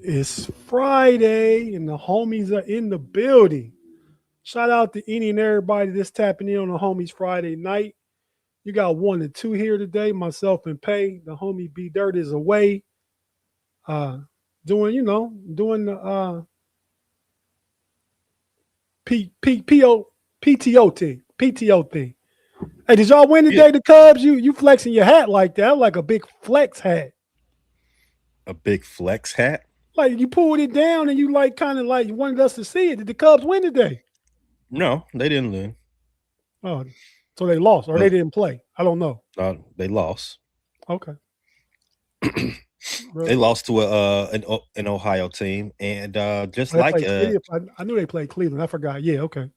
It's Friday and the homies are in the building. Shout out to any and everybody that's tapping in on the homies Friday night. You got one and two here today, myself and Pay. The homie B Dirt is away. Uh doing the PTO thing. PTO thing. Hey, did y'all win Yeah, today, the Cubs? You flexing your hat like that, like a big flex hat. a big flex hat. Like you pulled it down and you like kind of like you wanted us to see it. Did the Cubs win today? No, they didn't win. Oh, so they lost or they But didn't play. I don't know. they lost. Okay. They Bro. lost to an Ohio team, and Oh, they played Cleveland. I knew they played Cleveland. I forgot. Yeah, okay.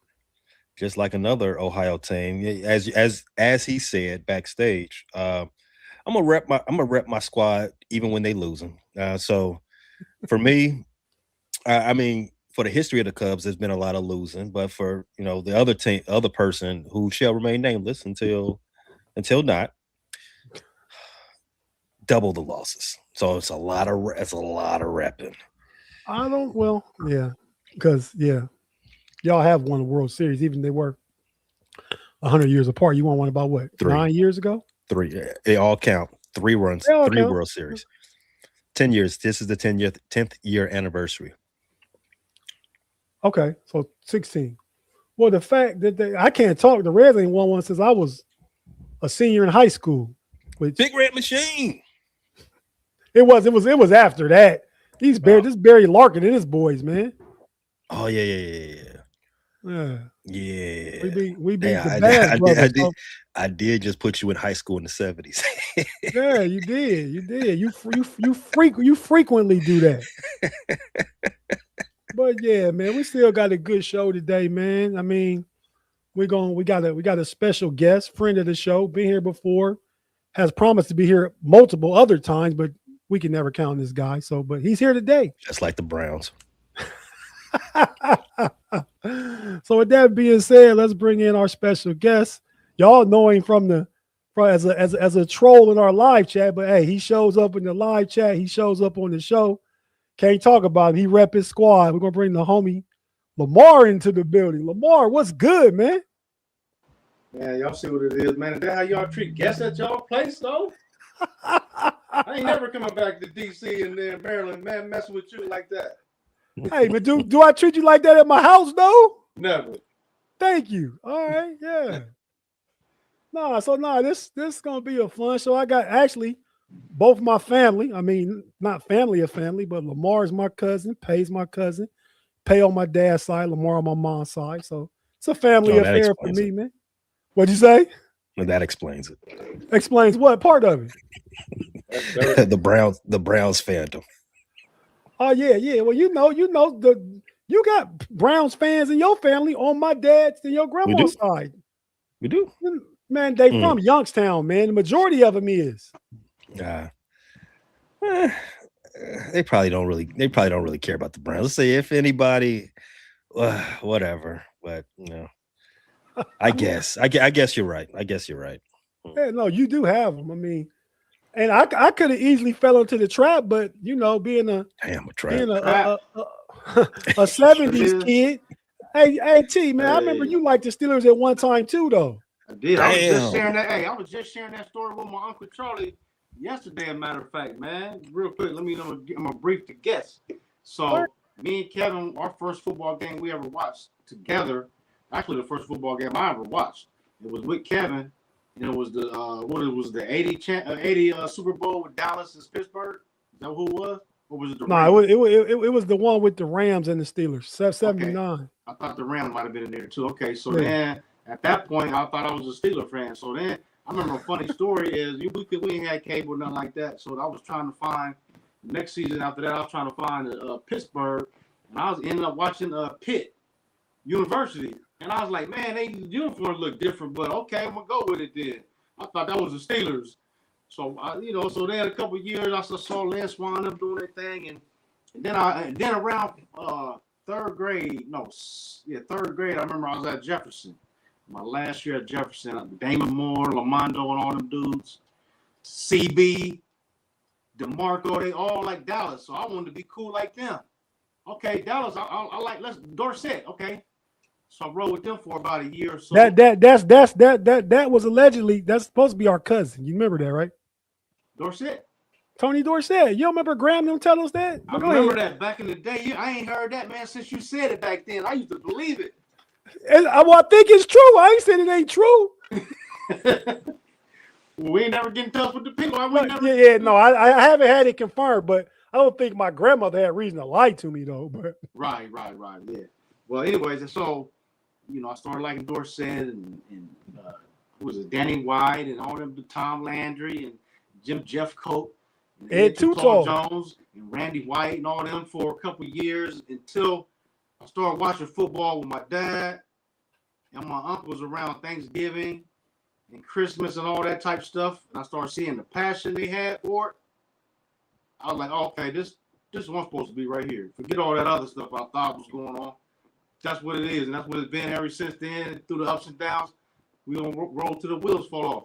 just like another Ohio team, as he said backstage, I'm gonna rep my squad even when they losing. So for me, I mean, for the history of the Cubs, there's been a lot of losing, but for the other person who shall remain nameless until not, double the losses. So it's a lot of repping. I don't yeah. Because y'all have won a World Series, even they were 100 years apart. You won one about what, Three, 9 years ago? three, they all count. Three runs, They all three count. World Series, 10 years. This is the 10th year anniversary. Okay, so 16. Well, the fact that I can't talk. The Reds ain't won one since I was a senior in high school, which Big Red Machine. it was after that. Oh, This Barry Larkin and his boys, man. oh yeah, yeah, yeah, yeah. Yeah, we Yeah. beat we Hey, beat the I, Bass I did, I brothers. did, I did just put you in high school in the '70s. Yeah, you did. You did. You frequently do that. But yeah, man, we still got a good show today, man. I mean, we got a special guest, friend of the show, been here before, has promised to be here multiple other times, but we can never count this guy. So, but he's here today. Just like the Browns. So with that being said, let's bring in our special guest. Y'all know him from as a troll in our live chat, but hey, he shows up in the live chat. He shows up on the show. Can't talk about him. He rep his squad. We're gonna bring the homie Lamar into the building. Lamar, what's good, man? Man, y'all see what it is, man. Is that how y'all treat guests at y'all place, though? I ain't never coming back to DC and then Maryland, man, messing with you like that. Hey, but do I treat you like that at my house though? Never. Thank you. All right, yeah. This is gonna be a fun show. I got actually both my family. I mean, not family of family, but Lamar's my cousin, Pay's my cousin, Pay on my dad's side, Lamar on my mom's side. So it's a family Oh, that affair for explains me, it. man. What'd you say? That explains it. Explains what part of it? That's dirty. the Browns fandom. Oh yeah, yeah. Well, you got Browns fans in your family on my dad's and your We grandma's do. side. We do. Man, they Mm. from Youngstown, man. The majority of them is. Uh, eh, they probably don't really care about the Browns. Let's say if anybody, whatever. But I guess you're right. I guess you're right. Mm. Yeah, no, you do have them. I mean, and I could have easily fell into the trap, but being a Damn, a trap. being Crap. a Sure 70s is. kid. Hey T, man, I remember Hey, you liked the Steelers at one time too, though. I did. I was just Damn. sharing that. Hey, I was just sharing that story with my Uncle Charlie yesterday, a matter of fact, man. Real quick, let me know. I'm going to brief the guests. Word. So, me and Kevin, our first football game we ever watched together, actually, the first football game I ever watched, it was with Kevin. And it was the 80 Super Bowl with Dallas and Pittsburgh. Is that who it was? Or was it the No, Rams? it was the one with the Rams and the Steelers. Okay. 79. I thought the Rams might have been in there too. Okay, so Yeah. then at that point I thought I was a Steeler fan. So then I remember a funny story is we ain't had cable, nothing like that. So I was trying to find next season after that, I was trying to find Pittsburgh, and I was ended up watching Pitt University. And I was like, man, they uniforms look different, but okay, I'm gonna go with it then. I thought that was the Steelers. So so then a couple of years I saw Lynn Swan up doing their thing, and then around third grade, third grade, I remember I was at Jefferson. My last year at Jefferson, Damon Moore, Lamondo, and all them dudes, CB, DeMarco, they all like Dallas. So I wanted to be cool like them. Okay, Dallas, I like Dorsett. Okay. So I rode with them for about a year or so. That was allegedly, that's supposed to be our cousin. You remember that, right? Dorsett. Tony Dorsett. You don't remember Graham them tell us that? I remember that back in the day. I ain't heard that, man, since you said it back then. I used to believe it. I think it's true. I ain't saying it ain't true. Well, we ain't never get in touch with the people. No, I haven't had it confirmed, but I don't think my grandmother had reason to lie to me, though. But Right, yeah. Well, anyways, so, I started liking Dorsett and who was it, Danny White and all them, Tom Landry and Jeff Cope. Ed Tutal Jones and Randy White and all them for a couple years until I started watching football with my dad and my uncles around Thanksgiving and Christmas and all that type of stuff. And I started seeing the passion they had for it. I was like, okay, this is what's supposed to be right here. Forget all that other stuff I thought was going on. That's what it is, and that's what it's been ever since then. Through the ups and downs, we don't roll till the wheels fall off.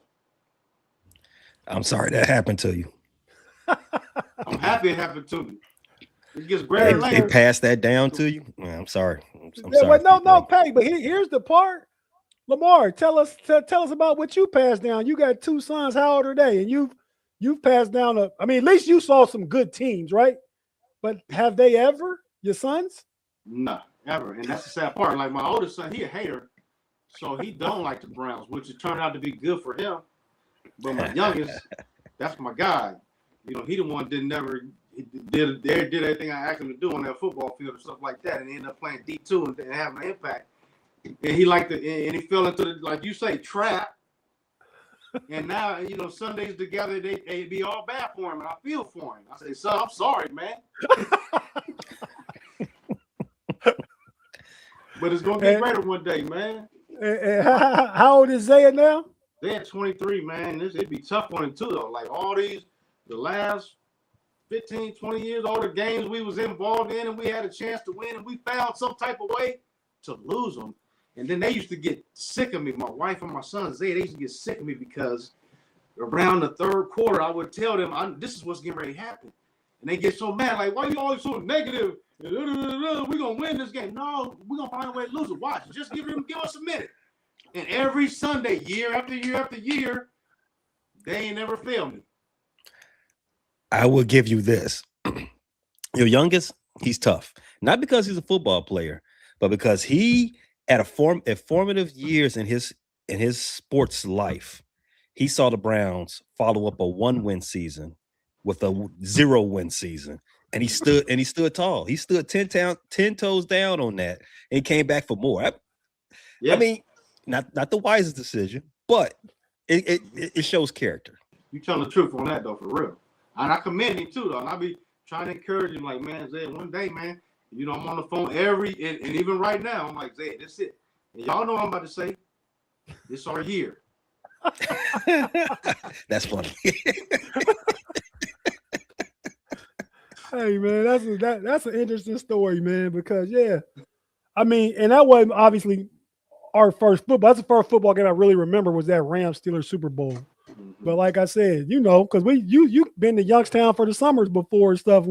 I'm sorry that happened to you. I'm happy it happened to me. It gets greater later. They passed that down to you. I'm sorry. I'm yeah, sorry. No, Pay. But here's the part. Lamar, tell us about what you passed down. You got two sons. How old are they? And you've passed down at least you saw some good teams, right? But have they ever, your sons? No, ever. And that's the sad part. Like my oldest son, he a hater, so he don't like the Browns, which it turned out to be good for him. But my youngest, that's my guy. He the one did everything I asked him to do on that football field and stuff like that, and he ended up playing D2 and having an impact. And he liked it, and he fell into the, like you say, trap. And now, Sundays together, they be all bad for him, and I feel for him. I say, son, I'm sorry, man. But it's gonna get better one day, man. And how old is Zaya now? They're 23, man. It'd be tough on him too, though. Like the last 15, 20 years, all the games we was involved in and we had a chance to win and we found some type of way to lose them. And then they used to get sick of me. My wife and my son, they used to get sick of me because around the third quarter, I would tell them, this is what's getting ready to happen. And they get so mad, like, why are you always so negative? We're going to win this game. No, we're going to find a way to lose it. Watch. Just give us a minute. And every Sunday, year after year after year, they ain't never failed me. I will give you this. Your youngest, he's tough. Not because he's a football player, but because he at formative years in his sports life, he saw the Browns follow up a 1-win season with a 0-win season. And he stood tall. He stood 10 toes down on that and came back for more. I mean, not the wisest decision, but it shows character. You telling the truth on that though, for real. And I commend him too, though. And I be trying to encourage him, like, man, Zay, one day, man, I'm on the phone and even right now, I'm like, Zay, that's it. And y'all know what I'm about to say. This our year. That's funny. Hey, man, that's an interesting story, man, because, and that wasn't obviously our first football. That's the first football game I really remember was that Rams-Steelers Super Bowl. Mm-hmm. But like I said, because you've been to Youngstown for the summers before and stuff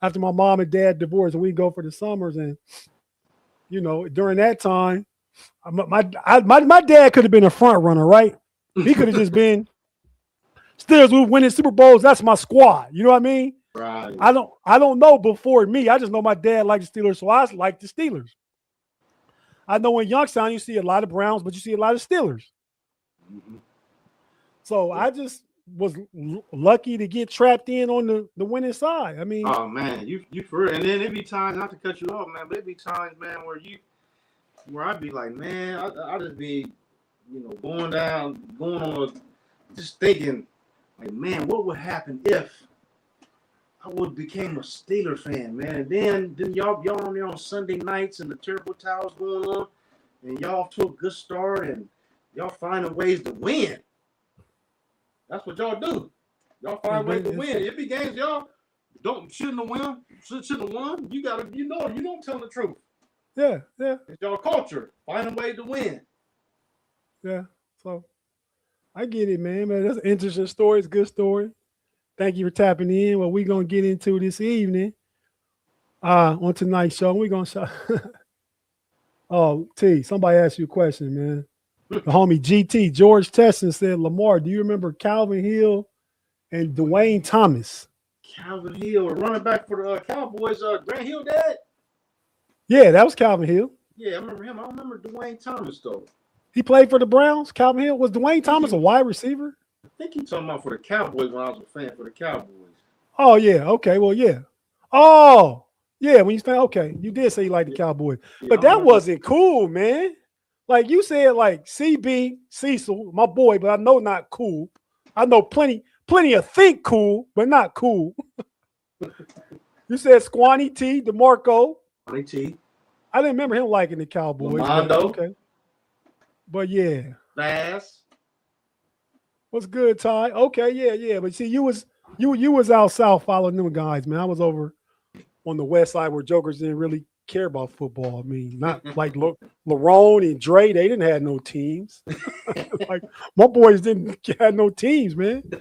after my mom and dad divorced, and we go for the summers. And, during that time, my dad could have been a front runner, right? He could have just been Steelers were winning Super Bowls. That's my squad. You know what I mean? Right. I don't know before me. I just know my dad liked the Steelers, so I like the Steelers. I know in Youngstown you see a lot of Browns, but you see a lot of Steelers. Mm-hmm. So I just was lucky to get trapped in on the winning side. I mean, oh man, you for real. And then it'd be times, not to cut you off, man, but it'd be times, man, where I'd be like, man, I just be, going on, just thinking, like, man, what would happen if I would became a Steelers fan, man? And then y'all on there on Sunday nights and the Terrible Towers going on, and y'all off to a good start, and y'all finding ways to win. That's what y'all do. Y'all find ways to win. It be games y'all shouldn't have won. You gotta, you don't tell the truth. Yeah. It's y'all culture. Find a way to win. Yeah. So I get it, man. That's an interesting story. It's a good story. Thank you for tapping in. What we're gonna get into this evening on tonight's show. We're gonna show. Oh, T, somebody asked you a question, man. The homie GT George Tesson said, Lamar, do you remember Calvin Hill and Dwayne Thomas? Calvin Hill, running back for the Cowboys. Grant Hill dad? Yeah, that was Calvin Hill. Yeah, I remember him. I don't remember Dwayne Thomas, though. He played for the Browns. Calvin Hill. Was Dwayne Thomas a wide receiver? I think he's talking about for the Cowboys when I was a fan for the Cowboys. Oh, yeah. Okay. Well, yeah. Oh, yeah. When you say, okay, you did say you liked the Cowboys. Yeah, But that wasn't cool, man. Like you said, like CB, Cecil, my boy, but I know not cool. I know plenty of think cool, but not cool. You said Squanny T, DeMarco. Squanny T. I didn't remember him liking the Cowboys. But, okay. But yeah. Bass. What's good, Ty? Okay, yeah. But see, you was out south following them guys, man. I was over on the west side where jokers didn't really care about football. I mean, not like Larone and Dre, they didn't have no teams. Like my boys didn't have no teams, man. Yeah.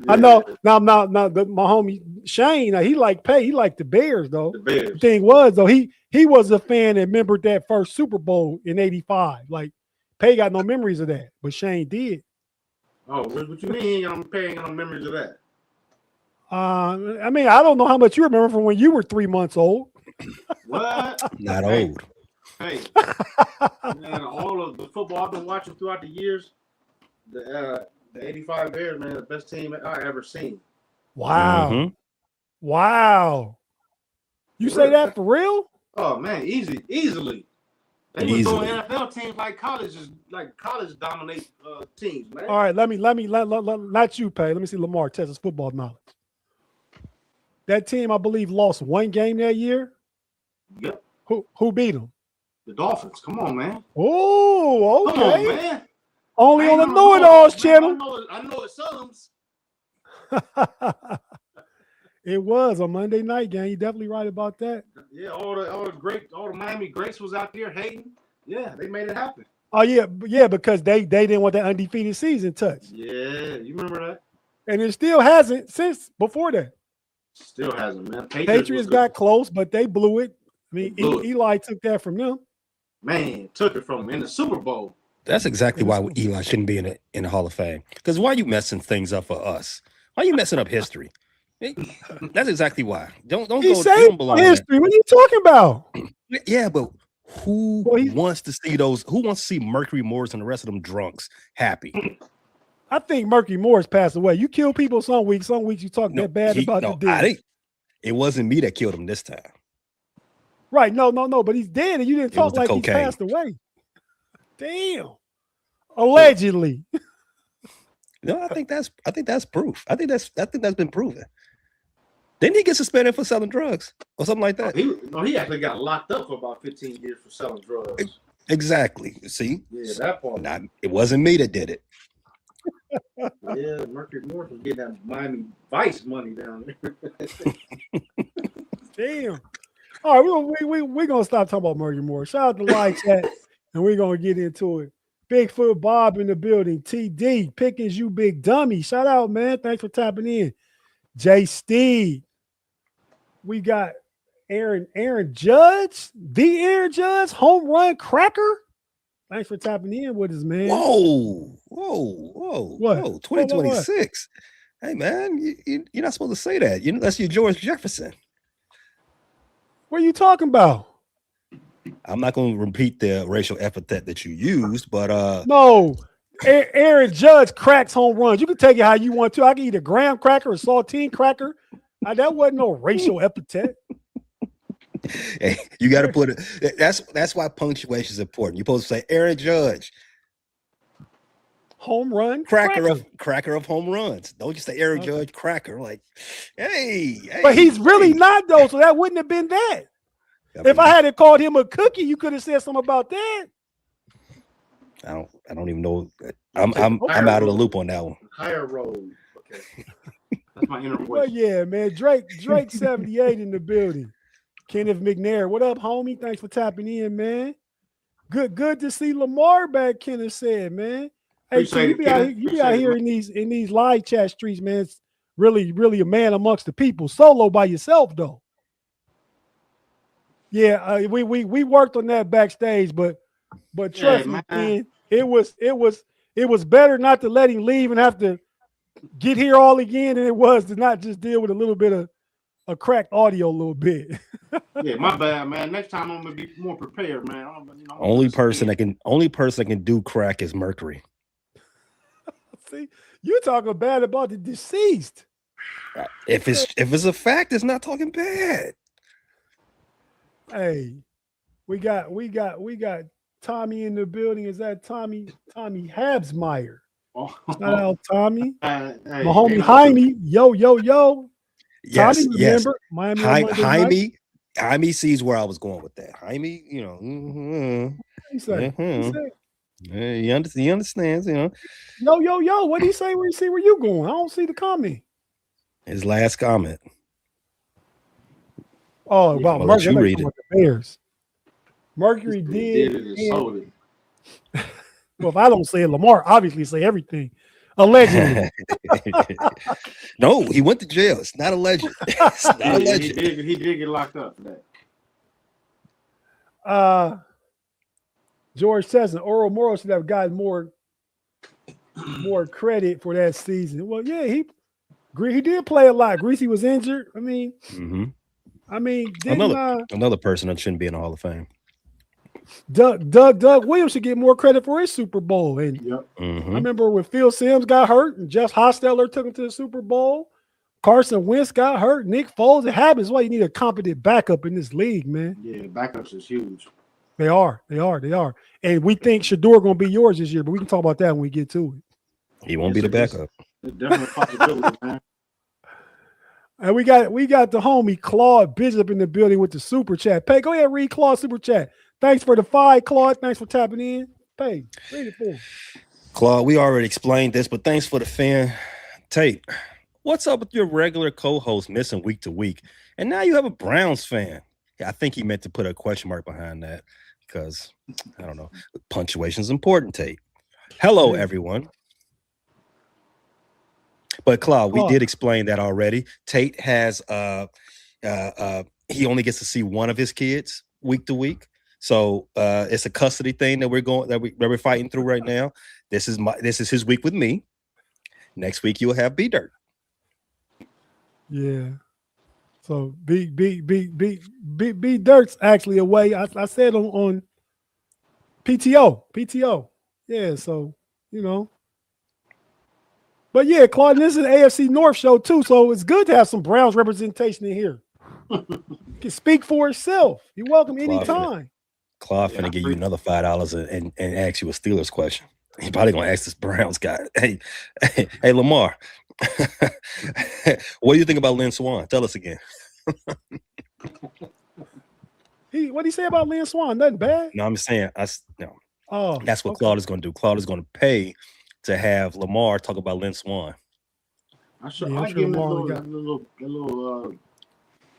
I know now my homie Shane, he liked the Bears though. The Bears. The thing was though, he was a fan that remembered that first Super Bowl in '85. Like Pay got no memories of that, but Shane did. Oh, what you mean? I'm paying no memories of that. I mean, I don't know how much you remember from when you were 3 months old. What? Not old. Hey, man, all of the football I've been watching throughout the years, the '85 Bears, man, the best team I ever seen. Wow. Mm-hmm. Wow. You say that for real? Oh man, easily. They was doing NFL teams like college dominate teams, man. All right, let me not you, Pay. Let me see Lamar Texas football knowledge. That team, I believe, lost one game that year. Yep. Who beat them? The Dolphins. Come on, man. Oh, okay. Come on, man. Only on the Know-It-Alls channel. I know it sums. It was a Monday night game. You definitely right about that. Yeah, all the Miami greats was out there hating. Yeah, they made it happen. Oh yeah, because they didn't want that undefeated season touched. Yeah, you remember that? And it still hasn't since before that. Still hasn't, man. Patriots got close, but they blew it. I mean, Eli took that from them. Man, took it from them in the Super Bowl. That's exactly why Eli shouldn't be in the Hall of Fame. Because why are you messing things up for us? Why are you messing up history? That's exactly why. Don't go. Don't belong history. What are you talking about? Yeah, but who wants to see those? Who wants to see Mercury Morris and the rest of them drunks happy? I think Mercury Morris passed away. You kill people some weeks. Some weeks you talk that bad about the dead. It wasn't me that killed him this time. Right? No. But he's dead, and you didn't talk like he passed away. Damn. Allegedly. No, I think that's proof. I think that's been proven. Didn't he get suspended for selling drugs or something like that? He actually got locked up for about 15 years for selling drugs. Exactly. See? Yeah, that part. It wasn't me that did it. Yeah, Mercury Morris was getting that Miami Vice money down there. Damn. All right, we're going to stop talking about Mercury Morris. Shout out to Live Chat, and we're going to get into it. Bigfoot Bob in the building. TD, Pickens, you big dummy. Shout out, man. Thanks for tapping in. J. Steve. We got Aaron Judge, the Aaron Judge, home run cracker. Thanks for tapping in with us, man. Whoa. What? Whoa, 2026. What? Hey, man, you're not supposed to say that. That's your George Jefferson. What are you talking about? I'm not going to repeat the racial epithet that you used, but no. Aaron Judge cracks home runs. You can take it how you want to. I can eat a graham cracker, a saltine cracker. That wasn't no racial epithet. Hey, you got to put it. That's why punctuation is important. You're supposed to say Aaron Judge, home run cracker of home runs. Don't just say Aaron Judge cracker. Like, hey. But he's really not though, so that wouldn't have been that. If I hadn't called him a cookie, you could have said something about that. I don't even know. I'm out of the loop on that one. Higher road. Okay. That's my inner voice. Well, yeah, man. Drake 78 in the building. Kenneth McNair. What up, homie? Thanks for tapping in, man. Good to see Lamar back, Kenneth said, man. Hey, so you be out here in these live chat streets, man, really a man amongst the people. Solo by yourself though. Yeah, we worked on that backstage, but trust me, man, it was better not to let him leave and have to get here all again than it was to not just deal with a little bit of a cracked audio a little bit. Yeah, my bad, man. Next time I'm gonna be more prepared, man. Only person that can do crack is Mercury. See, you talking bad about the deceased. If it's a fact, it's not talking bad. Hey, we got Tommy in the building. Is that Tommy Habsmeyer? Oh. Shout out Tommy. Hey, my homie Jaime. Yo. Yes, Tommy, yes. Miami Jaime sees where I was going with that. Jaime, you know. He said, he understands, you know. Yo. What did he say? Where you see where you going? I don't see the comment. His last comment. Oh, about Mercury. The Bears. Mercury did it. Well, if I don't say it, Lamar obviously say everything. Allegedly. No, he went to jail. It's not alleged. It's not alleged. He did get locked up for that. George says Oro Moro should have gotten more credit for that season. Well, yeah, he did play a lot. Greasy was injured. I mean, another person that shouldn't be in the Hall of Fame. Doug Williams should get more credit for his Super Bowl. And I remember when Phil Simms got hurt and Jeff Hostetler took him to the Super Bowl. Carson Wentz got hurt. Nick Foles. It happens. Why you need a competent backup in this league, man. Yeah, backups is huge. They are. And we think Shador going to be yours this year, but we can talk about that when we get to it. He won't be the backup. It's definitely a possibility, man. And we got the homie Claude Bishop in the building with the super chat. Pay, go ahead and read Claude's super chat. Thanks for the $5, Claude. Thanks for tapping in. Pay, read it for him. Claude, we already explained this, but thanks for the fan. Tate, what's up with your regular co-host missing week to week? And now you have a Browns fan. Yeah, I think he meant to put a question mark behind that because, I don't know, punctuation is important, Tate. Hello, everyone. But Claude, we did explain that already. Tate has he only gets to see one of his kids week to week. So it's a custody thing that we're fighting through right now. This is his week with me. Next week you'll have B Dirt. Yeah. So B Dirt's actually away. I said on PTO. Yeah. So you know. But yeah, Claude, this is an AFC North show too, so it's good to have some Browns representation in here. You can speak for itself. You're welcome anytime. Claude finna give you another $5 and ask you a Steelers question. He's probably gonna ask this Browns guy. Hey, Lamar, what do you think about Lynn Swann? Tell us again. What did he say about Lynn Swann? Nothing bad. No, I'm saying no. Oh, that's what Claude is gonna do. Claude is gonna pay to have Lamar talk about Lynn Swann. I give him a little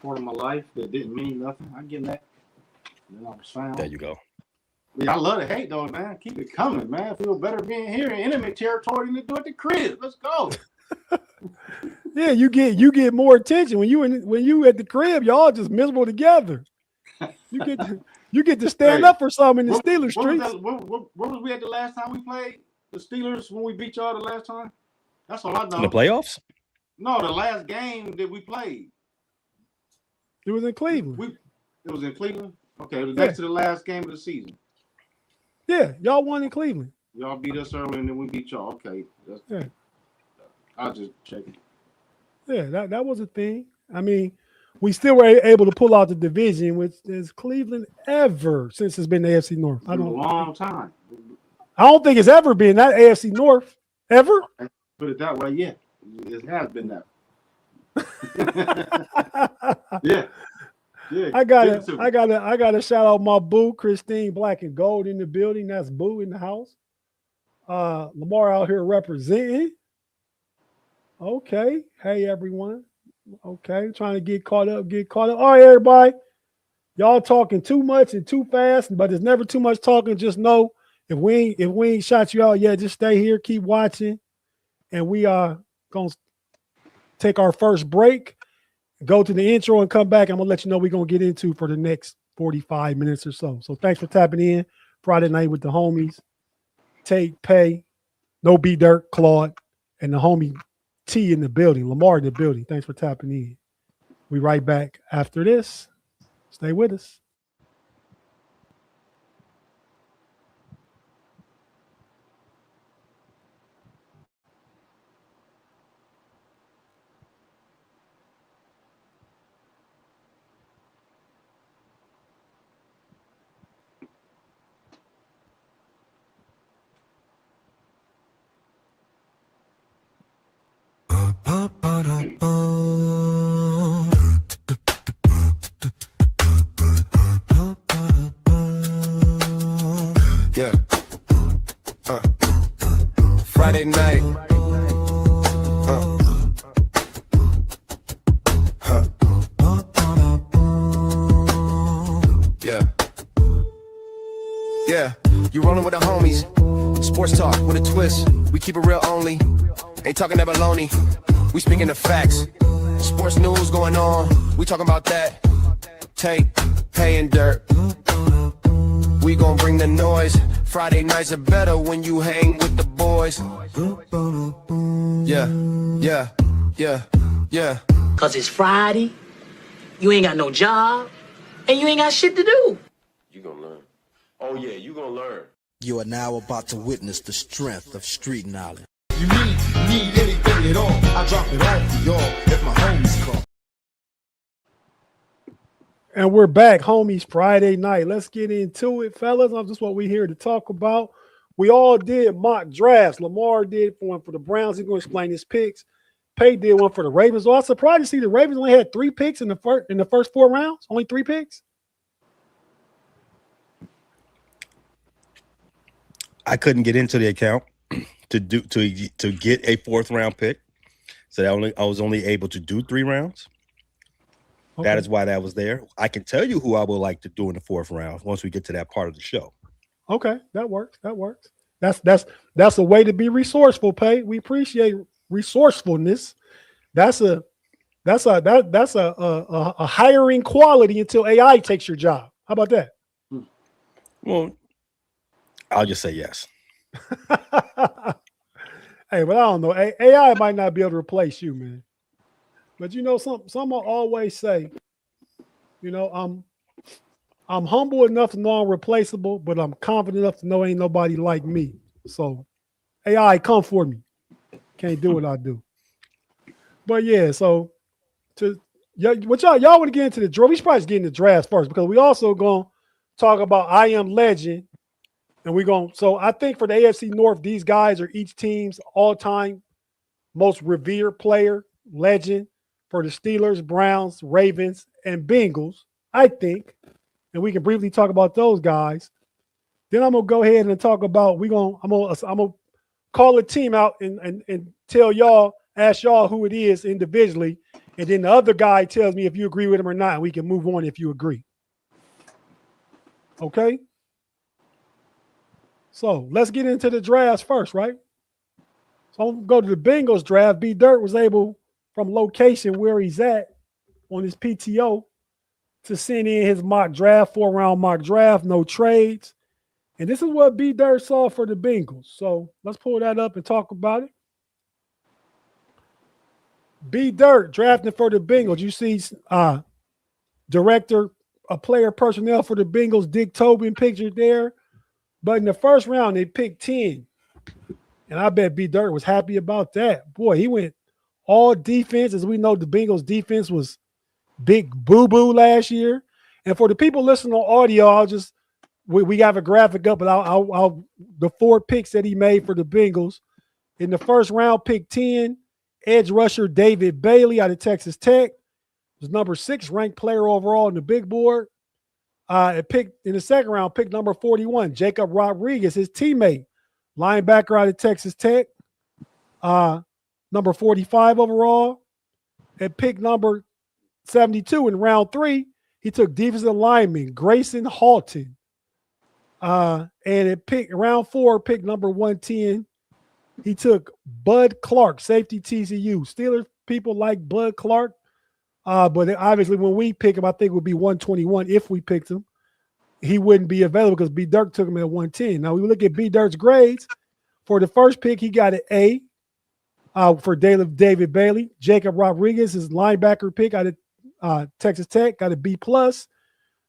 part of my life that didn't mean nothing. I give him that. Then I was found. There you go. Yeah, I love the hate though, man. Keep it coming, man. I feel better being here in intimate territory than to do at the crib. Let's go. Yeah, you get more attention when you at the crib. Y'all just miserable together. You get to stand up for something in the Steelers streets. Where was we at the last time we played the Steelers when we beat y'all the last time? That's all I know. In the playoffs? No, the last game that we played. It was in Cleveland. It was in Cleveland? Okay, it was next to the last game of the season. Yeah, y'all won in Cleveland. Y'all beat us early and then we beat y'all. Okay. I'll just check it. Yeah, that was a thing. I mean, we still were able to pull out the division, which is Cleveland ever since it's been the AFC North. A long time. I don't think it's ever been that AFC North. Ever? Put it that way, yeah. It has been that. Yeah. Yeah, I gotta shout out my boo, Christine Black and Gold in the building. That's Boo in the house. Lamar out here representing. Okay. Hey everyone. Okay, trying to get caught up. All right, everybody. Y'all talking too much and too fast, but there's never too much talking. Just know if we ain't shot you out yet, just stay here, keep watching, and we are gonna take our first break, go to the intro, and come back. I'm going to let you know we're going to get into for the next 45 minutes or so. So thanks for tapping in. Friday night with the homies. Tate, Pay, No B Dirt, Claude, and the homie T in the building, Lamar in the building. Thanks for tapping in. We right back after this. Stay with us. Yeah. Friday night. Yeah. Yeah. You rolling with the homies. Sports talk with a twist. We keep it real only. Ain't talking that baloney. We speaking the facts. Sports news going on. We talking about that. Tate, Pay, and Dirt. We gon' bring the noise. Friday nights are better when you hang with the boys. Yeah, yeah, yeah, yeah. Cause it's Friday, you ain't got no job, and you ain't got shit to do. You gonna learn. Oh yeah, you gonna learn. You are now about to witness the strength of street knowledge. You need anything at all, I drop it off for y'all if my homies call. And we're back, homies, Friday night. Let's get into it, fellas. That's just what we're here to talk about. We all did mock drafts. Lamar did one for the Browns. He's going to explain his picks. Pay did one for the Ravens. So I was surprised to see the Ravens only had 3 picks in the first 4 rounds. Only 3 picks. I couldn't get into the account to get a 4th round pick, so I was only able to do 3 rounds. Okay. That is why that was there. I can tell you who I would like to do in the 4th round once we get to that part of the show. Okay, that works. That's a way to be resourceful, Pay. We appreciate resourcefulness. That's a hiring quality until AI takes your job. How about that? Well, I'll just say yes. Hey, but I don't know. AI might not be able to replace you, man. But you know, some will always say, you know, I'm humble enough to know I'm replaceable, but I'm confident enough to know ain't nobody like me. So AI, come for me. Can't do what I do. But yeah, so what y'all want to get into the draft? We should probably get into the draft first because we also gonna talk about I Am Legend. And we're going, so I think for the AFC North, these guys are each team's all-time most revered player, legend for the Steelers, Browns, Ravens, and Bengals, I think. And we can briefly talk about those guys. Then I'm gonna go ahead and talk about I'm gonna call a team out and tell y'all, ask y'all who it is individually, and then the other guy tells me if you agree with him or not, and we can move on if you agree. Okay. So let's get into the drafts first, right? So I'm going to go to the Bengals draft. B Dirt was able, from location where he's at on his PTO, to send in his mock draft, 4-round mock draft, no trades. And this is what B Dirt saw for the Bengals. So let's pull that up and talk about it. B Dirt drafting for the Bengals. You see director of player personnel for the Bengals, Dick Tobin, pictured there. But in the first round, they picked 10. And I bet B Dirt was happy about that. Boy, he went all defense. As we know, the Bengals defense was big boo-boo last year. And for the people listening on audio, we have a graphic up, but I'll the 4 picks that he made for the Bengals. In the first round, pick 10, edge rusher David Bailey out of Texas Tech. Was number 6 ranked player overall in the big board. It picked in the second round, pick number 41, Jacob Rodriguez, his teammate, linebacker out of Texas Tech. Number 45 overall. At pick number 72 in round 3, he took defensive lineman Grayson Halton. And at round 4, pick number 110, he took Bud Clark, safety TCU. Steelers people like Bud Clark. But obviously, when we pick him, I think it would be 121 if we picked him. He wouldn't be available because B Dirk took him at 110. Now, we look at B Dirk's grades. For the first pick, he got an A for David Bailey. Jacob Rodriguez, his linebacker pick out of Texas Tech, got a B+.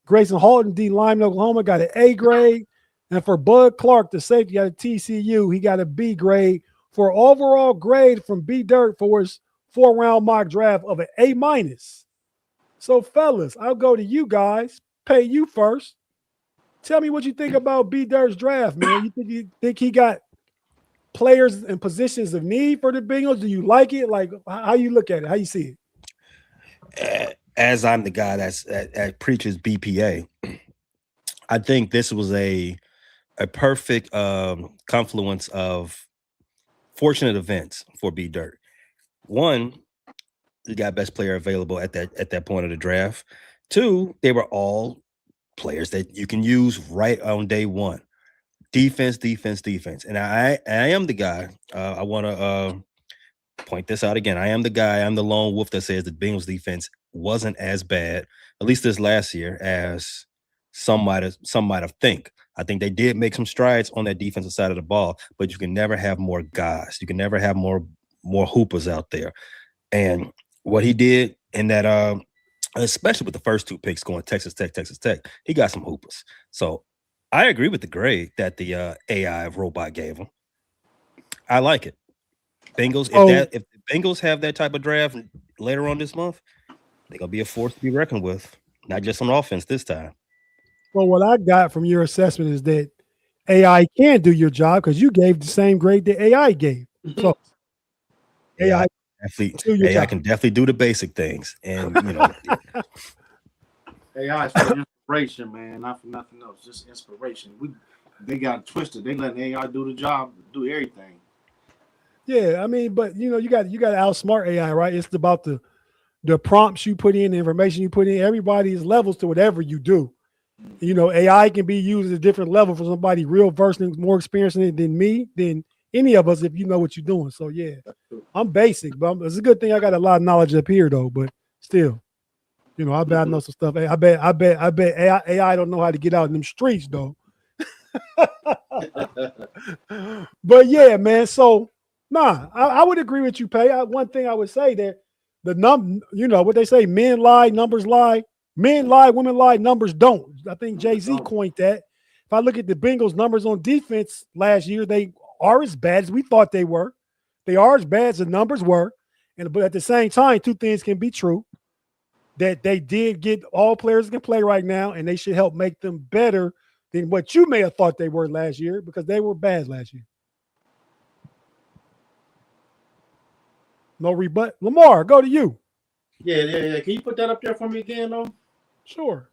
Grayson Halton, D Lyman, Oklahoma, got an A grade. And for Bud Clark, the safety out of TCU, he got a B grade for overall grade from B Dirk for his 4-round mock draft of an A-. So, fellas, I'll go to you guys. Pay you first. Tell me what you think about B Dirk's draft, man. You think he got players and positions of need for the Bengals? Do you like it? Like, how you look at it? How you see it? As I'm the guy that preaches BPA, I think this was a perfect confluence of fortunate events for B Dirk. One, he got best player available at that point of the draft. Two, they were all players that you can use right on day one. Defense. And I am the guy. I want to point this out again. I am the guy. I'm the lone wolf that says the Bengals defense wasn't as bad, at least this last year, as some might have think. I think they did make some strides on that defensive side of the ball, but you can never have more guys. You can never have more hoopers out there. And what he did in that, especially with the first two picks going Texas Tech, he got some hoopers. So I agree with the grade that the AI robot gave him. I like it. Bengals, if the Bengals have that type of draft later on this month, they're gonna be a force to be reckoned with, not just on offense this time. Well, what I got from your assessment is that AI can do your job because you gave the same grade that AI gave. So AI can definitely do the basic things, and AI is for inspiration, man, not for nothing else. Just inspiration. They got it twisted. They let AI do the job, do everything. Yeah, I mean, but you got to outsmart AI, right? It's about the prompts you put in, the information you put in. Everybody's levels to whatever you do. AI can be used at a different level for somebody real versed and more experienced in it than me, than any of us, if you know what you're doing. So yeah, I'm basic, but it's a good thing I got a lot of knowledge up here though. But still, I bet I know some stuff. I bet AI don't know how to get out in them streets though. But yeah, man. So I would agree with you, Pay. One thing I would say that what they say, men lie, numbers lie. Men lie, women lie, numbers don't. I think Jay-Z coined that. If I look at the Bengals' numbers on defense last year, they are as bad as we thought they were. They are as bad as the numbers were. But at the same time, two things can be true. That they did get all players can play right now, and they should help make them better than what you may have thought they were last year because they were bad last year. No rebut. Lamar, go to you. Yeah. Can you put that up there for me again, though? Sure.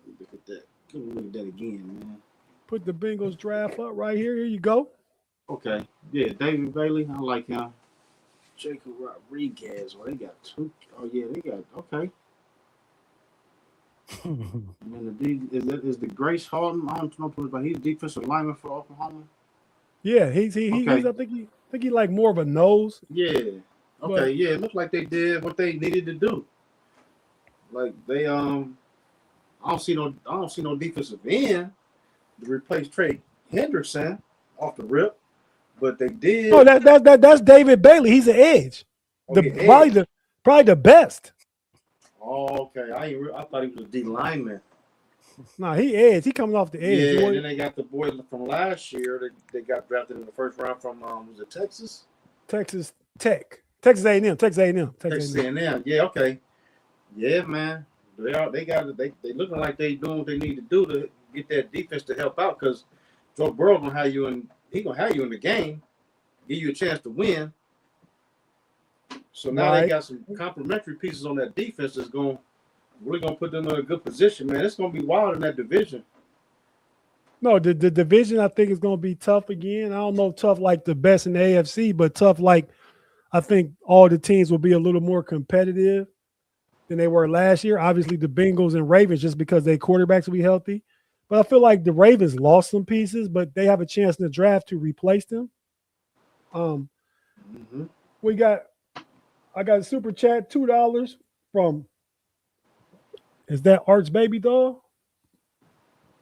Look at that. Look at that again, man. Put the Bengals draft up right here. Here you go. Okay. Yeah, David Bailey. I like him. Jacob Rodriguez. Well, they got two. Oh, yeah, they got. Okay. And then is the Grace Halton? I don't know, but he's defensive lineman for Oklahoma. Yeah, he's I think he like more of a nose. Yeah. Okay. Yeah, it looked like they did what they needed to do. Like they I don't see no defensive end to replace Trey Hendrickson off the rip, but they did. Oh, that's David Bailey. He's an edge. Probably the best. Oh, okay. I thought he was a D lineman. No, he edge. He coming off the edge. Yeah, and then they got the boy from last year. They got drafted in the first round from was it Texas? Texas Tech. Texas A&M. Texas A&M. Yeah, okay. Yeah, man. They looking like they doing what they need to do to get that defense to help out because Joe Burrow gonna have you in. He gonna have you in the game, give you a chance to win. So now they got some complementary pieces on that defense that's really gonna put them in a good position, man. It's gonna be wild in that division. No, the division I think is gonna be tough again. I don't know tough like the best in the AFC, but tough like I think all the teams will be a little more competitive than they were last year. Obviously, the Bengals and Ravens just because their quarterbacks will be healthy. But I feel like the Ravens lost some pieces, but they have a chance in the draft to replace them. We got I got a super chat, $2 from, is that Art's Baby Doll?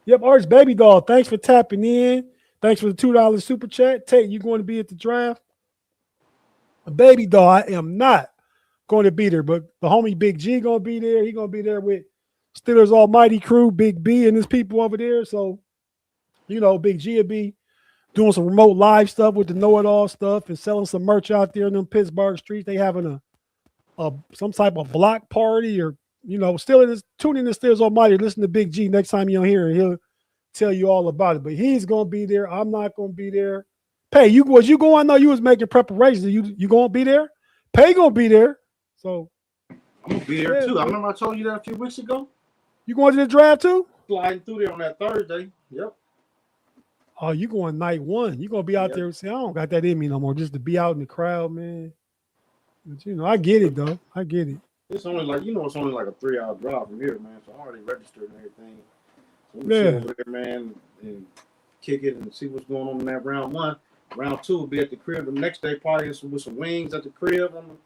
Yep, Art's Baby Doll. Thanks for tapping in. Thanks for the $2 super chat. Tate, you going to be at the draft? A Baby Doll, I am not going to be there, but the homie Big G going to be there. He going to be there with Steelers Almighty crew, Big B and his people over there. So, you know, Big G will be doing some remote live stuff with the know-it-all stuff and selling some merch out there in them Pittsburgh streets. They having a some type of block party or, you know, tune in to Steelers Almighty. Listen to Big G next time you're here, and he'll tell you all about it. But he's going to be there. I'm not going to be there. Pay, was you going? I know you was making preparations. You going to be there? Pay going to be there. So I'm going to be there too. I remember I told you that a few weeks ago. You going to the draft too? Sliding through there on that Thursday. Yep. Oh, you going night one. You going to be out there and say, I don't got that in me no more, just to be out in the crowd, man. But, you know, I get it, though. I get it. It's only like, it's only like a 3-hour drive from here, man. So I already registered and everything. So Yeah. over there, man, and kick it and see what's going on in that round one. Round two will be at the crib the next day, probably with some wings at the crib on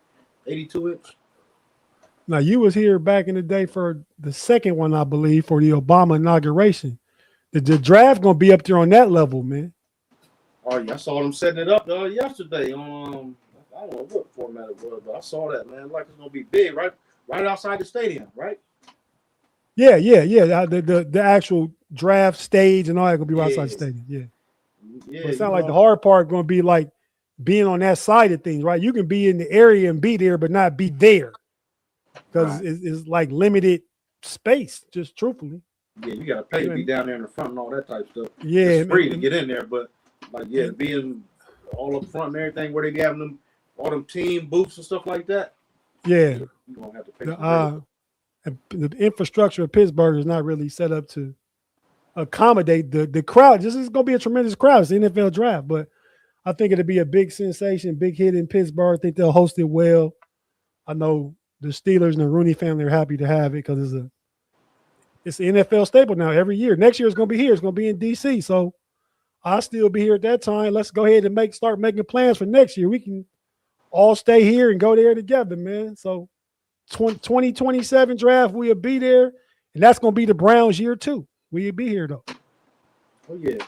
the 82-inch. Now, you was here back in the day for the second one, I believe, for the Obama inauguration. The draft going to be up there on that level, man. Oh, yeah, I saw them setting it up yesterday on, I don't know what format it was, but I saw that, man. Like it's going to be big, right outside the stadium, right? Yeah. The actual draft stage and all that going to be right outside the stadium, yeah. But it sounds like the hard part going to be like being on that side of things, right? You can be in the area and be there, but not be there because it's like limited space, just truthfully. Yeah, you got to pay to be down there in the front and all that type of stuff. Yeah. It's free to get in there, but like, yeah, being all up front and everything where they having them, all them team booths and stuff like that. Yeah. You're going to have to pay. The infrastructure of Pittsburgh is not really set up to accommodate the crowd. This is going to be a tremendous crowd. It's the NFL draft, but I think it'll be a big sensation, big hit in Pittsburgh. I think they'll host it well. I know the Steelers and the Rooney family are happy to have it because it's an NFL staple now every year. Next year it's going to be here. It's going to be in D.C. So I'll still be here at that time. Let's go ahead and start making plans for next year. We can all stay here and go there together, man. So 2027 draft, we'll be there. And that's going to be the Browns year too. We'll be here though. Oh, yeah.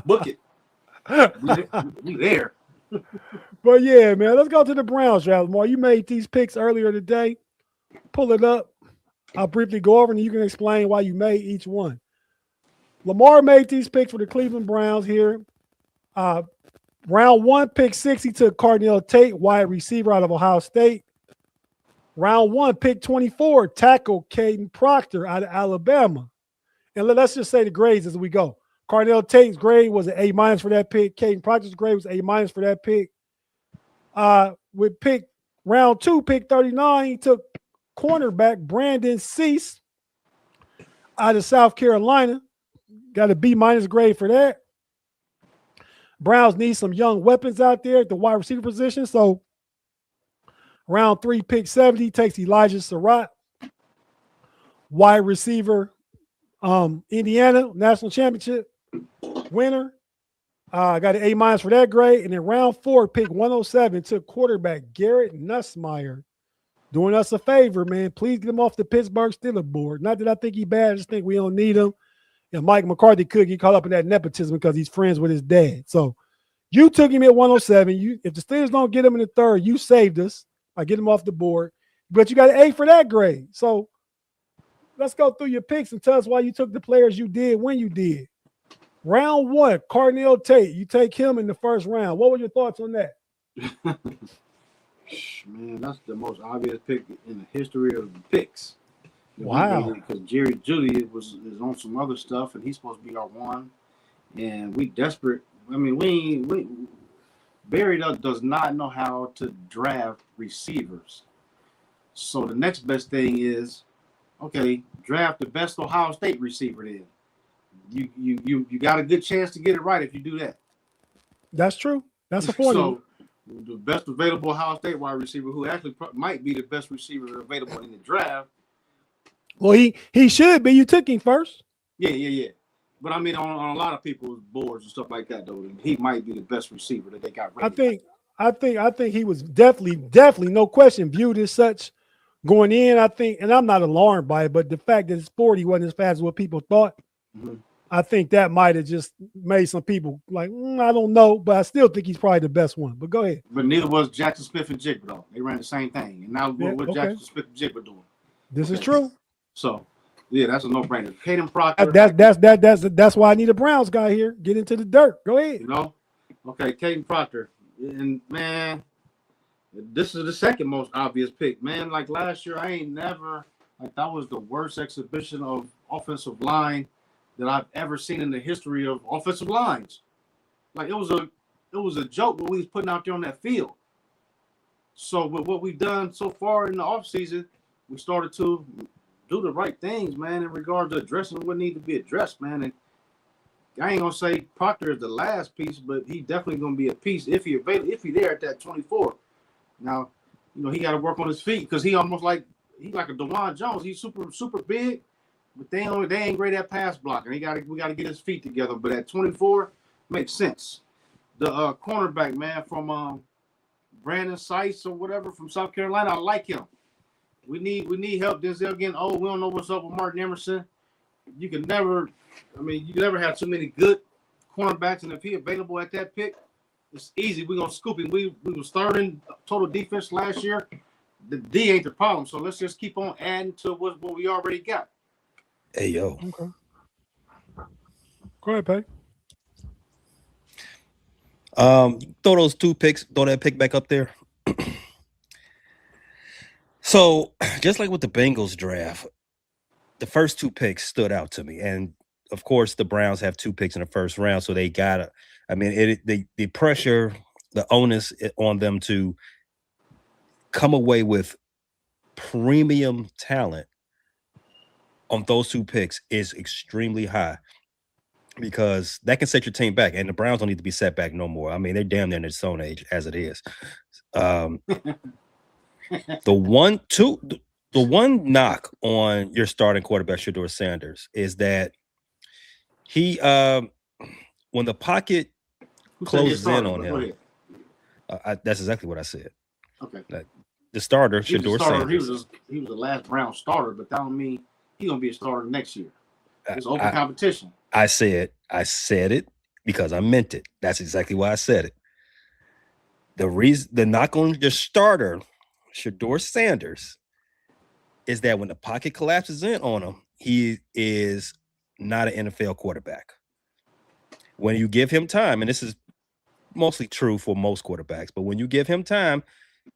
Book it. We there. But yeah, man, let's go to the Browns draft. Lamar, you made these picks earlier today. Pull it up. I'll briefly go over and you can explain why you made each one. Lamar made these picks for the Cleveland Browns here. Round 1, pick 6, he took Cardinal Tate, wide receiver out of Ohio State. Round 1, pick 24, tackle Caden Proctor out of Alabama. And let's just say the grades as we go. Cardinal Tate's grade was an A- for that pick. Caden Proctor's grade was A- for that pick. With pick round 2, pick 39, he took cornerback Brandon Cease out of South Carolina. Got a B- grade for that. Browns need some young weapons out there at the wide receiver position. So round 3, pick 70, takes Elijah Surratt, wide receiver, Indiana national championship winner. Got an A- for that grade. And then round 4, pick 107, took quarterback Garrett Nussmeier. Doing us a favor, man. Please get him off the Pittsburgh Steelers board. Not that I think he's bad. I just think we don't need him. And Mike McCarthy could get caught up in that nepotism because he's friends with his dad. So you took him at 107. If the Steelers don't get him in the third, you saved us by getting him off the board. But you got an A for that grade. So let's go through your picks and tell us why you took the players you did when you did. Round 1, Cardinal Tate. You take him in the first round. What were your thoughts on that? Man, that's the most obvious pick in the history of the picks. Wow. Because Jerry Jeudy is on some other stuff, and he's supposed to be our one. And we desperate. I mean, Barry does not know how to draft receivers. So the next best thing is, okay, draft the best Ohio State receiver then. You got a good chance to get it right if you do that. That's true. That's a formula. So the best available Ohio State wide receiver, who actually might be the best receiver available in the draft. Well, he should be. You took him first. Yeah. But I mean, on a lot of people's boards and stuff like that, though, he might be the best receiver that they got ready. I think he was definitely no question viewed as such going in. I think, and I'm not alarmed by it, but the fact that his 40 wasn't as fast as what people thought, I think that might have just made some people like, I don't know, but I still think he's probably the best one. But go ahead. But neither was Jackson Smith and Jigba though. They ran the same thing, and now what Jackson Smith and Jigba doing? This is true. So, yeah, that's a no-brainer. Caden Proctor. That's why I need a Browns guy here. Get into the dirt. Go ahead. You know, okay, Caden Proctor, and man, this is the second most obvious pick, man. Like last year, I ain't never like that was the worst exhibition of offensive line that I've ever seen in the history of offensive lines. Like it was a joke what we was putting out there on that field. So with what we've done so far in the offseason, we started to do the right things, man, in regard to addressing what needs to be addressed, man. And I ain't gonna say Proctor is the last piece, but he definitely gonna be a piece if he there at that 24. Now, you know, he got to work on his feet because he's like a DeJuan Jones. He's super big. But they ain't great at pass blocking. We got to get his feet together. But at 24, makes sense. The cornerback, man, from Brandon Sykes or whatever from South Carolina, I like him. We need help. Denzel getting old. We don't know what's up with Martin Emerson. You never have too many good cornerbacks, and if he's available at that pick, it's easy. We're gonna scoop him. We was third in total defense last year. The D ain't the problem. So let's just keep on adding to what we already got. Hey, yo. Okay. Go ahead, Pay. Throw that pick back up there. So, just like with the Bengals draft, the first two picks stood out to me. And, of course, the Browns have 2 picks in the first round, so they got to – I mean, the pressure, the onus on them to come away with premium talent on those 2 picks is extremely high because that can set your team back, and the Browns don't need to be set back no more. I mean, they're damn near in their Stone Age as it is. The one knock on your starting quarterback, Shedeur Sanders, is that he when the pocket closes in on him, that's exactly what I said. Okay, the starter, Shedeur Sanders. He was the last Brown starter, but that don't mean he's gonna be a starter next year. It's open competition. I said it because I meant it. That's exactly why I said it. The knock on your starter, Shedeur Sanders, is that when the pocket collapses in on him, he is not an NFL quarterback. When you give him time, and this is mostly true for most quarterbacks, but when you give him time,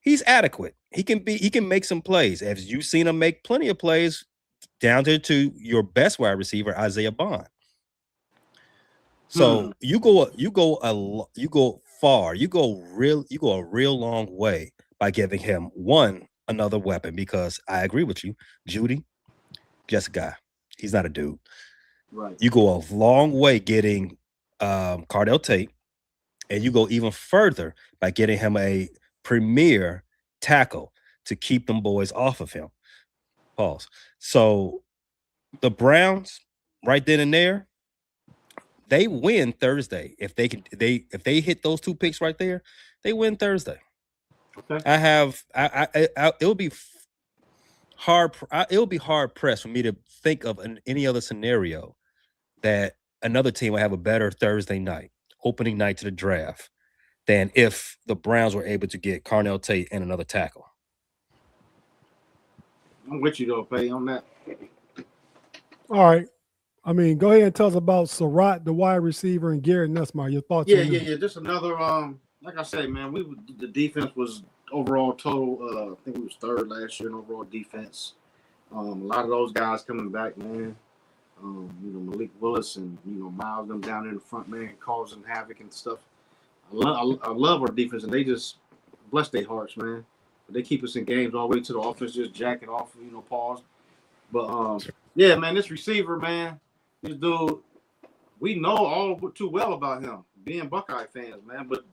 he's adequate. He can make some plays. As you've seen him make plenty of plays down to your best wide receiver, Isaiah Bond. So you go a real long way by giving him another weapon, because I agree with you, Judy, just a guy. He's not a dude. Right. You go a long way getting Cardell Tate, and you go even further by getting him a premier tackle to keep them boys off of him. Pause. So the Browns, right then and there, they win Thursday. If they hit those 2 picks right there, they win Thursday. Okay. It'll be hard pressed for me to think of any other scenario that another team will have a better Thursday night, opening night to the draft, than if the Browns were able to get Carnell Tate and another tackle. I'm with you though, Pay, on that. All right. I mean, go ahead and tell us about Surratt, the wide receiver, and Garrett Nussmeier. Your thoughts? Yeah. Just another like I say, man, the defense was overall total. I think we was third last year in overall defense. A lot of those guys coming back, man. Malik Willis and Miles them down in the front, man, causing havoc and stuff. I love our defense, and they just bless their hearts, man. They keep us in games all the way to the offense, just jacking off, pause. But yeah, man, this receiver, man, this dude, we know all too well about him, being Buckeye fans, man. But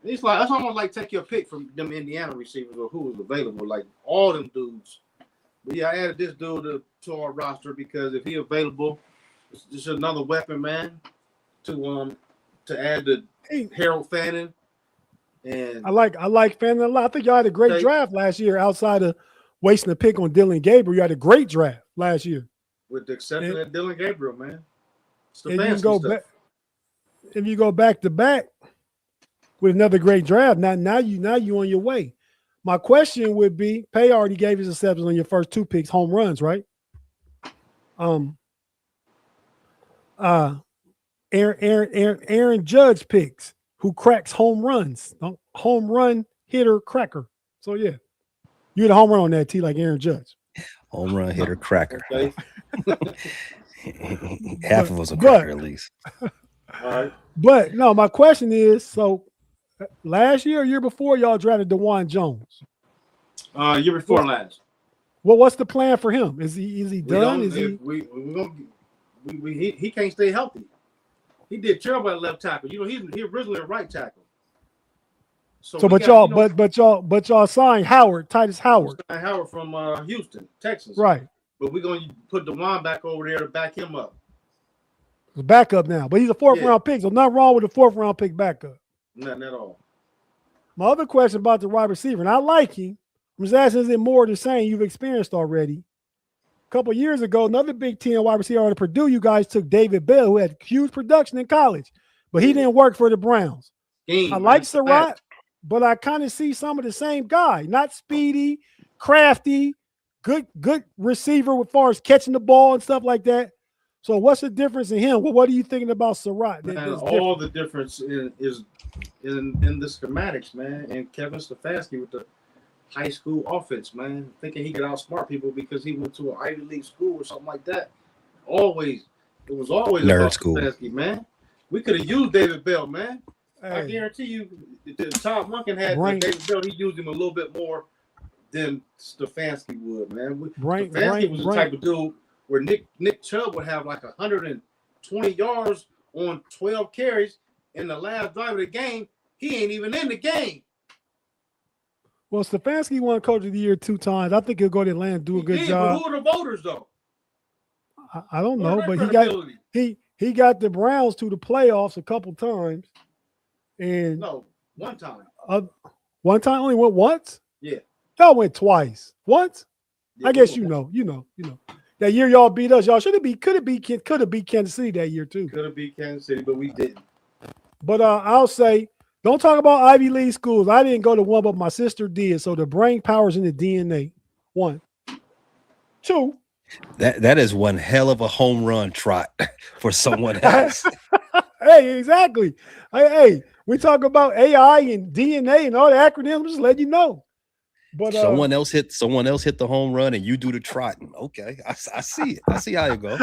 it's like that's almost like take your pick from them Indiana receivers or who was available, like all them dudes. But yeah, I added this dude to our roster because if he's available, it's just another weapon, man, to add to Harold Fannin. And I like Fannin a lot. I think y'all had a great Okay. draft last year outside of wasting a pick on Dylan Gabriel. You had a great draft last year. with the exception of Dylan Gabriel, man. If you Stefanski go stuff. back, if you go back to back with another great draft, now you on your way. My question would be: Pay already gave his acceptance on your first 2 picks, home runs, right? Aaron Judge picks, who cracks home runs, home run hitter cracker. So yeah, you had a home run on that T like Aaron Judge. Home run hitter cracker. Okay. Half of us are cracker at least. All right. But no, my question is: so last year, or year before, y'all drafted DeJuan Jones. Year before last. Well, what's the plan for him? Is he done? Is he? He can't stay healthy. He did terrible at left tackle. You know, he originally a right tackle. So but y'all signed Howard, Titus Howard. Howard from Houston, Texas. Right. But we're gonna put DeJuan back over there to back him up. He's backup now, but he's a 4th round pick, so nothing wrong with a 4th round pick backup. Nothing at all. My other question about the wide receiver, and I like him. I'm just asking, is it more the same you've experienced already? A couple of years ago, another Big Ten wide receiver out of Purdue, you guys took David Bell, who had huge production in college, but he didn't work for the Browns. I like Surratt, but I kind of see some of the same guy. Not speedy, crafty, good receiver as far as catching the ball and stuff like that. So what's the difference in him? Well, what are you thinking about Surratt? All the difference is in the schematics, man, and Kevin Stefanski with the high school offense, man, thinking he could outsmart people because he went to an Ivy League school or something like that. It was always Nerd about school. Stefanski, man. We could have used David Bell, man. Hey. I guarantee you, Tom Munkin had David Bell. He used him a little bit more than Stefanski would, man. Stefanski was the type of dude where Nick Chubb would have like 120 yards on 12 carries in the last drive of the game. He ain't even in the game. Well, Stefanski won Coach of the Year 2 times. I think he'll go to Atlanta and do a good job. But who are the voters, though? I don't know, but he got the Browns to the playoffs a couple times. And no, one time. One time, only went once? Yeah. Y'all went twice. Once? Yeah, I guess you know. That year y'all beat us. Y'all could have beat Kansas City that year too. Could have beat Kansas City, but we didn't. But I'll say, don't talk about Ivy League schools. I didn't go to one, but my sister did. So the brain power's in the DNA. 1. 2. That is one hell of a home run trot for someone else. Hey, exactly. Hey, we talk about AI and DNA and all the acronyms. Just let you know. But someone else hit the home run and you do the trotting. Okay, I see it. I see how you go.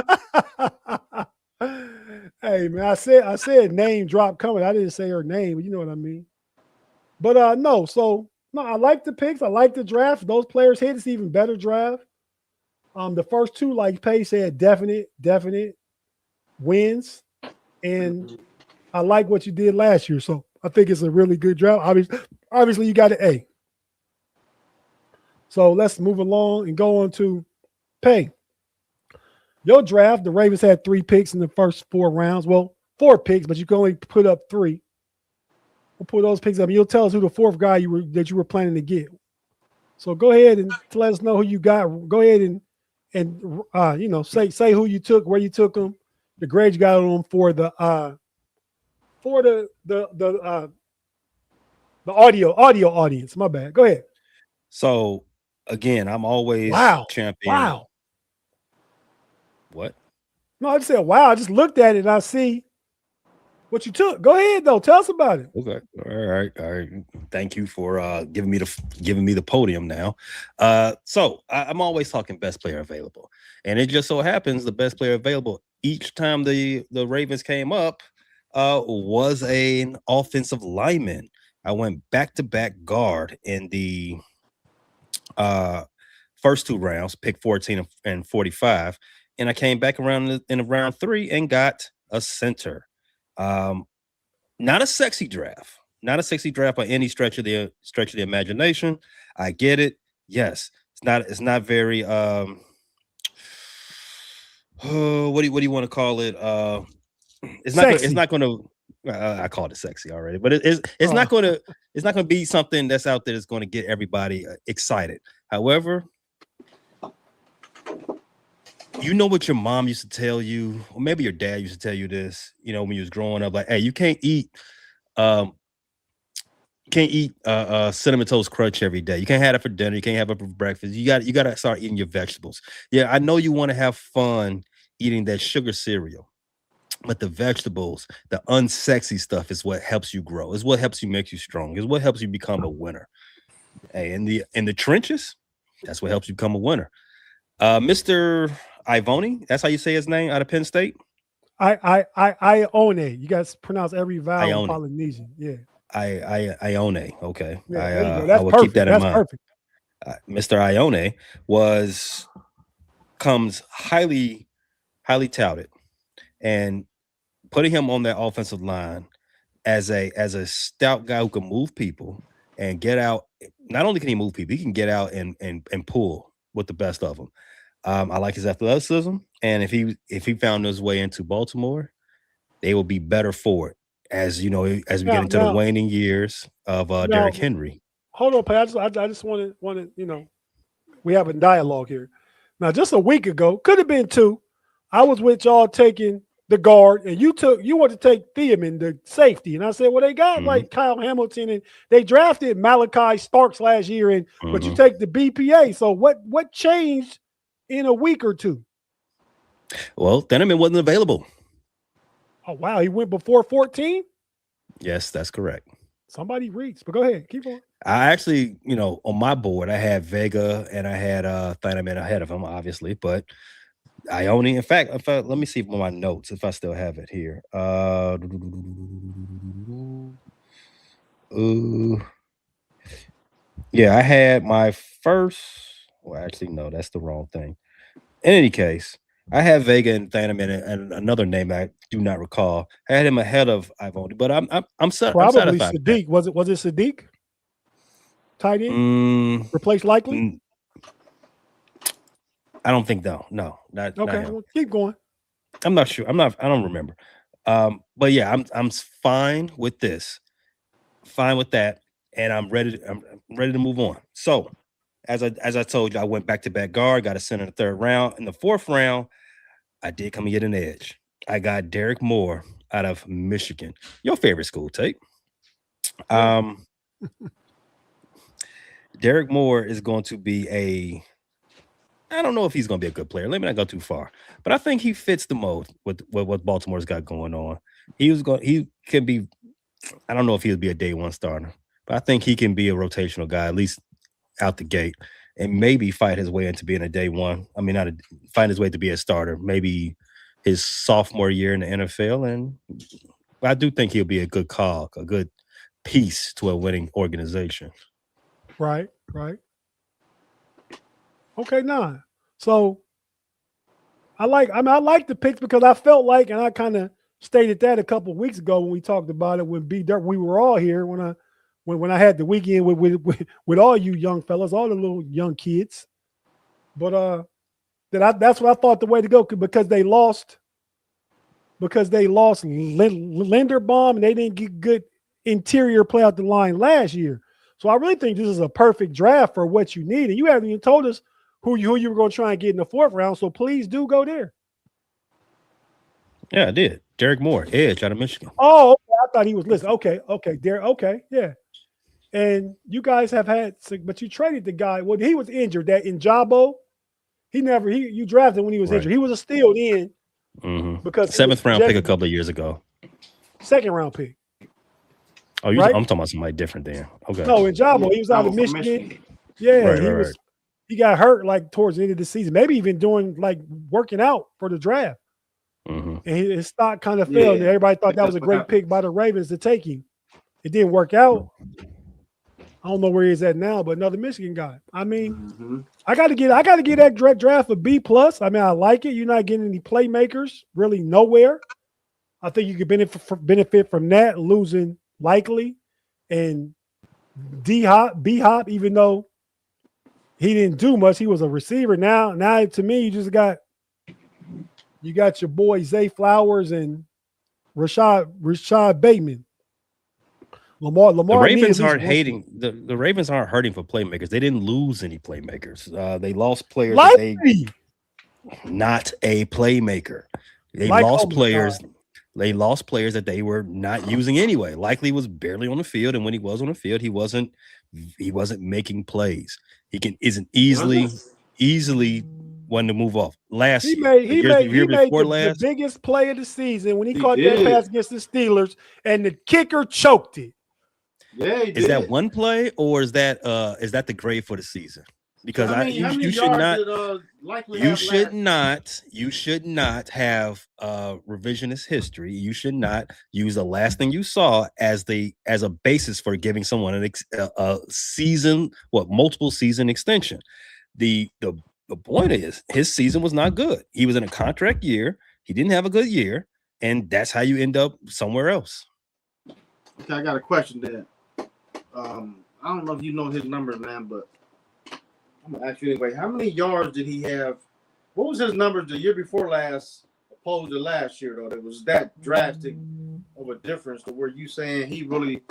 Hey man, I said name drop coming. I didn't say her name, but you know what I mean. But no, I like the picks. I like the draft. Those players hit. It's even better draft. The first 2, like Pay said, definite wins, and I like what you did last year. So I think it's a really good draft. Obviously, you got an A. So let's move along and go on to Pay. Your draft, the Ravens had 3 picks in the first 4 rounds. Well, 4 picks, but you can only put up 3. We'll put those picks up, and you'll tell us who the 4th guy that you were planning to get. So go ahead and let us know who you got. Go ahead and say who you took, where you took them, the grade you got on them for the audio audience. My bad. Go ahead. So again, I'm always champion. Wow. What? No, I just said wow. I just looked at it and I see what you took. Go ahead though. Tell us about it. Okay. All right. Thank you for giving me the podium now. So I'm always talking best player available, and it just so happens the best player available each time the Ravens came up was an offensive lineman. I went back-to-back guard in the first 2 rounds, pick 14 and 45, and I came back around in round 3 and got a center. Not a sexy draft by any stretch of the imagination. I get it. Yes, it's not very what do you want to call it? It's not going to I called it sexy already, but it's not going to be something that's out there that's going to get everybody excited. However, you know what your mom used to tell you, or maybe your dad used to tell you this, you know, when you was growing up, like, hey, you can't eat cinnamon toast crunch every day. You can't have it for dinner. You can't have it for breakfast. You got to start eating your vegetables. Yeah, I know you want to have fun eating that sugar cereal, but the vegetables, the unsexy stuff is what helps you grow. Is what helps you make you strong. Is what helps you become a winner. Hey, in the trenches, that's what helps you become a winner. Mr. Ivoni, that's how you say his name, out of Penn State. I own it. You guys pronounce every vowel in Ione. Polynesian. Yeah. Ione. Okay. Yeah, I will keep that in That's mind. perfect. Mr. Ione comes highly touted, and putting him on that offensive line as a stout guy who can move people and get out. Not only can he move people, he can get out and pull with the best of them. I like his athleticism, and if he found his way into Baltimore, they will be better for it. As you know, as we get into the waning years of Derrick Henry. Hold on, Pat. I just want to, you know, we have a dialogue here. Now, just a week ago, could have been 2. I was with y'all taking the guard, and you wanted to take Thiemann, the safety, and I said, well, they got like Kyle Hamilton, and they drafted Malachi Starks last year, and but you take the BPA. So what changed in a week or 2? Well, Thiemann wasn't available. Oh, wow. He went before 14? Yes, that's correct. Somebody reads, but go ahead. Keep on. I actually, you know, on my board, I had Vega and I had Thiemann ahead of him, obviously, but Ione, in fact, let me see my notes if I still have it here. Yeah, I had my first. Well, actually, no, that's the wrong thing. In any case, I had Vega and Thiemann and another name I do not recall. I had him ahead of Ivoni, but I'm probably satisfied. Sadiq. Was it Sadiq? Tight end? Replace Likely? I don't think no, not okay. Not well, keep going. I'm not sure. I don't remember. But yeah, I'm fine with this. Fine with that, and I'm ready to move on. So, as I told you, I went back-to-back guard, got a center in the 3rd round. In the 4th round, I did come and get an edge. I got Derek Moore out of Michigan, your favorite school, Tate. Derek Moore is going to be I don't know if he's going to be a good player. Let me not go too far, but I think he fits the mold with what Baltimore's got going on. He can be. I don't know if he'll be a day 1 starter, but I think he can be a rotational guy, at least out the gate, and maybe fight his way into being a day 1. I mean, find his way to be a starter, maybe his sophomore year in the NFL. And I do think he'll be a good cog, a good piece to a winning organization. Right. Okay, nah. So I like the picks because I felt like, and I kind of stated that a couple of weeks ago when we talked about it when we were all here when I had the weekend with all you young fellas, all the little young kids. But that's what I thought the way to go because they lost Linderbaum and they didn't get good interior play out the line last year. So I really think this is a perfect draft for what you need. And you haven't even told us who you were going to try and get in the 4th round. So please do go there. Yeah, I did. Derek Moore, edge out of Michigan. Oh, okay. I thought he was listening. Okay, Derek. Okay, yeah. And you guys have had, but you traded the guy. Well, he was injured. That Njabo, you drafted when he was injured. He was a steal in because 7th round pick a couple of years ago. 2nd round pick. Oh, I'm talking about somebody different then. Okay. No, Njabo, he was out of Michigan. Yeah, he got hurt like towards the end of the season, maybe even doing like working out for the draft. And his stock kind of fell. And everybody thought that was a great pick by the Ravens to take him. It didn't work out. I don't know where he's at now, but another Michigan guy. I mean, I got to get that draft a B+. I mean, I like it. You're not getting any playmakers really nowhere. I think you could benefit from that, losing Likely and B-Hop, even though he didn't do much. He was a receiver. Now to me, you got your boy Zay Flowers and Rashad Bateman. Lamar The needs Ravens at least aren't one. hating. The Ravens aren't hurting for playmakers. They didn't lose any playmakers. They lost players that they Likely. not a playmaker. They Like, lost oh my players. God. They lost players that they were not using anyway. Likely was barely on the field, and when he was on the field, he wasn't making plays. He isn't easily one to move off. Last He year, made the he year, made the year he made before the last, biggest play of the season when he He caught that did. pass against the Steelers, and the kicker choked it. Yeah, he is did. that one play or is that the grade for the season? Because how many you should yards not. did Likely You have should last? not. You should not have revisionist history. You should not use the last thing you saw as a basis for giving someone a season, multiple season extension. The point is his season was not good. He was in a contract year. He didn't have a good year, and that's how you end up somewhere else. Okay, I got a question then. I don't know if you know his numbers, man, but I'm gonna ask you anyway. How many yards did he have? What was his numbers the year before last, opposed to last year though? That was that drastic of a difference to where you saying he really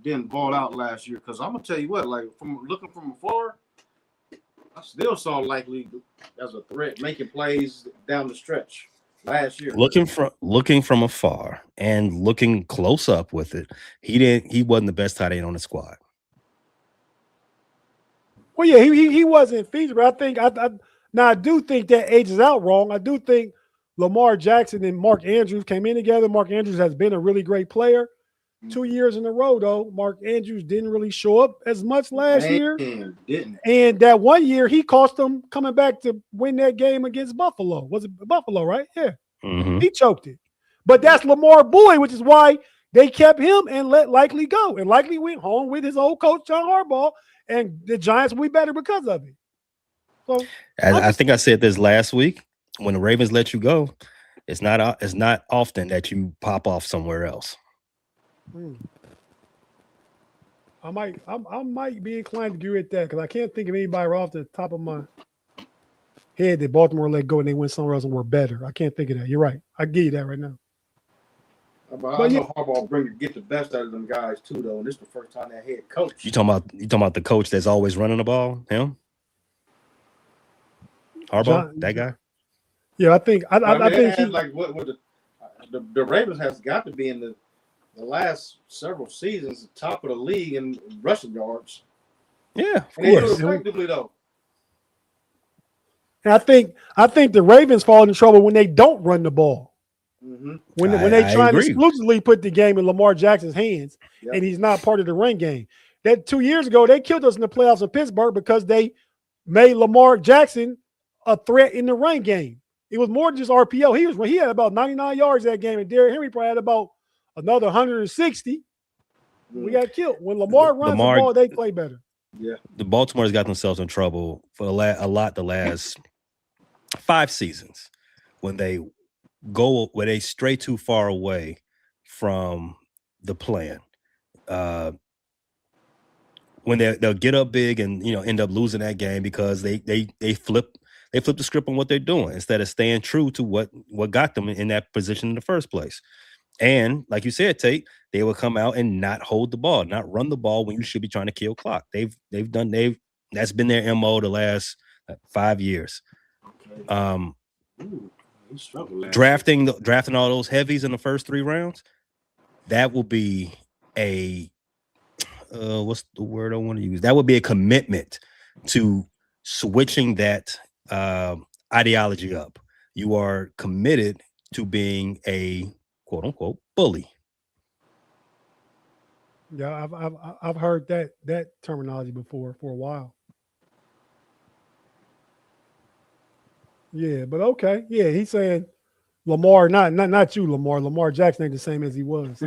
didn't ball out last year? Because I'm gonna tell you what, like from looking from afar, I still saw Likely as a threat, making plays down the stretch last year. Looking from afar and looking close up with it, he wasn't the best tight end on the squad. Well, yeah, he wasn't feasible. I think I do think that ages out wrong. I do think Lamar Jackson and Mark Andrews came in together. Mark Andrews has been a really great player. 2 years in a row, though, Mark Andrews didn't really show up as much last year. Didn't. And that 1 year, he cost them coming back to win that game against Buffalo. Was it Buffalo, right? Yeah. Mm-hmm. He choked it. But that's Lamar Boyd, which is why they kept him and let Likely go. And Likely went home with his old coach, John Harbaugh, and the Giants will be better because of it. So I think I said this last week. When the Ravens let you go, it's not often that you pop off somewhere else. I might be inclined to agree with that because I can't think of anybody right off the top of my head that Baltimore let go and they went somewhere else and were better. I can't think of that. You're right. I give you that right now. But I know Harbaugh get the best out of them guys too, though. And this is the first time that head coach. You talking about the coach that's always running the ball? Him? Harbaugh, that guy? Yeah, I think I think he, like what the Ravens has got to be in the last several seasons top of the league in rushing yards. Yeah, of And they do course. it effectively though. and I think the Ravens fall in trouble when they don't run the ball. Mm-hmm. When I they try to agree. exclusively put the game in Lamar Jackson's hands, Yep. and he's not part of the run game. That 2 years ago, they killed us in the playoffs in Pittsburgh because they made Lamar Jackson a threat in the run game. It was more than just RPO. He had about 99 yards that game, and Derrick Henry probably had about another 160. We got killed. When Lamar runs the ball, they play better. Yeah. The Baltimore's got themselves in trouble for a lot the last 5 seasons when they stray too far away from the plan. When they'll get up big and end up losing that game because they flip the script on what they're doing instead of staying true to what got them in that position in the first place. And like you said, Tate, they will come out and not hold the ball, not run the ball when you should be trying to kill clock. That's been their MO the last 5 years. Okay. Drafting all those heavies in the first 3 rounds, that will be a what's the word I want to use? That would be a commitment to switching that ideology up. You are committed to being a quote unquote bully. Yeah, I've heard that terminology before for a while. Yeah, but okay. Yeah, he's saying Lamar, not you, Lamar. Lamar Jackson ain't the same as he was.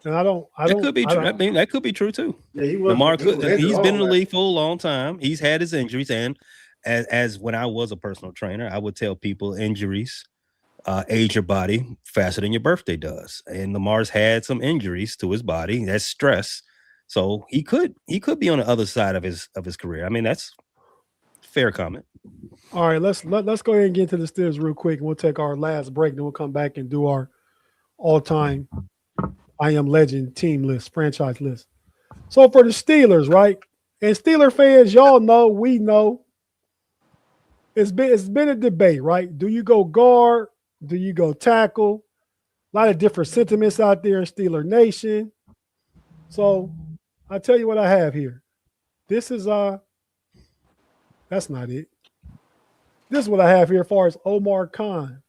And I don't. That could be true. I mean, that could be true too. Yeah, he was. Lamar He's been in the league for a long time. He's had his injuries, and as when I was a personal trainer, I would tell people injuries age your body faster than your birthday does. And Lamar's had some injuries to his body. That's stress. So he could be on the other side of his career. I mean, that's a fair comment. All right, let's go ahead and get into the Steelers real quick, and we'll take our last break. Then we'll come back and do our all-time I Am Legend team list, franchise list. So for the Steelers, right? And Steeler fans, y'all know, we know, it's been a debate, right? Do you go guard? Do you go tackle? A lot of different sentiments out there in Steeler Nation. So I'll tell you what I have here. This is that's not it. This is what I have here as far as Omar Khan.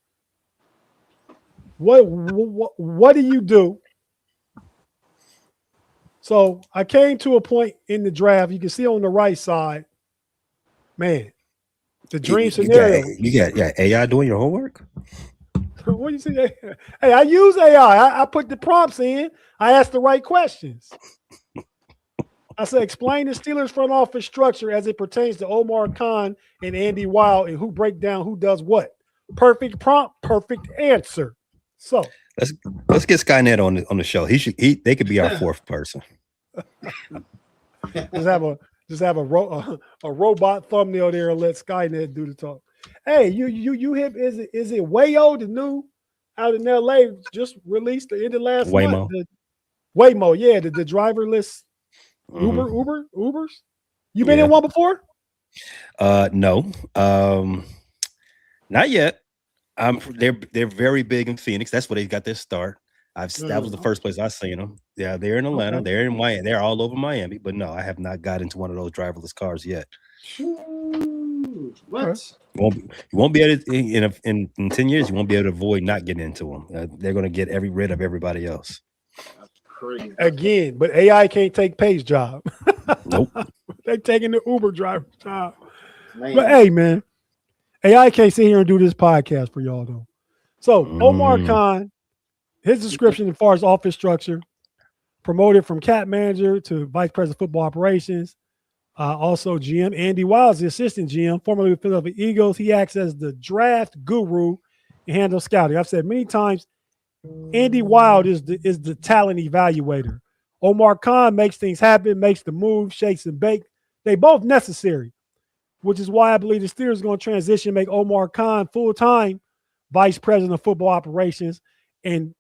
What do you do? So I came to a point in the draft. You can see on the right side, man, the dream scenario. You got AI doing your homework? What do you say? Hey, I use AI. I put the prompts in. I asked the right questions. I said, explain the Steelers front office structure as it pertains to Omar Khan and Andy Wild and who break down who does what. Perfect prompt, perfect answer. So let's get Skynet on the show. They could be our fourth person. just have a robot thumbnail there and let Skynet do the talk. Hey, you hip? Is it Wayo, the new out in LA, just released the end of last month? Waymo, yeah, the driverless Ubers. You been in one before? No, not yet. They're very big in Phoenix. That's where they got their start. That was the first place I seen them. Yeah, they're in Atlanta. Okay. They're in Miami. They're all over Miami. But no, I have not got into one of those driverless cars yet. What? You won't be able to in 10 years. You won't be able to avoid not getting into them. They're going to get rid of everybody else. That's crazy. Again, but AI can't take Pay's job. Nope. They're taking the Uber driver's job. Man. But hey, man, AI can't sit here and do this podcast for y'all though. So Omar Khan, his description as far as office structure, promoted from cat manager to vice president of football operations. Also GM. Andy Wild is the assistant GM, formerly with Philadelphia Eagles. He acts as the draft guru and handles scouting. I've said many times, Andy Wild is the talent evaluator. Omar Khan makes things happen, makes the move, shakes and bake. They both necessary, which is why I believe the Steelers are going to transition, make Omar Khan full-time vice president of football operations and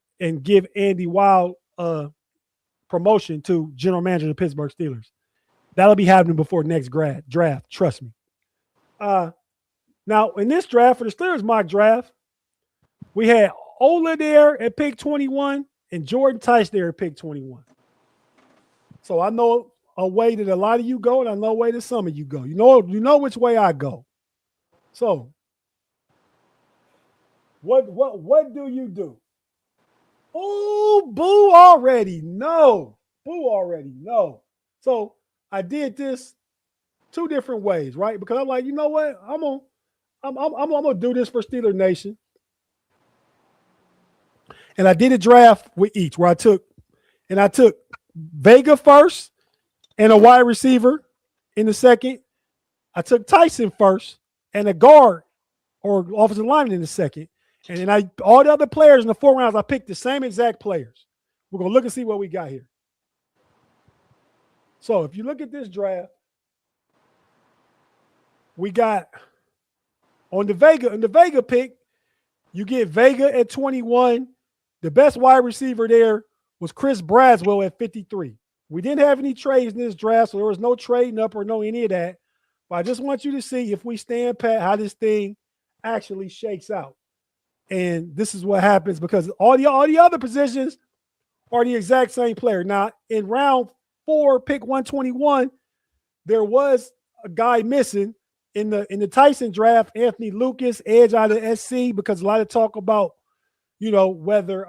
give Andy Wild a promotion to general manager of the Pittsburgh Steelers. That'll be happening before next draft. Trust me. Now, in this draft, for the Steelers mock draft, we had Ola there at pick 21 and Jordan Tice there at pick 21. So I know a way that a lot of you go, and I know a way that some of you go. You know which way I go. So what do you do? Oh, boo already. No. Boo already. No. So I did this two different ways, right? Because I'm like, you know what? I'm gonna do this for Steeler Nation. And I did a draft with each where I took Vega first and a wide receiver in the second. I took Tyson first and a guard or offensive lineman in the second. And then all the other players in the 4 rounds, I picked the same exact players. We're gonna look and see what we got here. So if you look at this draft, we got on the Vega pick, you get Vega at 21. The best wide receiver there was Chris Braswell at 53. We didn't have any trades in this draft, so there was no trading up or no any of that. But I just want you to see if we stand pat how this thing actually shakes out. And this is what happens because all the other positions are the exact same player. Now, in round 4, pick 121, there was a guy missing in the Tyson draft, Anthony Lucas, edge out of SC, because a lot of talk about, whether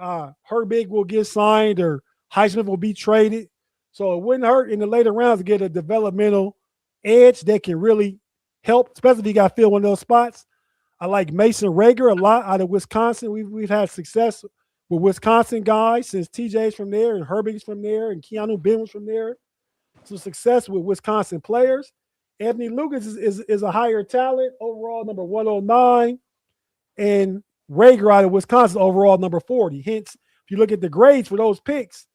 Herbig will get signed or Highsmith will be traded. So it wouldn't hurt in the later rounds to get a developmental edge that can really help, especially if you got to fill one of those spots. I like Mason Rager a lot out of Wisconsin. We've had success with Wisconsin guys since TJ's from there and Herbig's from there and Keanu Ben was from there. So success with Wisconsin players. Anthony Lucas is a higher talent, overall number 109, and Rager out of Wisconsin overall number 40. Hence, if you look at the grades for those picks,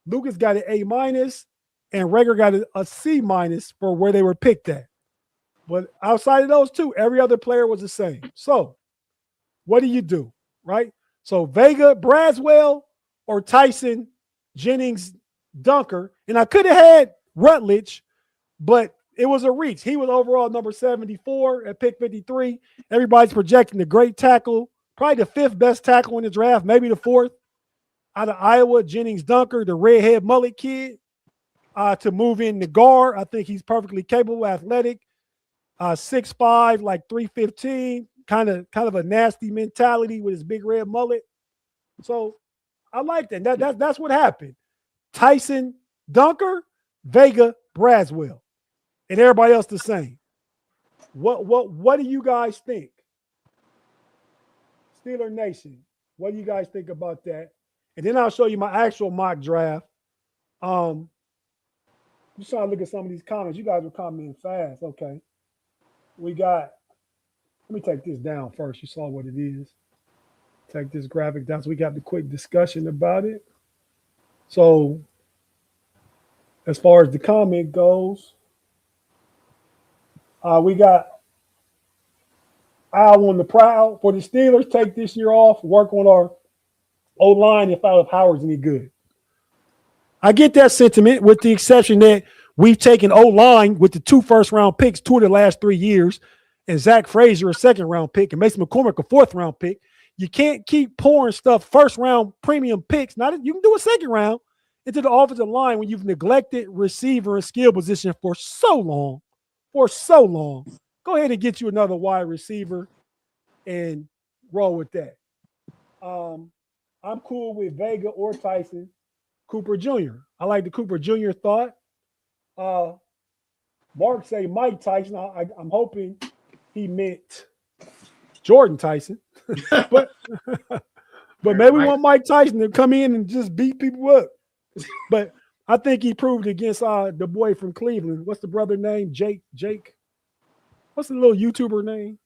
Lucas got an A- and Rager got a C- for where they were picked at. But outside of those two, every other player was the same. So what do you do, right? So Vega, Braswell, or Tyson Jennings Dunker, and I could have had Rutledge, but it was a reach. He was overall number 74 at pick 53. Everybody's projecting the great tackle, probably the 5th best tackle in the draft, maybe the 4th. Out of Iowa, Jennings Dunker, the redhead mullet kid, to move in the guard. I think he's perfectly capable, athletic, 6'5", like 315, kind of a nasty mentality with his big red mullet. So I like that. That's what happened. Tyson Dunker, Vega Braswell, and everybody else the same. What do you guys think? Steeler Nation, what do you guys think about that? And then I'll show you my actual mock draft. I'm just trying to look at some of these comments. You guys were commenting fast. Okay. Let me take this down first. You saw what it is. Take this graphic down so we got the quick discussion about it. So as far as the comment goes, we got Al on the prowl for the Steelers. Take this year off, work on our O-line and find out if Howard's any good. I get that sentiment, with the exception that we've taken O-line with the 2 first-round picks 2 of the last 3 years, and Zach Frazier a second-round pick, and Mason McCormick a 4th-round pick. You can't keep pouring stuff first-round premium picks. You can do a second round into the offensive line when you've neglected receiver and skill position for so long. Go ahead and get you another wide receiver and roll with that. I'm cool with Vega or Tyson. Cooper Jr. I like the Cooper Jr. thought. Mark say Mike Tyson. I'm hoping he meant Jordan Tyson. but maybe we want Mike Tyson to come in and just beat people up. But I think he proved against the boy from Cleveland. What's the brother name? Jake. What's the little YouTuber name?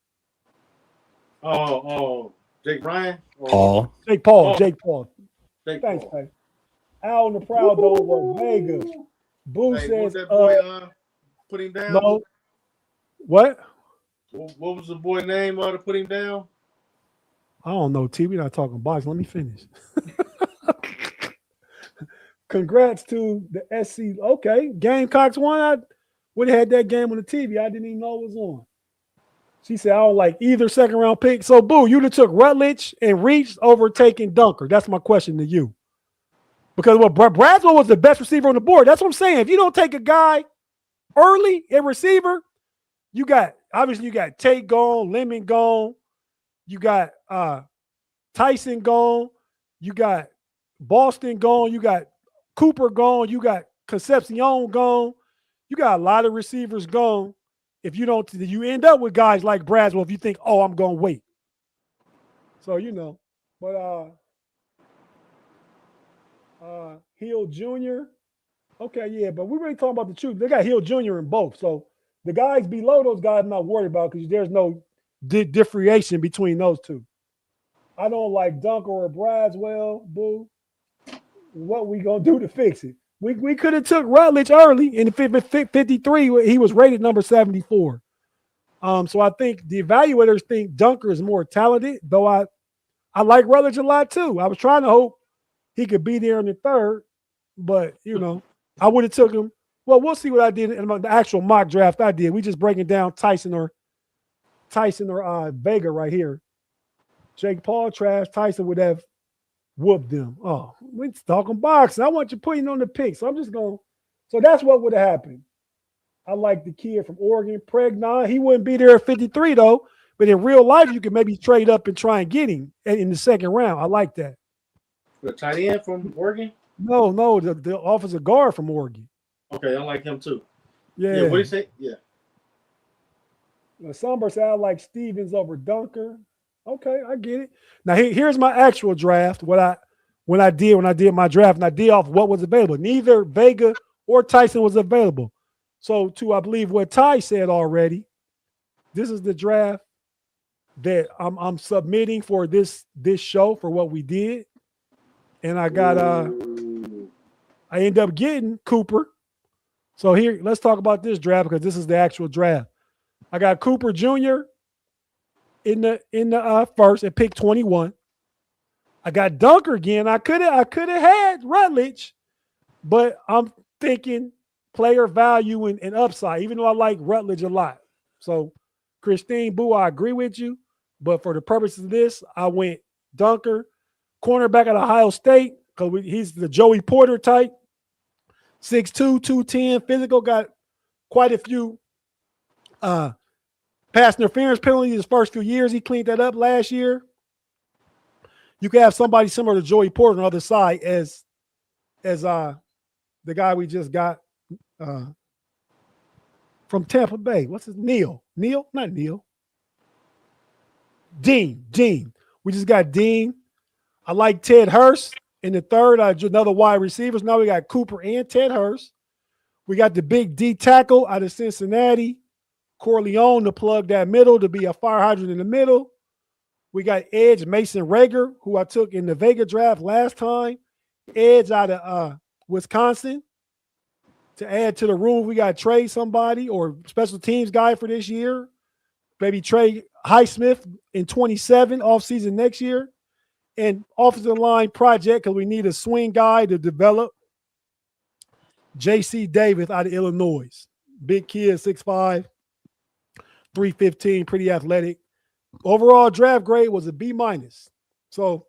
Jake Bryan? Paul. Jake Paul. Thanks, Paul. man. Al on the proud dog was Vega. Boo says, that boy put him down? No. What? What was the boy name to put him down? I don't know, T. We're not talking box. Let me finish. Congrats to the SC. Okay. Gamecocks won. I would have had that game on the TV. I didn't even know it was on. She said, I don't like either second round pick. So, Boo, you'd have took Rutledge and Reach over taking Dunker. That's my question to you. Because Braswell was the best receiver on the board. That's what I'm saying. If you don't take a guy early at receiver, you got Tate gone, Lemon gone, you got Tyson gone, you got Boston gone, you got Cooper gone, you got Concepcion gone, you got a lot of receivers gone. If you don't, you end up with guys like Braswell if you think, oh, I'm going to wait. So, but Hill Jr. Okay, yeah, but we're really talking about the truth. They got Hill Jr. in both. So the guys below those guys I'm not worried about because there's no differentiation between those two. I don't like Dunker or Braswell, Boo. What we going to do to fix it? We could have took Rutledge early in 53. He was rated number 74. So I think the evaluators think Dunker is more talented, though I like Rutledge a lot too. I was trying to hope he could be there in the 3rd, but I would have took him. Well, we'll see what I did in the actual mock draft I did. We just breaking down Tyson or Vega right here. Jake Paul trash. Tyson would have whooped them. Oh, we're talking boxing. I want you putting on the pick. So I'm just going. So that's what would have happened. I like the kid from Oregon, Pregnon. He wouldn't be there at 53 though. But in real life, you can maybe trade up and try and get him in the 2nd round. I like that. The tight end from Oregon? No, the offensive guard from Oregon. Okay, I like him too. Yeah. What do you say? Yeah. Somber said I like Stevens over Dunker. Okay, I get it. Now here's my actual draft. When I did my draft, and I did off what was available. Neither Vega or Tyson was available. So to I believe what Ty said already, this is the draft that I'm submitting for this show for what we did. And I got I end up getting Cooper. So here, let's talk about this draft because this is the actual draft. I got Cooper Jr. in the first at pick 21. I got Dunker again. I could have had Rutledge, but I'm thinking player value and upside, even though I like Rutledge a lot. So, Christine Boo, I agree with you. But for the purposes of this, I went Dunker, cornerback at Ohio State, because he's the Joey Porter type. 6'2", 210, physical, got quite a few pass interference penalties his first few years. He cleaned that up last year. You could have somebody similar to Joey Porter on the other side as the guy we just got from Tampa Bay. What's his Neil? Not Neil. Dean. We just got Dean. I like Ted Hurst in the third. Another wide receivers. Now we got Cooper and Ted Hurst. We got the big D tackle out of Cincinnati, Corleone, to plug that middle, to be a fire hydrant in the middle. We got edge Mason Rager, who I took in the Vega draft last time. Edge out of Wisconsin. To add to the room, we got trade somebody or special teams guy for this year. Maybe trade Highsmith in 27 offseason next year. And offensive line project, because we need a swing guy to develop. J.C. Davis out of Illinois. Big kid, 6'5", 315, pretty athletic. Overall draft grade was a B-. So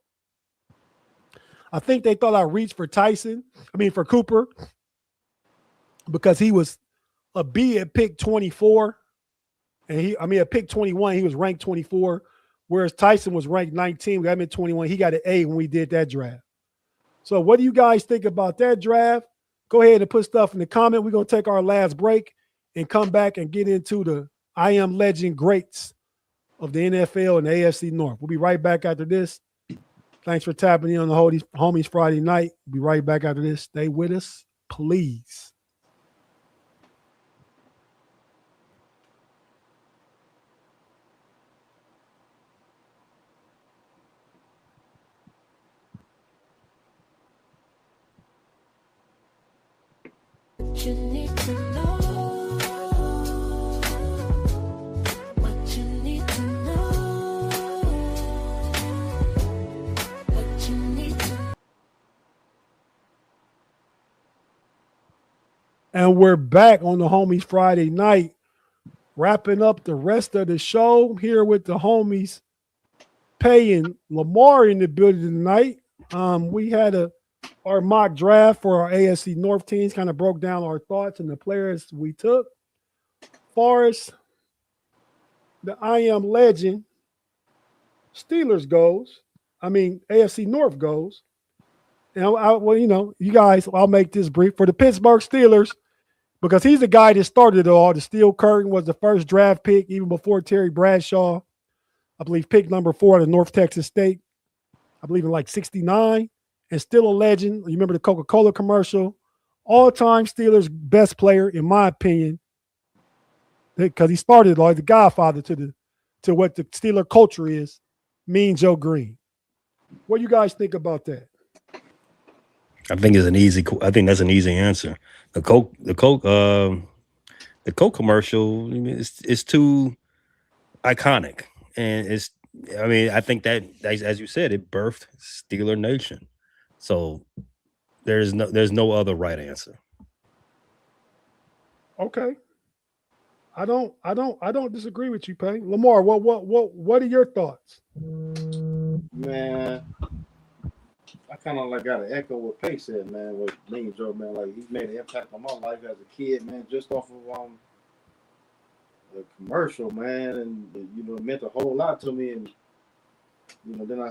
I think they thought I reached for Cooper, because he was a B at pick 24. And at pick 21, he was ranked 24, whereas Tyson was ranked 19. We got him at 21. He got an A when we did that draft. So what do you guys think about that draft? Go ahead and put stuff in the comment. We're going to take our last break and come back and get into the I Am Legend greats of the NFL and the AFC North. We'll be right back after this. Thanks for tapping in on the Homies Friday night. We'll be right back after this. Stay with us, please. You need to know what you need to know. What you need to. And we're back on the Homies Friday night, wrapping up the rest of the show here with the homies paying Lamar in the building tonight. We had our mock draft for our AFC North teams, kind of broke down our thoughts and the players we took. Far as the I Am Legend Steelers goes, AFC North goes. And you guys, I'll make this brief. For the Pittsburgh Steelers, because he's the guy that started it all. The Steel Curtain was the first draft pick, even before Terry Bradshaw. I believe pick number 4 out of North Texas State. I believe in 69. And still a legend. You remember the Coca-Cola commercial? All-time Steelers best player, in my opinion, because he started like the godfather to what the Steeler culture is. Mean Joe Green. What do you guys think about that? I think that's an easy answer. The Coke commercial, it's too iconic, and I think that, as you said, it birthed Steeler Nation. So there's no other right answer. Okay. I don't disagree with you, Pay. Lamar, what are your thoughts? Man, I kind of got to echo what Pay said, man. What me and Joe, man, he's made an impact on my life as a kid, man, just off of the commercial, man, and it meant a whole lot to me, and then I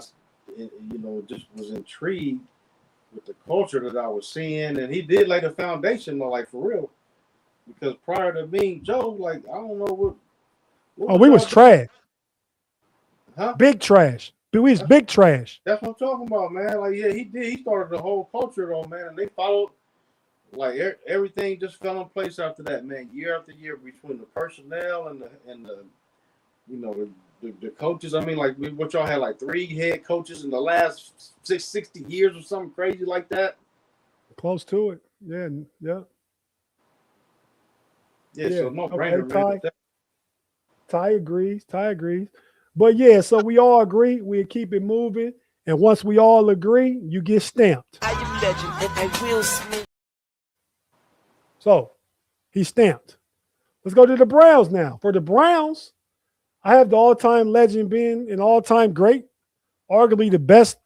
just was intrigued with the culture that I was seeing, and he did lay the foundation, for real. Because prior to being Joe, I don't know what we was trash. Huh? Big trash. We was big trash. That's what I'm talking about, man. He did. He started the whole culture, though, man, and they followed. Everything just fell in place after that, man. Year after year, between the personnel and the coaches. What y'all had 3 head coaches in the last 60 years or something crazy like that. Close to it. Yeah. So no brainer, man. Ty agrees. But yeah, so we all agree. We keep it moving. And once we all agree, you get stamped. I am legend and I will Smith. So he's stamped. Let's go to the Browns now. For the Browns, I have the all-time legend being an all-time great, arguably the best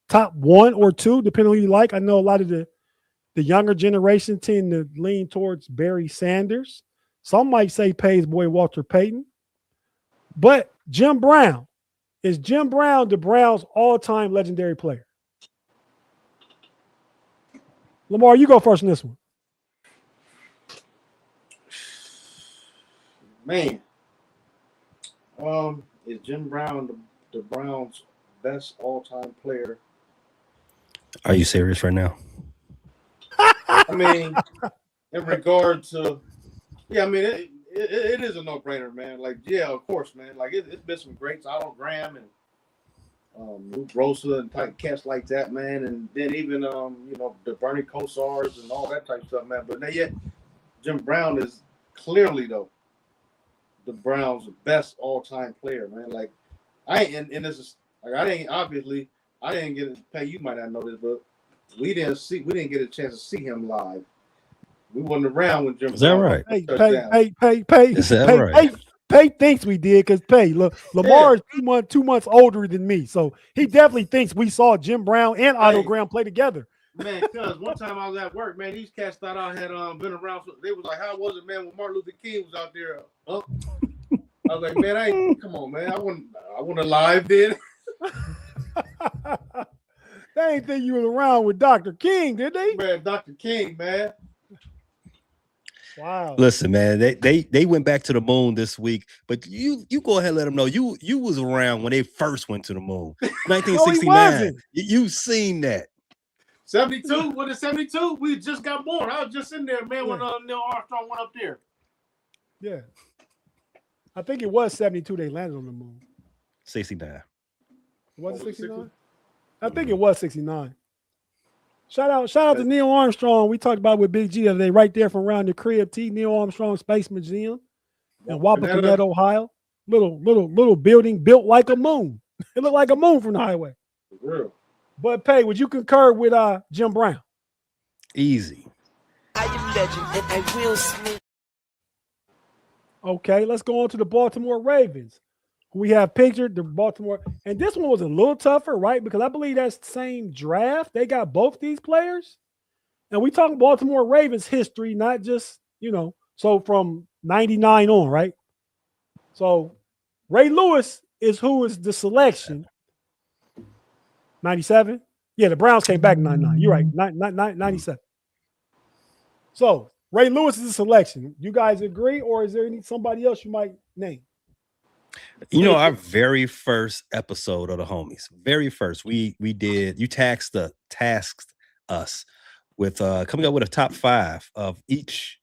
top 1 or 2, depending on who you like. I know a lot of the younger generation tend to lean towards Barry Sanders. Some might say Pay's boy Walter Payton. But Jim Brown, is Jim Brown the Browns' all-time legendary player? Lamar, you go first on this one. Man, is Jim Brown the Browns' best all-time player? Are you serious right now? I mean, in regard to, yeah, I mean, it is a no-brainer, man. Like, yeah, of course, man. Like, it's been some greats, Otto Graham and Luke Rosa and type cats like that, man. And then even, you know, the Bernie Kosars and all that type of stuff, man. But now, yet, Jim Brown is clearly, though, the Browns' best all-time player, man. Like, and this is, like, I didn't get to pay, you might not know this, but we didn't get a chance to see him live. We wasn't around when Jim. Is that right? Pay. Is that right? Pay thinks we did because Lamar is 2 months older than me, so he definitely thinks we saw Jim Brown and Otto Graham play together. Man, because one time I was at work, man, these cats thought I had been around. They was like, "How was it, man, when Martin Luther King was out there?" I was like, "Man, come on, man, I want to live then." They ain't think you was around with Dr. King, did they? Man, Dr. King, man. Wow. Listen, man, they went back to the moon this week, but you go ahead and let them know you was around when they first went to the moon. 1969. You've seen that. 72? What is 72? We just got born. I was just in there, man, when Neil Armstrong went up there. Yeah. I think it was 72 they landed on the moon. 69. Was it 69? I think it was 69. Shout out to Neil Armstrong. We talked about with Big G the other day, right there from around the crib. Neil Armstrong Space Museum in Wapakoneta, Ohio. Little building built like a moon. It looked like a moon from the highway. For real. But Pay, would you concur with Jim Brown? Easy. I am legend and I will Smith. Okay, let's go on to the Baltimore Ravens. We have pictured the Baltimore, and this one was a little tougher, right? Because I believe that's the same draft. They got both these players. And we talking Baltimore Ravens history, not just, so from 99 on, right? So Ray Lewis is who is the selection. 97? Yeah, the Browns came back in 99. You're right, 97. So Ray Lewis is a selection. You guys agree, or is there somebody else you might name? Our very first episode of the Homies, very first, we did, you tasked us with coming up with a top 5 of each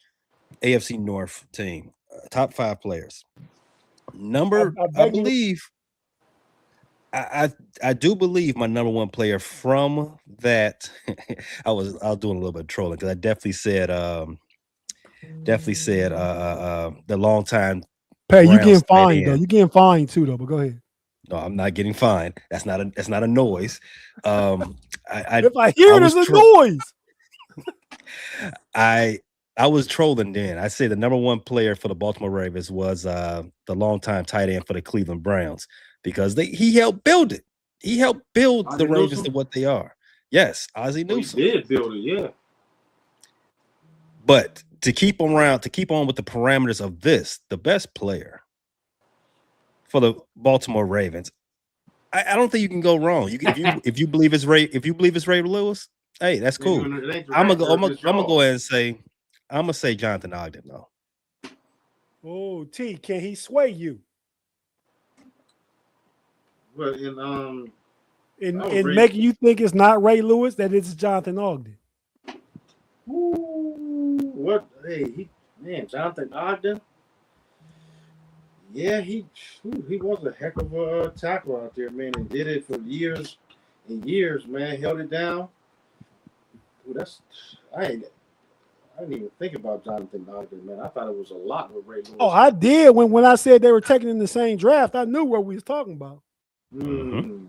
AFC North team, top 5 players. I believe, I do believe my number 1 player from that. I was doing a little bit of trolling because I definitely said the long time. Pay, you getting fined though. You getting fined too though. But go ahead. No, I'm not getting fined. That's not a noise. If I hear it as a noise. I was trolling then. I say the number 1 player for the Baltimore Ravens was the longtime tight end for the Cleveland Browns because he helped build it. He helped build the Ravens to what they are. Yes, Ozzie Newsome. He did build it, yeah. But to keep on with the parameters of this, the best player for the Baltimore Ravens, I don't think you can go wrong. If you believe it's Ray Lewis, hey, that's cool. I'm gonna go ahead and say Jonathan Ogden though. Oh, T, can he sway you? But in making you think it's not Ray Lewis, that it's Jonathan Ogden. Ooh, what? Hey, Jonathan Ogden. Yeah, he was a heck of a tackler out there, man, and did it for years and years, man. Held it down. Ooh, I didn't even think about Jonathan Ogden, man. I thought it was a lot with Ray Lewis. Oh, I did when I said they were taking in the same draft. I knew what we was talking about. Mm.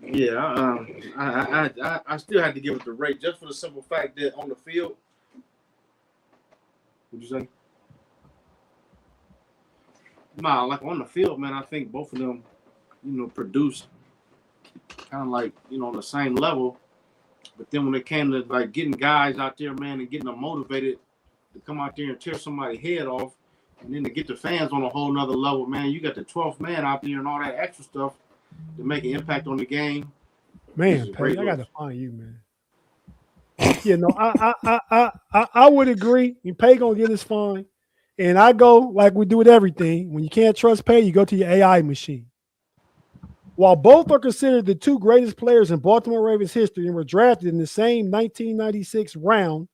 Yeah, I still had to give it the rate just for the simple fact that on the field. What'd you say? Nah, like on the field, man, I think both of them, produced kind of like, on the same level. But then when it came to like getting guys out there, man, and getting them motivated to come out there and tear somebody's head off, and then to get the fans on a whole nother level, man, you got the 12th man out there and all that extra stuff to make an impact on the game. Man, Pay, I got to find you, man. Yeah, no, I would agree. And Pay gonna get his fine. And I go like we do with everything. When you can't trust Pay, you go to your AI machine. While both are considered the two greatest players in Baltimore Ravens history and were drafted in the same 1996 round,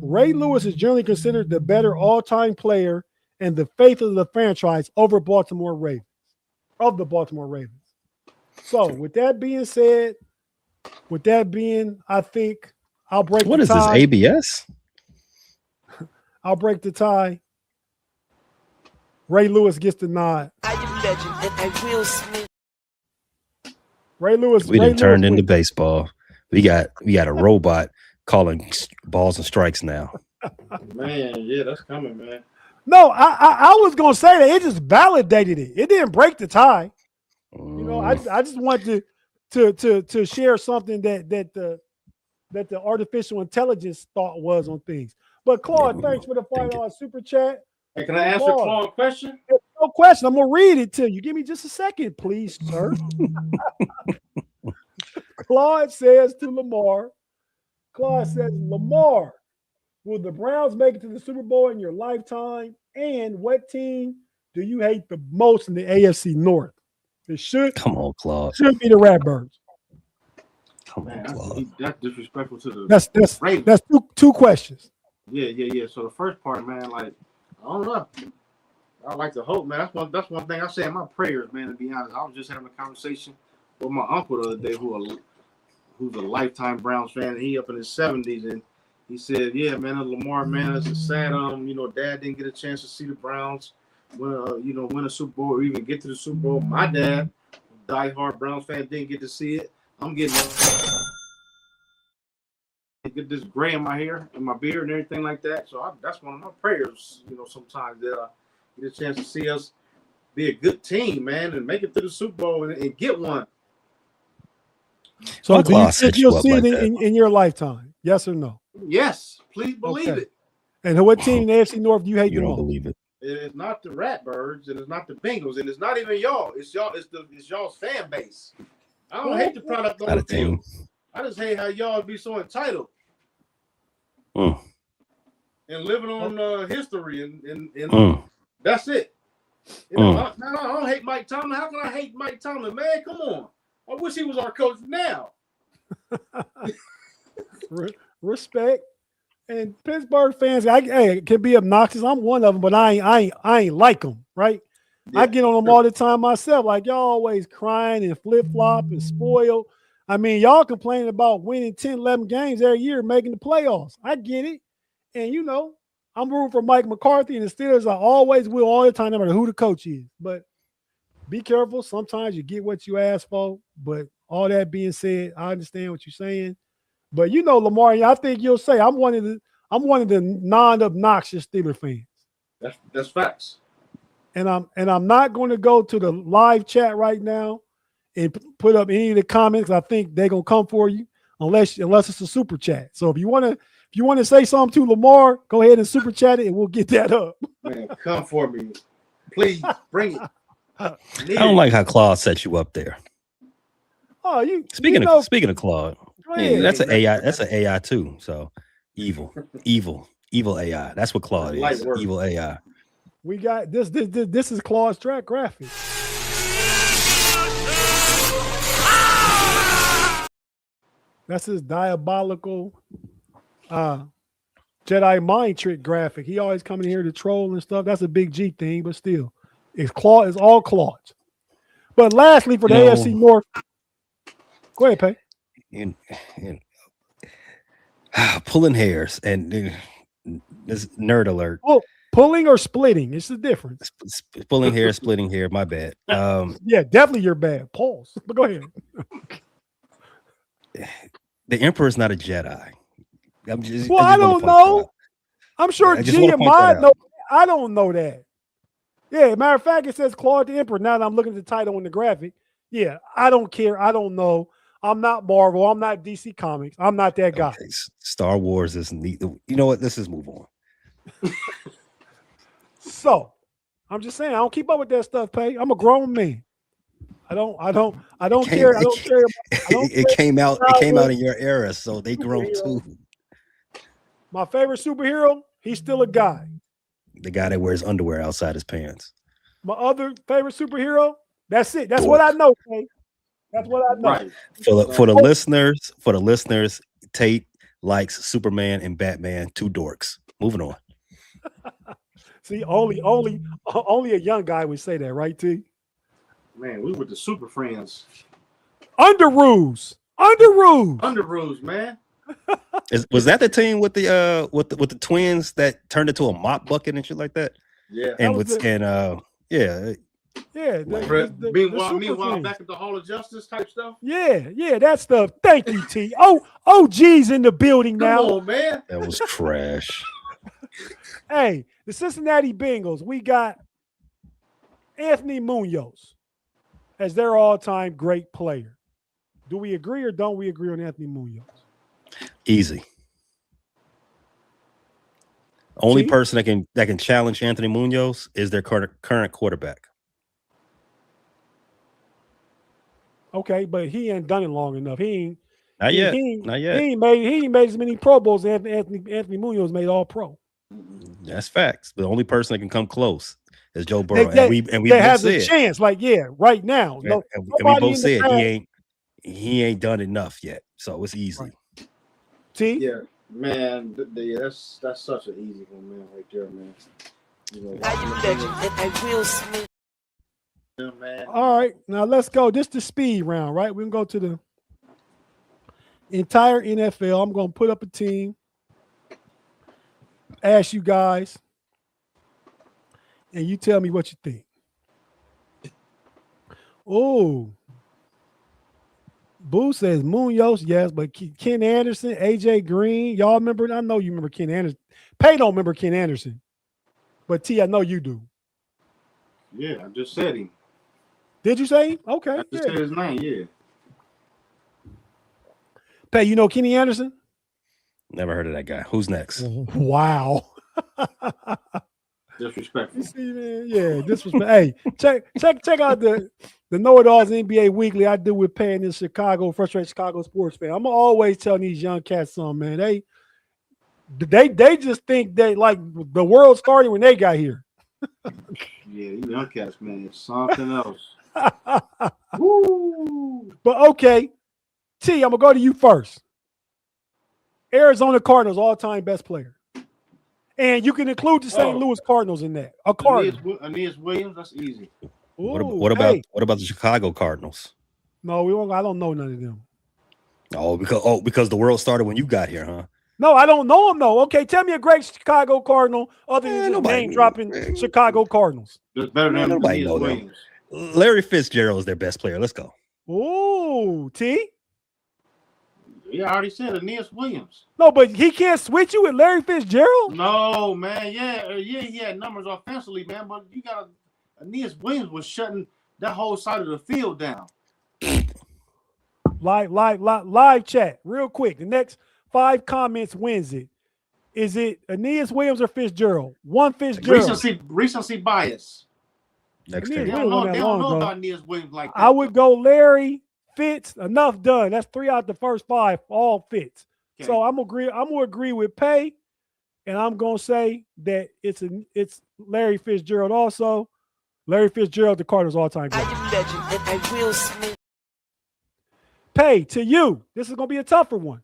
Ray Lewis is generally considered the better all-time player and the face of the franchise over Baltimore Ravens, of the Baltimore Ravens. So with that being said, I think I'll break What the is tie. this, ABS? I'll break the tie. Ray Lewis gets the nod. Ray Lewis. We done turned into baseball. We got a robot calling balls and strikes now. Man, yeah, that's coming, man. No, I was gonna say that it just validated it. It didn't break the tie. I just wanted to share something that the artificial intelligence thought was on things. But Claude, thanks for the $5 super chat. Hey, can I answer Claude a question? No question. I'm gonna read it to you. Give me just a second, please, sir. Claude says to Lamar, Lamar, will the Browns make it to the Super Bowl in your lifetime? And what team do you hate the most in the AFC North? It should come on, Claude. Should be the Ratbirds. Come on, Claude. That's disrespectful to the Ravens. That's two questions. Yeah. So the first part, man, like, I don't know. I like to hope, man. That's one thing I say in my prayers, man. To be honest, I was just having a conversation with my uncle the other day, who's a lifetime Browns fan, and he up in his 70s, and he said, "Yeah, man, Lamar, man, it's a sad, Dad didn't get a chance to see the Browns win a Super Bowl or even get to the Super Bowl. My dad, diehard Browns fan, didn't get to see it. I'm getting get this gray in my hair and my beard and everything like that. So that's one of my prayers, sometimes that I get a chance to see us be a good team, man, and make it to the Super Bowl and get one." So do you think you'll see it in your lifetime? Yes or no? Yes, please believe it. And what team in the AFC North do you hate the most? Believe it. It's not the Ratbirds, and it's not the Bengals, and it's not even y'all. It's y'all. It's y'all's fan base. I don't hate the product on the field. I just hate how y'all be so entitled and living on history, and that's it. I don't hate Mike Tomlin. How can I hate Mike Tomlin, man? Come on. I wish he was our coach now. Respect. And Pittsburgh fans, it can be obnoxious. I'm one of them, but I ain't like them, right? Yeah. I get on them all the time myself. Like, y'all always crying and flip-flop and spoiled. I mean, y'all complaining about winning 10, 11 games every year, making the playoffs. I get it. And, I'm rooting for Mike McCarthy and the Steelers. I always will all the time, no matter who the coach is. But be careful. Sometimes you get what you ask for. But all that being said, I understand what you're saying. But Lamar, I think you'll say I'm one of the non-obnoxious Steeler fans. That's facts. And I'm not going to go to the live chat right now and put up any of the comments. I think they're gonna come for you unless it's a super chat. So if you want to say something to Lamar, go ahead and super chat it, and we'll get that up. Man, come for me, please bring it. I don't like how Claude set you up there. Oh, speaking of Claude. Yeah, that's an AI. That's an AI too. So evil AI. That's what Claude is. Evil AI. We got this. This is Claude's track graphic. That's his diabolical Jedi mind trick graphic. He always coming here to troll and stuff. That's a big G thing, but still, it's all Claude. But lastly, for the AFC North, go ahead, Pay. Pulling hairs and this nerd alert. Oh, pulling or splitting? It's the difference. Pulling hair, splitting hair. My bad. Yeah, definitely your bad. Pause. But go ahead. the Emperor's not a Jedi. Well, I don't know. I'm sure G and Mod know. I don't know that. Yeah, matter of fact, it says Claude the Emperor. Now that I'm looking at the title and the graphic, yeah, I don't care. I don't know. I'm not Marvel. I'm not DC Comics. I'm not that guy. Okay, Star Wars is neat. You know what? Let's just move on. So, I'm just saying, I don't keep up with that stuff, Pay. I'm a grown man. I don't care. It came out in your era, so they grown too. My favorite superhero, he's still a guy. The guy that wears underwear outside his pants. My other favorite superhero, that's it. That's what I know, Pay. That's what I know. Right. For the listeners, Tate likes Superman and Batman, two dorks. Moving on. See, only a young guy would say that, right, T? Man, we were the super friends. Underoos, man. Was that the team with the twins that turned into a mop bucket and shit like that? Yeah. And meanwhile, back at the Hall of Justice type stuff. Yeah, that stuff. Thank you, T. Oh, G's in the building now. Come on, man. That was trash. Hey, the Cincinnati Bengals, we got Anthony Munoz as their all-time great player. Do we agree or don't we agree on Anthony Munoz? Easy. Only person that can challenge Anthony Munoz is their current quarterback. Okay, but he ain't done it long enough. Not yet. He ain't made as many Pro Bowls as Anthony Munoz made all pro. That's facts. The only person that can come close is Joe Burrow. They have a chance, right now. And we both said he ain't done enough yet. So it's easy. Right. T? Yeah, man. That's such an easy one, man, right there, man. You know, yeah, man. All right, now let's go. This is the speed round, right? We're gonna go to the entire NFL. I'm gonna put up a team, ask you guys, and you tell me what you think. Oh, Boo says Munoz, yes, but Ken Anderson, AJ Green, y'all remember? I know you remember Ken Anderson. Pay don't remember Ken Anderson, but T, I know you do. Yeah, I just said him. Did you say him? Okay. I just said his name, yeah. Pay, you know Kenny Anderson? Never heard of that guy. Who's next? Wow. Disrespectful. You see, man? Yeah, disrespect. Hey, check out the Know-It-Alls NBA Weekly I do with Pay in this frustrated Chicago sports fan. I'm always telling these young cats something, man. They just think that like the world started when they got here. Yeah, these young cats, man, it's something else. Woo. But okay, T, I'm gonna go to you first. Arizona Cardinals all-time best player. And you can include the St. Louis Cardinals in that. A Cardinal. Aeneas Williams, that's easy. What about the Chicago Cardinals? No, I don't know none of them. Because the world started when you got here, huh? No, I don't know them though. Okay, tell me a great Chicago Cardinal other than just name dropping Chicago Cardinals. It's better than nobody know them. Larry Fitzgerald is their best player. Let's go. Oh, T. Yeah, I already said Aeneas Williams. No, but he can't switch you with Larry Fitzgerald? No, man. Yeah, he had numbers offensively, man. But you got Aeneas Williams was shutting that whole side of the field down. Live chat, real quick. The next 5 comments wins it. Is it Aeneas Williams or Fitzgerald? One Fitzgerald. Recency bias. Next They don't know about Aeneas Williams like that. I would go Larry, Fitz, enough done. That's 3 out of the first 5, all Fitz. Okay. So I'm gonna agree with Pay, and I'm gonna say that it's Larry Fitzgerald also. Larry Fitzgerald, the Cardinals all-time great. Pay, to you, this is gonna be a tougher one.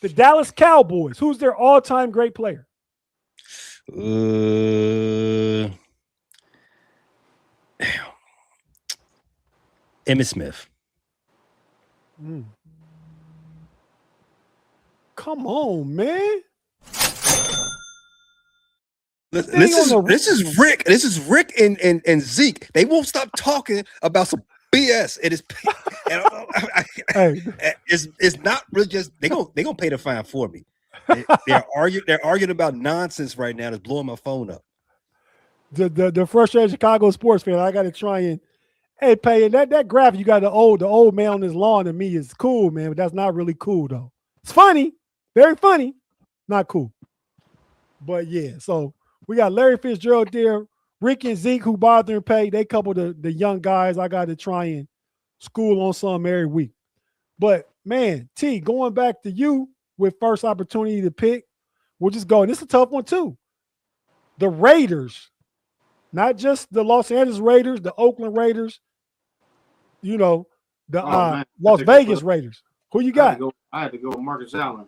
The Dallas Cowboys, who's their all-time great player? Emmitt Smith. Come on, man. This is Rick. This is Rick and Zeke. They won't stop talking about some BS. It is. Hey. It's not really just they gonna pay the fine for me. They're arguing about nonsense right now. That's blowing my phone up. The frustrated Chicago sports fan. I got to try and pay that graphic. You got the old man on his lawn. To me is cool, man, but that's not really cool though. It's funny, very funny, not cool. But yeah, so we got Larry Fitzgerald there, Rick and Zeke who bother and pay. They couple the young guys. I got to try and school on some every week. But man, T, going back to you with first opportunity to pick, we'll just go. And this is a tough one too. The Raiders, not just the Los Angeles Raiders, the Oakland Raiders, the Las Vegas Raiders. Who you got? I had to go with Marcus Allen.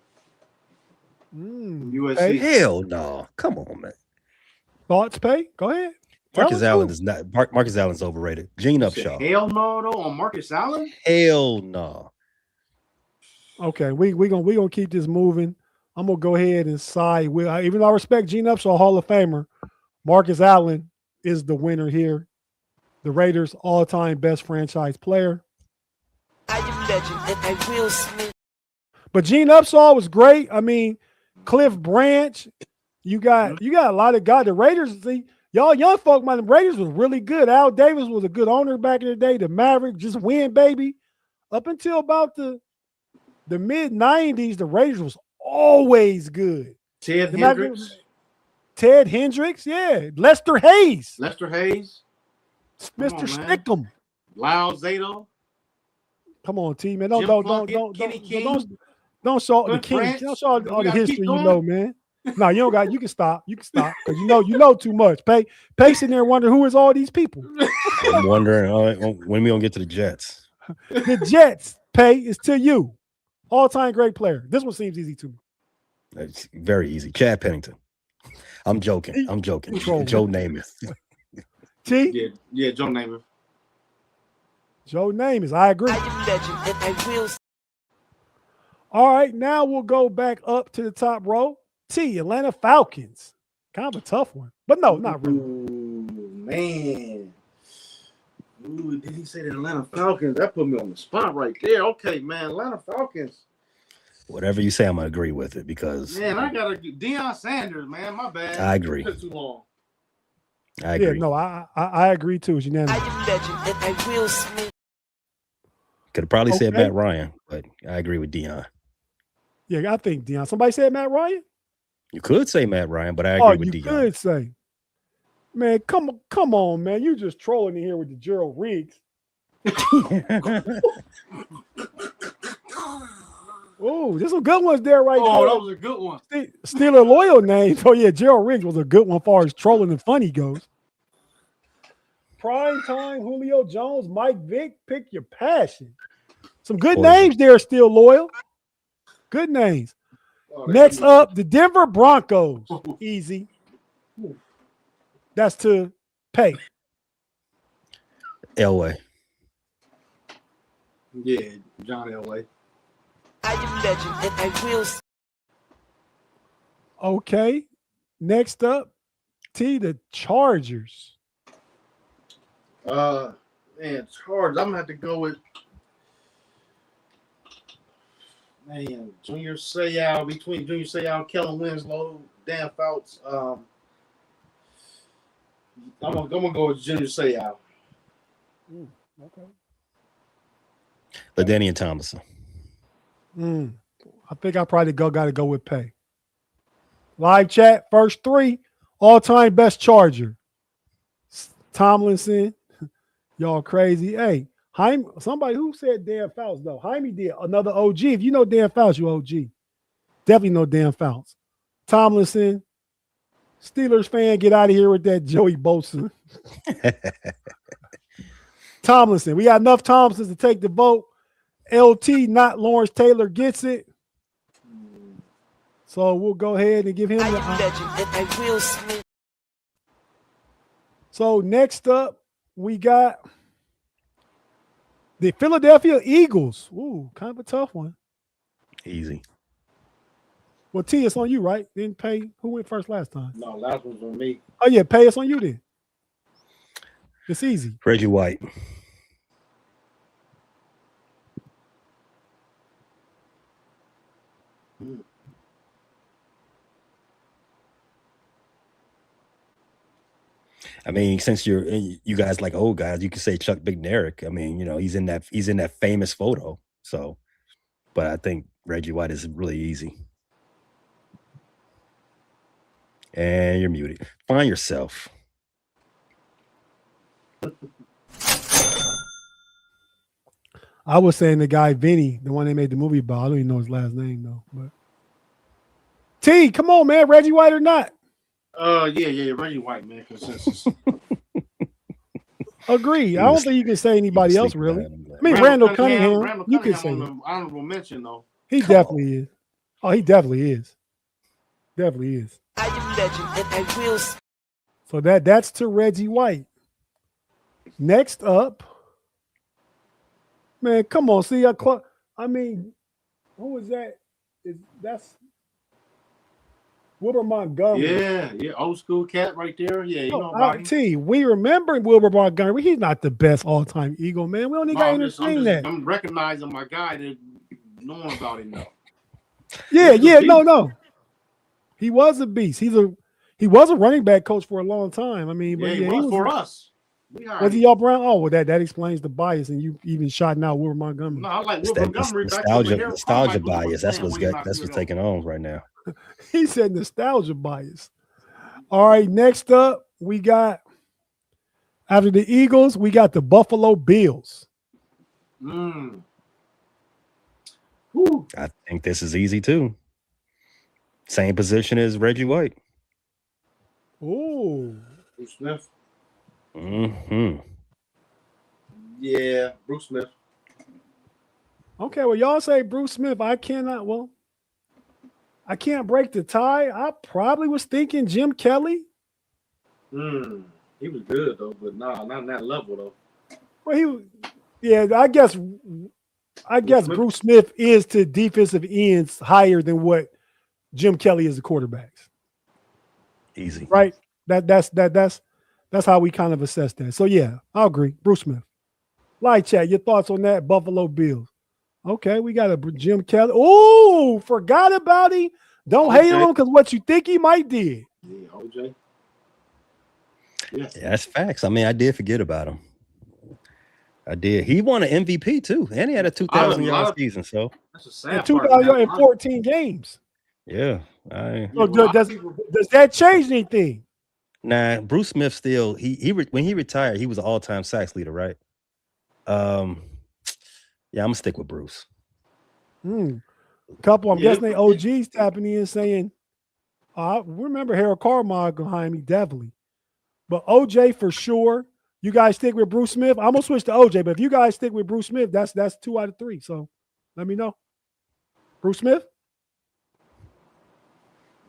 USC. Hey, hell no. Come on, man. Thoughts, Pay? Go ahead. Marcus Allen is not. Marcus Allen's overrated. Gene Upshaw. Hell no, though, on Marcus Allen. Hell no. Okay, we gonna keep this moving. I'm gonna go ahead and side with. Even though I respect Gene Upshaw, Hall of Famer, Marcus Allen is the winner here. The Raiders' all-time best franchise player. I am legend and I will Smith. But Gene Upshaw was great. I mean, Cliff Branch. You got a lot of guys. The Raiders, see, y'all young folk, man, the Raiders was really good. Al Davis was a good owner back in the day. The Mavericks just win, baby. Up until about the mid-90s, the Raiders was always good. Ted Hendricks. Ted Hendricks, yeah. Lester Hayes. Mr. Stickum. Lyle Zato. Come on, T, man. Don't show the Kenny. Don't show all the history you know, man. No, you don't got. You can stop. You because you know too much. Pay sitting there wondering who is all these people. I'm wondering when we gonna get to the Jets. The Jets, Pay is to you. All-time great player. This one seems easy to me. It's very easy. Chad Pennington. I'm joking. Joe Namath. T? Yeah, Joe Namath. Joe Namath. I agree. I am legend and I will. All right, now we'll go back up to the top row. T, Atlanta Falcons. Kind of a tough one. But no, not really. Ooh, man. Ooh, did he say the Atlanta Falcons? That put me on the spot right there. Okay, man, Atlanta Falcons. Whatever you say, I'm gonna agree with it because man, I gotta Deion Sanders, man. My bad. I agree. Took too long. I agree. Yeah, no, I agree too. It's unanimous. I am legend and I will Smith. Could have probably said Matt Ryan, but I agree with Deion. Yeah, I think Deion. Somebody said Matt Ryan? You could say Matt Ryan, but I agree with Deion. You could say. Man, come on, man. You just trolling in here with the Gerald Riggs. Oh, there's some good ones there right now. Oh, that was a good one. Steeler loyal name. Oh, yeah, Gerald Riggs was a good one as far as trolling and funny goes. Prime time, Julio Jones, Mike Vick, pick your passion. Some good names there, still loyal. Good names. Oh, next up, the Denver Broncos. Easy. That's to Pay. Elway. Yeah, John Elway. I am legend and I will. Okay. Next up, T, the Chargers. Man, Chargers. I'm gonna have to go with Junior Seau, between Junior Seau and Kellen Winslow, Dan Fouts. I'm gonna go with Junior Seau. Okay. LaDainian Tomlinson. I think I probably got to go with Pay. Live chat, first three, all-time best Charger. Tomlinson, y'all crazy. Hey, Jaime, somebody who said Dan Fouts, though. Jaime did another OG. If you know Dan Fouts, you OG. Definitely know Dan Fouts. Tomlinson, Steelers fan, get out of here with that Joey Bosa. Tomlinson, we got enough Tomlinsons to take the vote. LT, not Lawrence Taylor, gets it. So we'll go ahead and give him the legend and I will Smith. So next up, we got the Philadelphia Eagles. Ooh, kind of a tough one. Easy. Well, T, it's on you, right? Didn't Pay. Who went first last time? No, last one's on me. Oh, yeah, Pay, it's on you then. It's easy. Reggie White. I mean, since you guys like old guys, you can say Chuck McNarick. I mean, he's in that famous photo. So, but I think Reggie White is really easy. And you're muted. Find yourself. I was saying the guy Vinny, the one they made the movie about. I don't even know his last name though. But T, come on, man, Reggie White or not? Yeah, Reggie White, man. Consensus. Agree. I don't think you can say anybody else really. I mean, Randall Cunningham, you can say on that. the honorable mention though. He definitely is. Oh, he definitely is. Definitely is. I am legend, and I will. So that's to Reggie White. Next up, man, come on. See, I mean, who is that? That's Wilbur Montgomery. Yeah, old school cat right there. Yeah, you know about him. T, we remember Wilbur Montgomery. He's not the best all-time Eagle, man. We only got to entertain that. I'm recognizing my guy that knowing about him now. Yeah, no. He was a beast. He was a running back coach for a long time. I mean, but he was for us. Was he up around? Oh, well, that explains the bias, and you even shot out Wilbur Montgomery. No, I like Wilbur Montgomery. Nostalgia bias. That's what's taking on right now. He said nostalgia bias. All right, next up, we got after the Eagles, we got the Buffalo Bills. Woo. I think this is easy too. Same position as Reggie White. Ooh. Bruce Smith. Mm-hmm. Yeah, Bruce Smith. Okay, well, y'all say Bruce Smith. I can't break the tie. I probably was thinking Jim Kelly. He was good though, but not on that level though. Well, I guess Bruce Smith is to defensive ends higher than what Jim Kelly is to quarterbacks. Easy. Right? That's how we kind of assess that. So yeah, I'll agree. Bruce Smith. Live chat, your thoughts on that Buffalo Bills. Okay, we got a Jim Kelly. Oh, forgot about him. Don't hate him because what you think he might did. Yeah, OJ. Yes. Yeah, that's facts. I mean, I did forget about him. I did. He won an MVP too, and he had a 2,000-yard season. So that's a sad 2,014 games. Yeah. So does that change anything? Nah, Bruce Smith still when he retired, he was an all-time sacks leader, right? Yeah, I'm gonna stick with Bruce. Couple, I'm guessing they OGs tapping in saying, I remember Harold Carmichael behind me, definitely. But OJ for sure. You guys stick with Bruce Smith. I'm gonna switch to OJ, but if you guys stick with Bruce Smith, that's 2 out of 3. So let me know. Bruce Smith?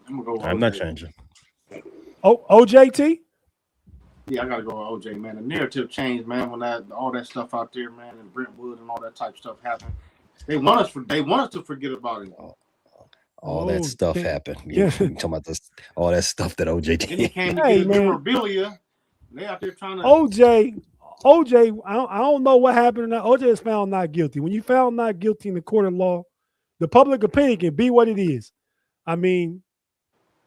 I'm not changing. Oh, OJT? Yeah, I gotta go with OJ, man. The narrative changed, man, when all that stuff out there, man, and Brentwood and all that type of stuff happened. They want us to forget about it. All that stuff happened. Yeah, talking about this, all that stuff that OJ did. Then he came to get memorabilia. They out there trying to OJ, I don't know what happened. OJ is found not guilty. When you found not guilty in the court of law, the public opinion can be what it is. I mean,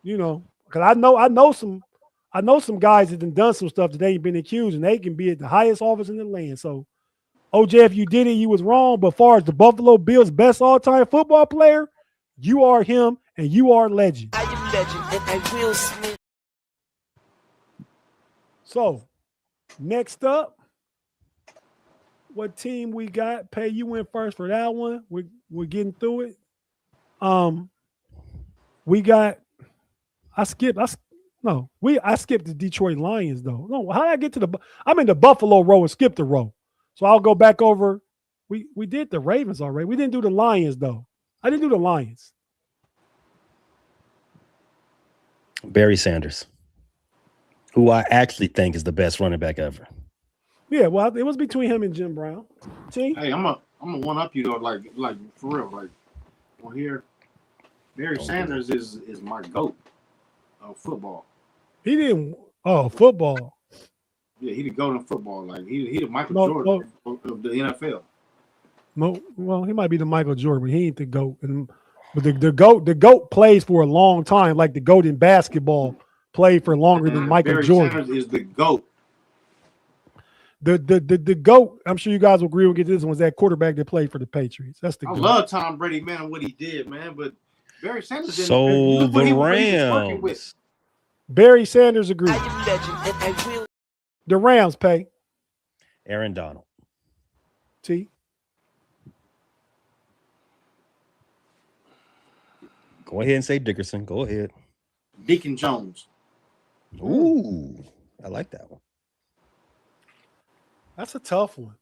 because I know some guys that have done some stuff that they ain't been accused, and they can be at the highest office in the land. So, OJ, if you did it, you was wrong. But as far as the Buffalo Bills' best all-time football player, you are him, and you are legend. I am legend, and I will Smith. So, next up, what team we got? Pay, you went first for that one. We're getting through it. We got. I skipped the Detroit Lions though. No, how did I get to I'm in the Buffalo row and skipped the row. So I'll go back over. We did the Ravens already. We didn't do the Lions though. I didn't do the Lions. Barry Sanders, who I actually think is the best running back ever. Yeah, well, it was between him and Jim Brown. See? Hey, I'm a one up you though, like for real. Like, well, here, Barry Sanders is my GOAT of football. He didn't. Oh, football. Yeah, he the GOAT in football. Like he the Michael Jordan of the NFL. No, well, he might be the Michael Jordan, but he ain't the GOAT. But the GOAT plays for a long time, like the GOAT in basketball played for longer than Michael Barry Jordan. Sanders is the GOAT. The GOAT, I'm sure you guys will agree with this one, was that quarterback that played for the Patriots. That's the I GOAT. love Tom Brady, man, and what he did, man. But Barry Sanders didn't. So look what the he was working with. Rams. Barry Sanders agreed. The Rams pay. Aaron Donald. T. Go ahead and say Dickerson. Go ahead. Deacon Jones. Ooh, I like that one. That's a tough one.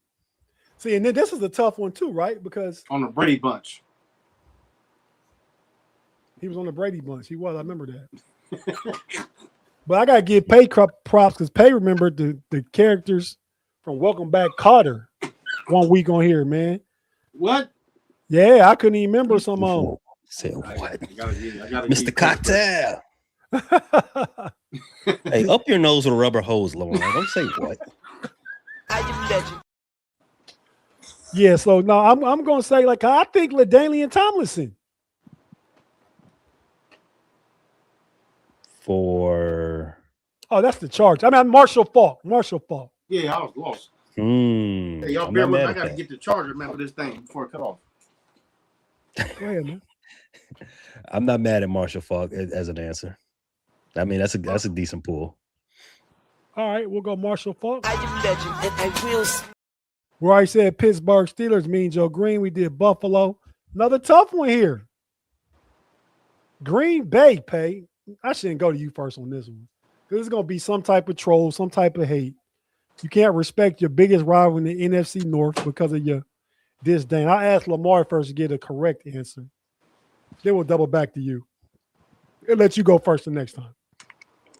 See, and then this is a tough one too, right? Because on the Brady bunch. He was on the Brady bunch. He was. I remember that. But I gotta give Pay props because Pay remembered the characters from Welcome Back Kotter 1 week on here, man. What? Yeah, I couldn't even remember some of them. Say what? I gotta Mr. Cocktail. Hey, up your nose with a rubber hose, Lamar. Don't say what. Yeah, so no, I'm gonna say like I think LaDainian Tomlinson. For that's the charge. I mean Marshall Faulk. Yeah, I was lost. Hey, y'all bear with me. I gotta get the charger, man, for this thing before it cut off. Go ahead, man. I'm not mad at Marshall Faulk as an answer. I mean, that's a decent pool. All right, we'll go Marshall Faulk. We already said Pittsburgh Steelers, Mean Joe Green. We did Buffalo. Another tough one here. Green Bay, Pay. I shouldn't go to you first on this one. This is going to be some type of troll, some type of hate. You can't respect your biggest rival in the NFC North because of your disdain. I asked Lamar first to get a correct answer. Then we'll double back to you. I'll let you go first the next time.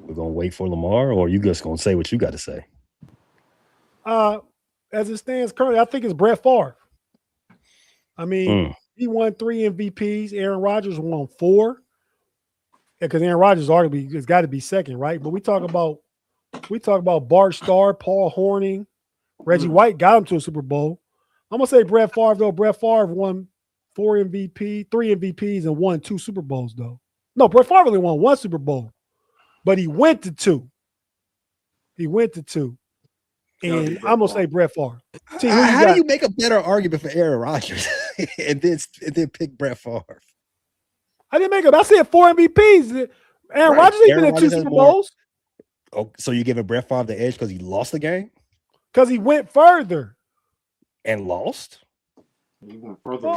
We're going to wait for Lamar, or you just going to say what you got to say? As it stands currently, I think it's Brett Favre. I mean, he won 3 MVPs. Aaron Rodgers won 4. Because Aaron Rodgers arguably has got to be second, right? But we talk about Bart Starr, Paul Hornung, Reggie White got him to a Super Bowl. I'm gonna say Brett Favre though. Brett Favre won 3 MVPs, and won 2 Super Bowls though. No, Brett Favre only won 1 Super Bowl, but he went to 2. And I'm gonna say Brett Favre. How do you make a better argument for Aaron Rodgers and then pick Brett Favre? I didn't make it. I said 4 MVPs. Aaron Rodgers ain't been in 2 Super Bowls. Oh, so you giving Brett Favre the edge because he lost the game? Because he went further. And lost? He went further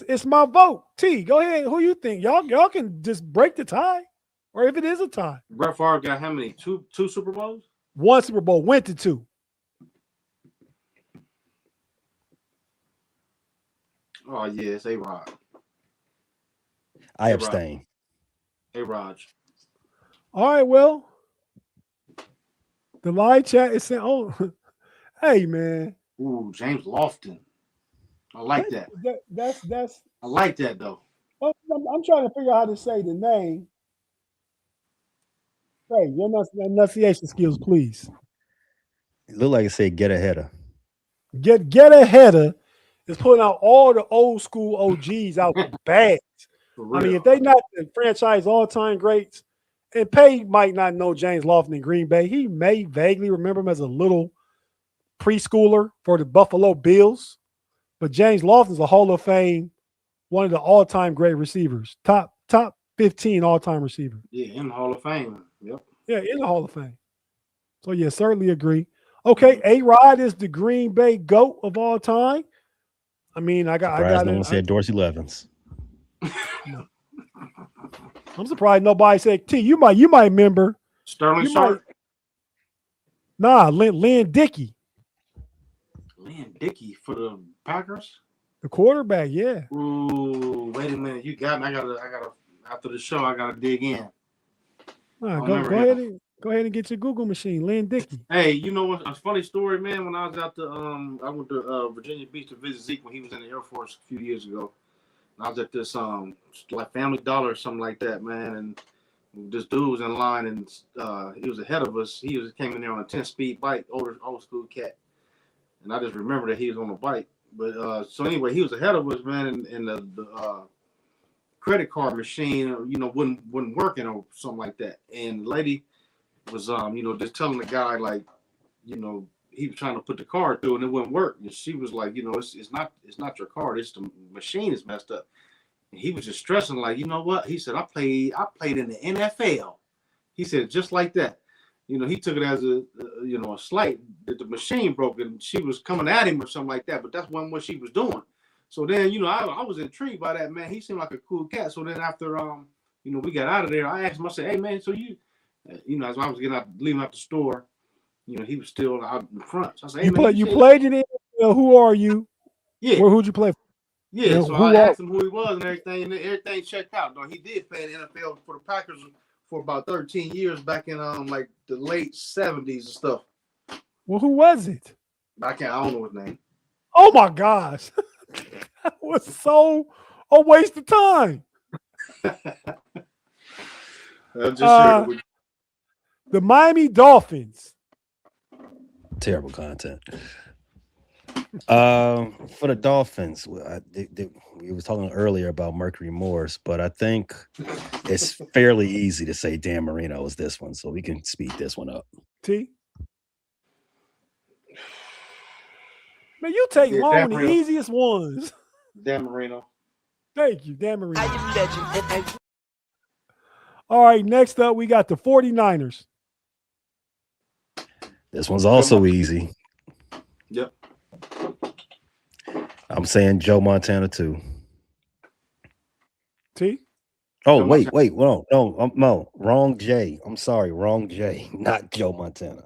it's my vote. T, go ahead. Who you think? Y'all can just break the tie. Or if it is a tie. Brett Favre got how many? Two Super Bowls? 1 Super Bowl, went to 2. Oh, yeah, it's A-Rod. I abstain. A-Rod. All right, well, the live chat is saying, oh, hey, man. Ooh, James Lofton. I like that. That's. I like that, though. I'm trying to figure out how to say the name. Hey, your enunciation skills, please. It looked like it said get a header. Get a header is putting out all the old school OGs out the bags. I mean, if they not the franchise all-time greats, and Pay might not know James Lofton in Green Bay. He may vaguely remember him as a little preschooler for the Buffalo Bills. But James Lofton's a Hall of Fame, one of the all-time great receivers. Top 15 all-time receiver. Yeah, in the Hall of Fame. Yep. Yeah, in the Hall of Fame. So, yeah, certainly agree. Okay, A-Rod is the Green Bay GOAT of all time. I mean, I got no one said Dorsey Levens. I'm surprised nobody said T. You might remember Sterling Sharp. Nah, Lynn Dickey. Lynn Dickey for the Packers. The quarterback, yeah. Ooh, wait a minute. You got me. I gotta after the show, I gotta dig in. Nah, go ahead and get your Google machine, Lynn Dickey. Hey, you know what? A funny story, man. When I was out to I went to Virginia Beach to visit Zeke when he was in the Air Force a few years ago. And I was at this like Family Dollar or something like that, man. And this dude was in line, and he was ahead of us. He came in there on a 10-speed bike, old school cat. And I just remember that he was on a bike. But so anyway, he was ahead of us, man. And the credit card machine, wasn't working or something like that. And the lady was, just telling the guy like, he was trying to put the card through and it wouldn't work. And she was like, it's not your card, it's the machine is messed up. And he was just stressing like, you know what? He said, I played in the NFL. He said just like that. He took it as a slight that the machine broke and she was coming at him or something like that. But that's what she was doing. So then, I was intrigued by that, man. He seemed like a cool cat. So then after, we got out of there, I asked him, I said, hey, man, so as I was leaving out the store, he was still out in front. So I said, hey, you played in the NFL. Who are you? Yeah. Who'd you play for? Yeah, so I asked him who he was and everything checked out. Though he did play in the NFL for the Packers for about 13 years back in like the late 70s and stuff. Well, who was it? I don't know his name. Oh my gosh. That was so a waste of time. The Miami Dolphins. Terrible content. For the Dolphins, we were talking earlier about Mercury Morris, but I think it's fairly easy to say Dan Marino is this one, so we can speed this one up. T. Man, you take long on the easiest ones. Dan Marino. Thank you, Dan Marino. All right, next up, we got the 49ers. This one's also easy. Yep. I'm saying Joe Montana too. T? Oh, wait. No, wrong Jay. I'm sorry, wrong Jay. Not Joe Montana.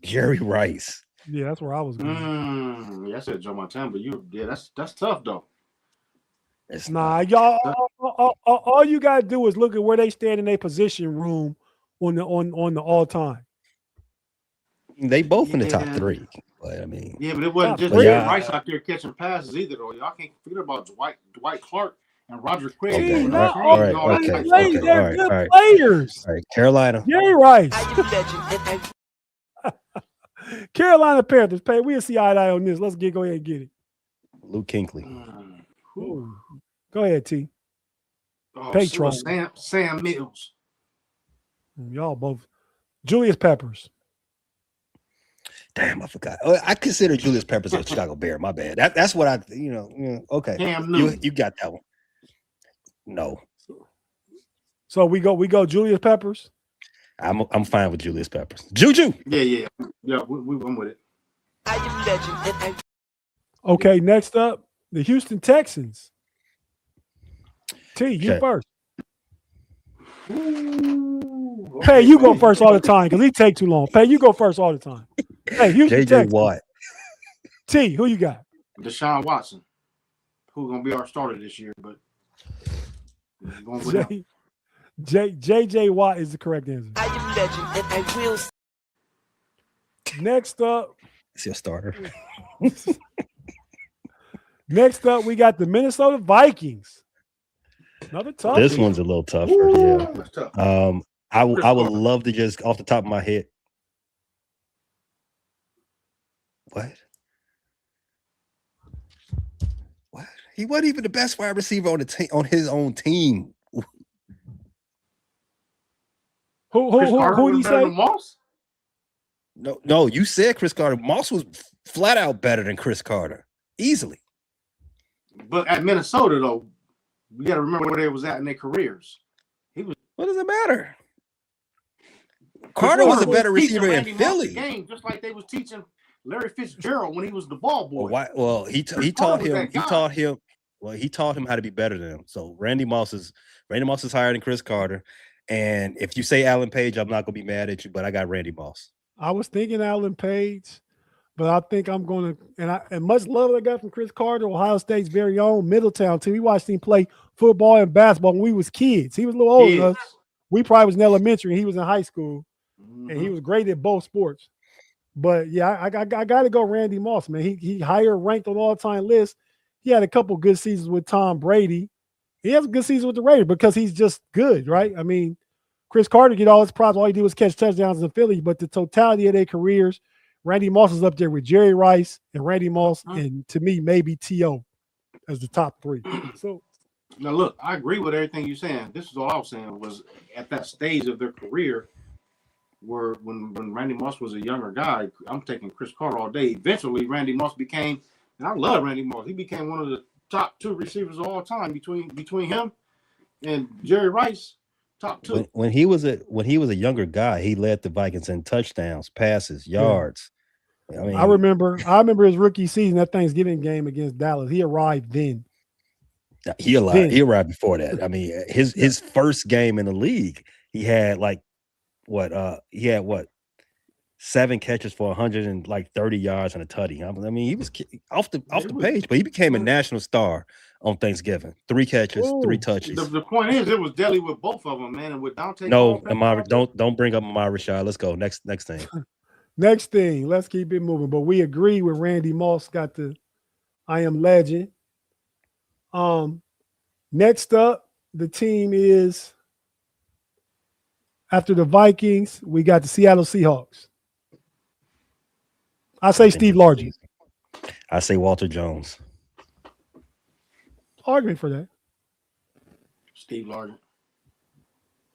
Jerry Rice. Yeah, that's where I was going. Yeah, I said Joe Montana, but that's tough though. Nah, y'all. All you gotta do is look at where they stand in their position room on the all time. They both in the top three, but I mean, but it wasn't just Jerry Rice out there catching passes either, though. Y'all can't forget about Dwight Clark and Roger Craig. Okay. All right. They're good players. All right, Carolina. Jerry Rice. Carolina Panthers. We'll see eye to eye on this. Let's go ahead and get it. Luke Kuechly. Go ahead, T. Patron. Sam Mills. Y'all both. Julius Peppers. Damn, I forgot. I consider Julius Peppers a Chicago Bear. My bad. That's what I, okay. You got that one. No. So we go Julius Peppers. I'm fine with Julius Peppers. Juju. Yeah. I'm with it. Okay, next up, the Houston Texans. T, you first. Hey, you go first all the time because he take too long. You go first all the time. Hey, Houston JJ Texans. Watt. T, who you got? Deshaun Watson, who's gonna be our starter this year, but JJ Watt is the correct answer. Next up, it's your starter. Next up, we got the Minnesota Vikings. Another tough. This one's a little tougher. Yeah. I would love to just off the top of my head. What? He wasn't even the best wide receiver on the on his own team. Who do you say? Moss? No, you said Chris Carter. Moss was flat out better than Chris Carter, easily. But at Minnesota, though, we got to remember where they was at in their careers. What does it matter? Carter was a better receiver in Philly. Game, just like they was teaching Larry Fitzgerald when he was the ball boy. Well, he taught him. He taught him how to be better than him. So Randy Moss is higher than Chris Carter. And if you say Alan Page, I'm not gonna be mad at you, but I got Randy Moss. I was thinking Alan Page, but I think I'm gonna and much love I got from Chris Carter, Ohio State's very own Middletown team. We watched him play football and basketball when we was kids. He was a little older than us. We probably was in elementary and he was in high school. And he was great at both sports. But yeah, I got to go Randy Moss, man. He higher ranked on all-time list. He had a couple good seasons with Tom Brady. He has a good season with the Raiders because he's just good, right? I mean, Chris Carter get all his props. All he did was catch touchdowns in Philly, but the totality of their careers, Randy Moss is up there with Jerry Rice and Randy Moss, and to me, maybe T.O. as the top three. So Now, look, I agree with everything you're saying. This is all I was saying was at that stage of their career where when Randy Moss was a younger guy, I'm taking Chris Carter all day. Eventually, Randy Moss became, and I love Randy Moss. He became one of the top 2 receivers of all time between him and Jerry Rice. Top 2. When he was a younger guy, he led the Vikings in touchdowns, passes, yards. I mean, I remember his rookie season, that Thanksgiving game against Dallas. He arrived then. He arrived before that. I mean, his first game in the league, he had what 7 catches for 130 yards and a tutty. I mean, he was off the page, but he became a national star on Thanksgiving. 3 catches, 3 touches. The point is, it was deadly with both of them, man, and with Dante. No, Amari, don't bring up Amari Rashad. Let's go next thing. Next thing, let's keep it moving. But we agree with Randy Moss got the I am legend. Next up, the team is after the Vikings, we got the Seattle Seahawks. I say Steve Largent. I say Walter Jones. Argument for that. Steve Largent.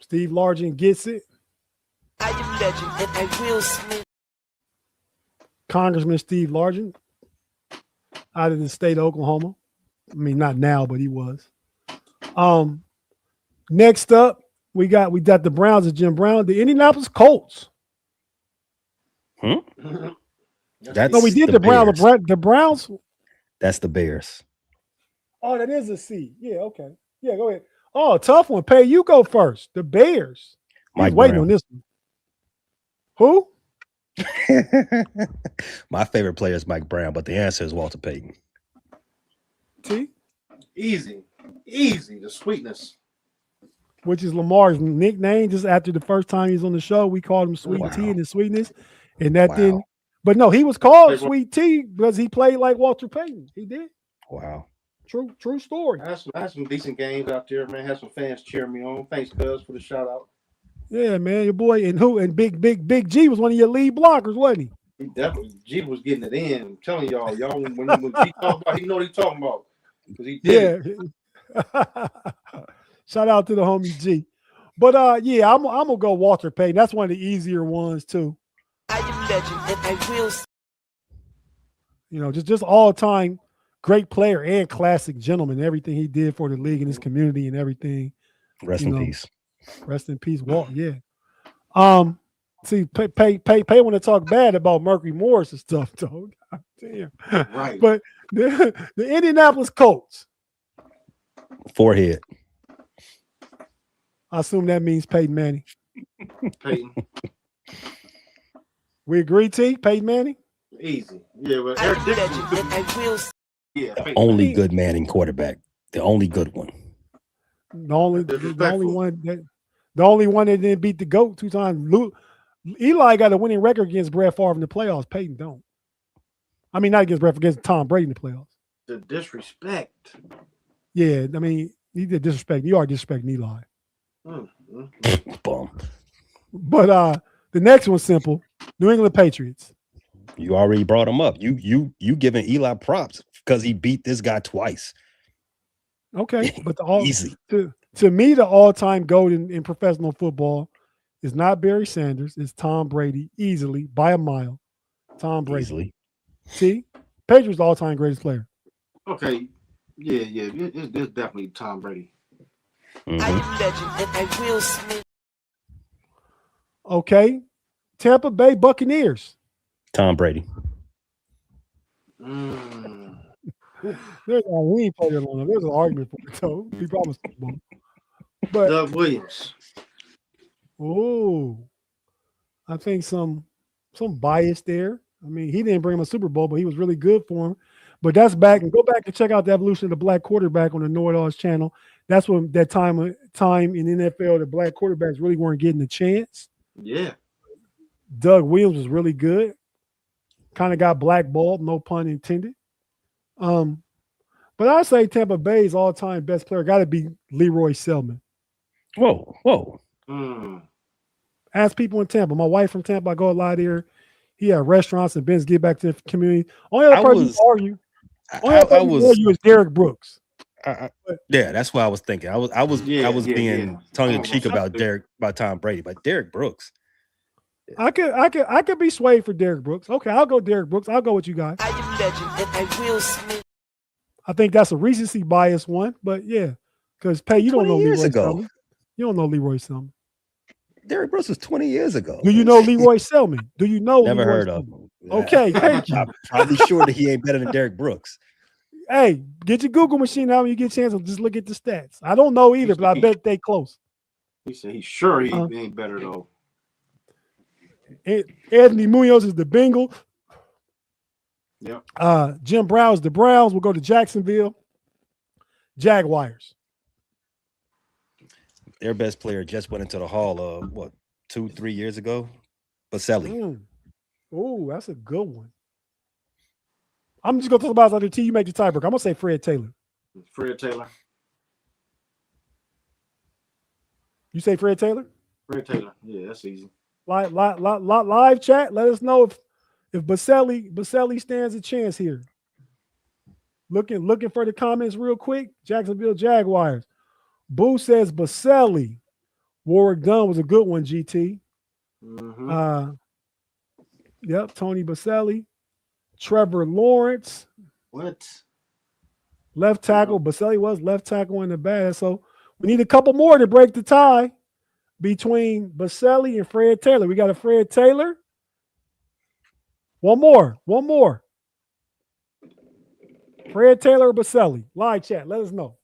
Steve Largent gets it. I am legend and I will Smith. Congressman Steve Largent out of the state of Oklahoma. I mean, not now, but he was. Next up, we got the Browns of Jim Brown, the Indianapolis Colts. No, we did the Browns. The Browns. That's the Bears. Oh, that is a C. Yeah, okay. Yeah, go ahead. Oh, tough one. Pay, you go first. The Bears. Mike waiting Brown. on this one. Who? My favorite player is Mike Brown, but the answer is Walter Payton. T? Easy. The sweetness. Which is Lamar's nickname. Just after the first time he was on the show, we called him Sweet T and the sweetness. And that didn't. But no, he was called Sweet T because he played like Walter Payton. He did. Wow. True story. I had some decent games out there, man. Had some fans cheering me on. Thanks, Cuz, for the shout out. Yeah, man. Your boy and Big G was one of your lead blockers, wasn't he? He definitely G was getting it in. I'm telling y'all when G talk about, he know what he's talking about. He did. Yeah. Shout out to the homie G. But yeah, I'm gonna go Walter Payton. That's one of the easier ones too. I am legend and I will. You know, just all time great player and classic gentleman. Everything he did for the league and his community and everything. Rest in peace. Rest in peace, Walt. Yeah. See, pay want to talk bad about Mercury Morris and stuff, though. God damn. Right. But the Indianapolis Colts. Forehead. I assume that means Peyton Manning. Peyton. We agree, T? Peyton Manning? Easy. Yeah, but I Eric am Dixon legend could and I will. Yeah, Peyton. Only good Manning quarterback. The only good one. The only one that didn't beat the GOAT 2 times. Eli got a winning record against Brett Favre in the playoffs. Peyton don't. I mean, not against Brett, against Tom Brady in the playoffs. The disrespect. Yeah, I mean, he did disrespect. You are disrespecting Eli. Bum. But the next one's simple. New England Patriots. You already brought him up. You giving Eli props because he beat this guy twice. Okay, but Easy. To me, the all-time GOAT in professional football is not Barry Sanders. It's Tom Brady, easily by a mile. Tom Brady. Easily. See, Patriots all-time greatest player. Okay. Yeah. It's definitely Tom Brady. Mm-hmm. I am legend and I will Smith. Okay, Tampa Bay Buccaneers. Tom Brady. We ain't played it long. There's an argument for it, though. He promised. But Doug Williams. I think some bias there. I mean, he didn't bring him a Super Bowl, but he was really good for him. But that's back, and go back and check out the evolution of the black quarterback on the Know-It-Alls channel. That's when that time in NFL, the black quarterbacks really weren't getting a chance. Yeah. Doug Williams was really good. Kind of got blackballed, no pun intended. But I say Tampa Bay's all-time best player got to be Leroy Selman. Whoa. Ask people in Tampa. My wife from Tampa, I go a lot here. He had restaurants and Ben's get back to the community. Only other person who argue is Derek Brooks. Yeah, that's what I was thinking. I was being tongue in cheek about Tom Brady, but Derrick Brooks. I could be swayed for Derrick Brooks. Okay, I'll go Derrick Brooks. I'll go with you guys. I am legend and I will Smith. I think that's a recency bias one, but yeah, because you don't know years Leroy ago. Selman. You don't know Leroy Selman. Derrick Brooks was 20 years ago. Do you know Leroy Selman? Do you know? Never Leroy heard Selman? of him. Okay, thank you. I'm probably sure that he ain't better than Derrick Brooks. Hey, get your Google machine out when you get a chance to just look at the stats. I don't know either, but I bet they close. He said he's sure he ain't better though. Anthony Munoz is the Bengals. Yep. Jim Brown's the Browns. We'll go to Jacksonville. Jaguars. Their best player just went into the Hall what 2-3 years ago. Baselli. Oh, that's a good one. I'm just gonna talk about the T. You make the tiebreaker. I'm gonna say Fred Taylor. Fred Taylor. You say Fred Taylor? Fred Taylor. Yeah, that's easy. Live chat. Let us know if Baselli stands a chance here. Looking for the comments real quick. Jacksonville Jaguars. Boo says Baselli. Warwick Dunn was a good one. GT. Mm-hmm. Yep. Tony Baselli. Trevor Lawrence. What? Left tackle. Baselli was left tackle in the bad. So we need a couple more to break the tie between Baselli and Fred Taylor. We got a Fred Taylor. One more. Fred Taylor or Baselli? Live chat. Let us know.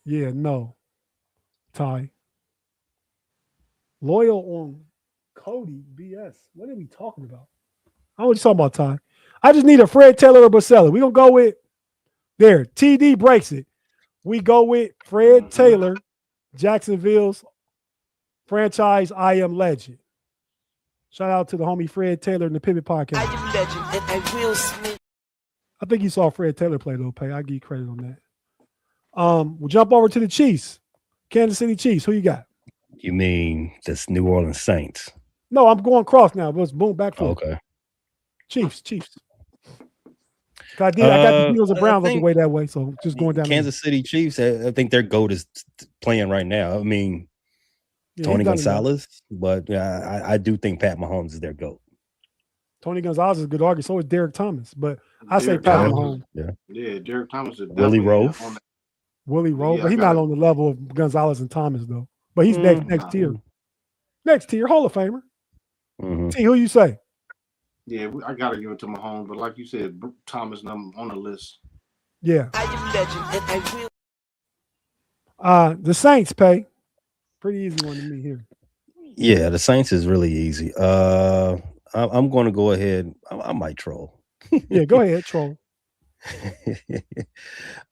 Yeah, no. Ty. Loyal on Cody BS. What are we talking about? I don't know what you're talking about, Ty. I just need a Fred Taylor or Baselli. We're going to go with there. TD breaks it. We go with Fred Taylor, Jacksonville's franchise I Am Legend. Shout out to the homie Fred Taylor in the Pivot Podcast. I am legend and I will Smith. I think you saw Fred Taylor play though, Pay. I'll give you credit on that. We'll jump over to the Chiefs. Kansas City Chiefs. Who you got? You mean this New Orleans Saints? No, I'm going cross now. Let's boom back forward. Okay. Chiefs. I got the Eagles and Browns on the way that way, so just going down. Kansas City Chiefs. I think their GOAT is playing right now. I mean, yeah, Tony Gonzalez, but I do think Pat Mahomes is their GOAT. Tony Gonzalez is a good argument. So is Derek Thomas, but I say Pat Mahomes. Yeah, Derek Thomas is Willie Rowe. Willie Rowe, but he's not on the level of Gonzalez and Thomas though. But he's next tier. Next tier, Hall of Famer. T, who you say? Yeah, I gotta give it to Mahomes, but like you said, Thomas on the list. Yeah. I am legend and I will. The Saints pay. Pretty easy one to me here. Yeah, the Saints is really easy. I'm going to go ahead. I might troll. Yeah, go ahead, troll.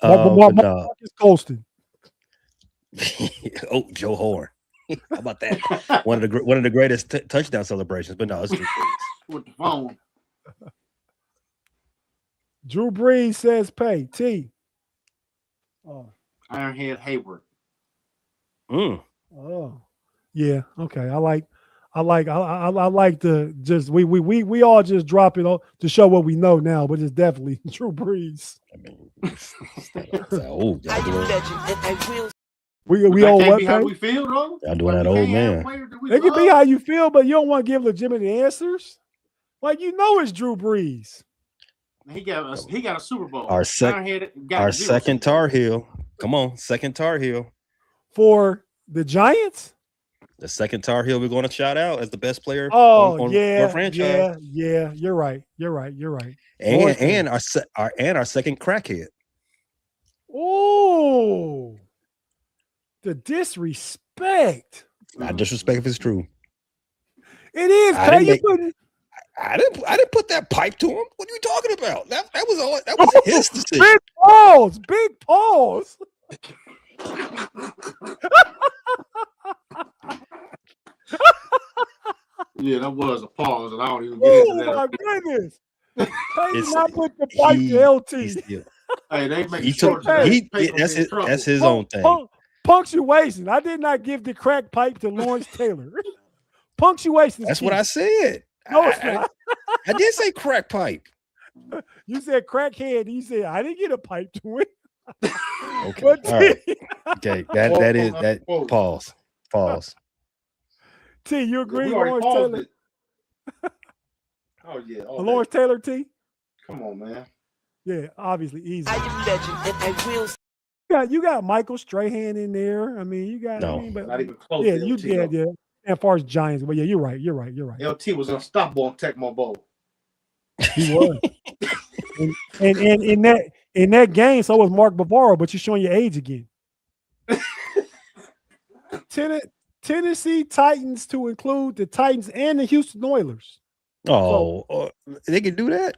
Marcus Colston. Oh, Joe Horn. How about that? One of the greatest touchdown celebrations. But no, it's Drew Brees. With the phone. Drew Brees says pay. T. Ironhead Hayward. Oh, yeah. Okay. I like the just we all just drop it all to show what we know now, but it's definitely Drew Brees. I mean, oh, I am legend and I will. We all what? How we feel, though? Y'all doing that old man. It can be how you feel, but you don't want to give legitimate answers. Like it's Drew Brees. He got a Super Bowl. Our second Tar Heel. Come on, second Tar Heel for the Giants. The second Tar Heel we're going to shout out as the best player. On our franchise. Yeah. You're right. And our second crackhead. Oh, the disrespect. Not disrespect if it's true. It is. I didn't put that pipe to him. What are you talking about? That was his decision. Big pause. Yeah, that was a pause, and I don't even get into that. Oh my goodness! They not put the pipe to LT. Hey, they make that's his own thing. Punctuation. I did not give the crack pipe to Lawrence Taylor. Punctuation. That's what I said. No, it's not. I did say crack pipe. You said crackhead. And you said I didn't get a pipe to it. Okay. But All right. Okay. That is that. Whoa. Pause. T, you agree, We already Lawrence paused Taylor? it. Oh yeah. Okay. Lawrence Taylor, T. Come on, man. Yeah, obviously easy. I am legend, and I will. You got Michael Strahan in there. I mean, you got. No. I mean, but Not even close. yeah, to you LT, did. though. Yeah. As far as Giants, but yeah, you're right. You're right. LT was unstoppable on Tecmo Bowl. He was. and in that game, so was Mark Bavaro, but you're showing your age again. Tennessee Titans to include the Titans and the Houston Oilers. Oh, they can do that.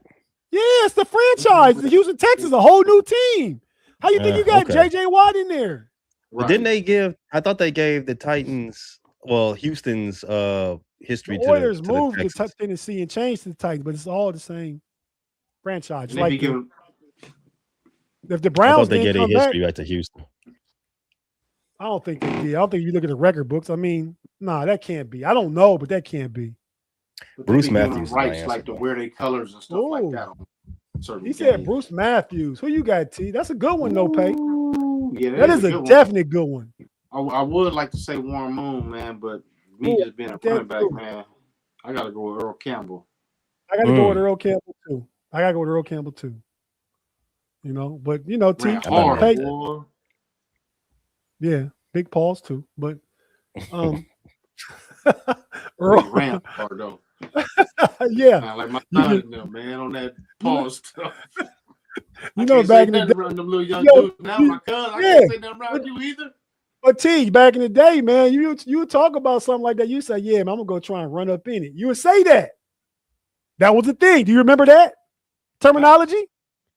Yeah, it's the franchise. The Houston Texans, a whole new team. How you think you got okay. JJ Watt in there? But didn't they give? I thought they gave the Titans, Houston's history The to Oilers the moved Texans. to Tennessee and changed to the Titans, but it's all the same franchise. And they Like be giving, if the I Browns thought they didn't gave their come back, history back to Houston. I don't think they did. I don't think you look at the record books. I mean, nah, that can't be. I don't know, but that can't be. but Bruce they be giving Matthews is my rights answer, like to though. wear their colors and stuff like that. On certain He said games. Bruce Matthews. Who you got, T? That's a good one, though, Pay. Ooh, yeah, That is a good one. definite good one. I would like to say Warren Moon, man, but me Ooh, just being a that's running back, true. man, I gotta go with Earl Campbell. I got to go with Earl Campbell too. You know, but you know, T. Ran I'm not hard, Pay, boy. yeah, big pause too. But He Earl, ran hard though. yeah, Man, like my You son just- in there, man, on that pause stuff. you know, Can't back say in the nothing day. around them little young Yo, dudes now. My cousin, I yeah. can't say nothing around you either. But T, back in the day, man, you would talk about something like that. You say, "Yeah, man, I'm gonna go try and run up in it." You would say that. That was the thing. Do you remember that terminology?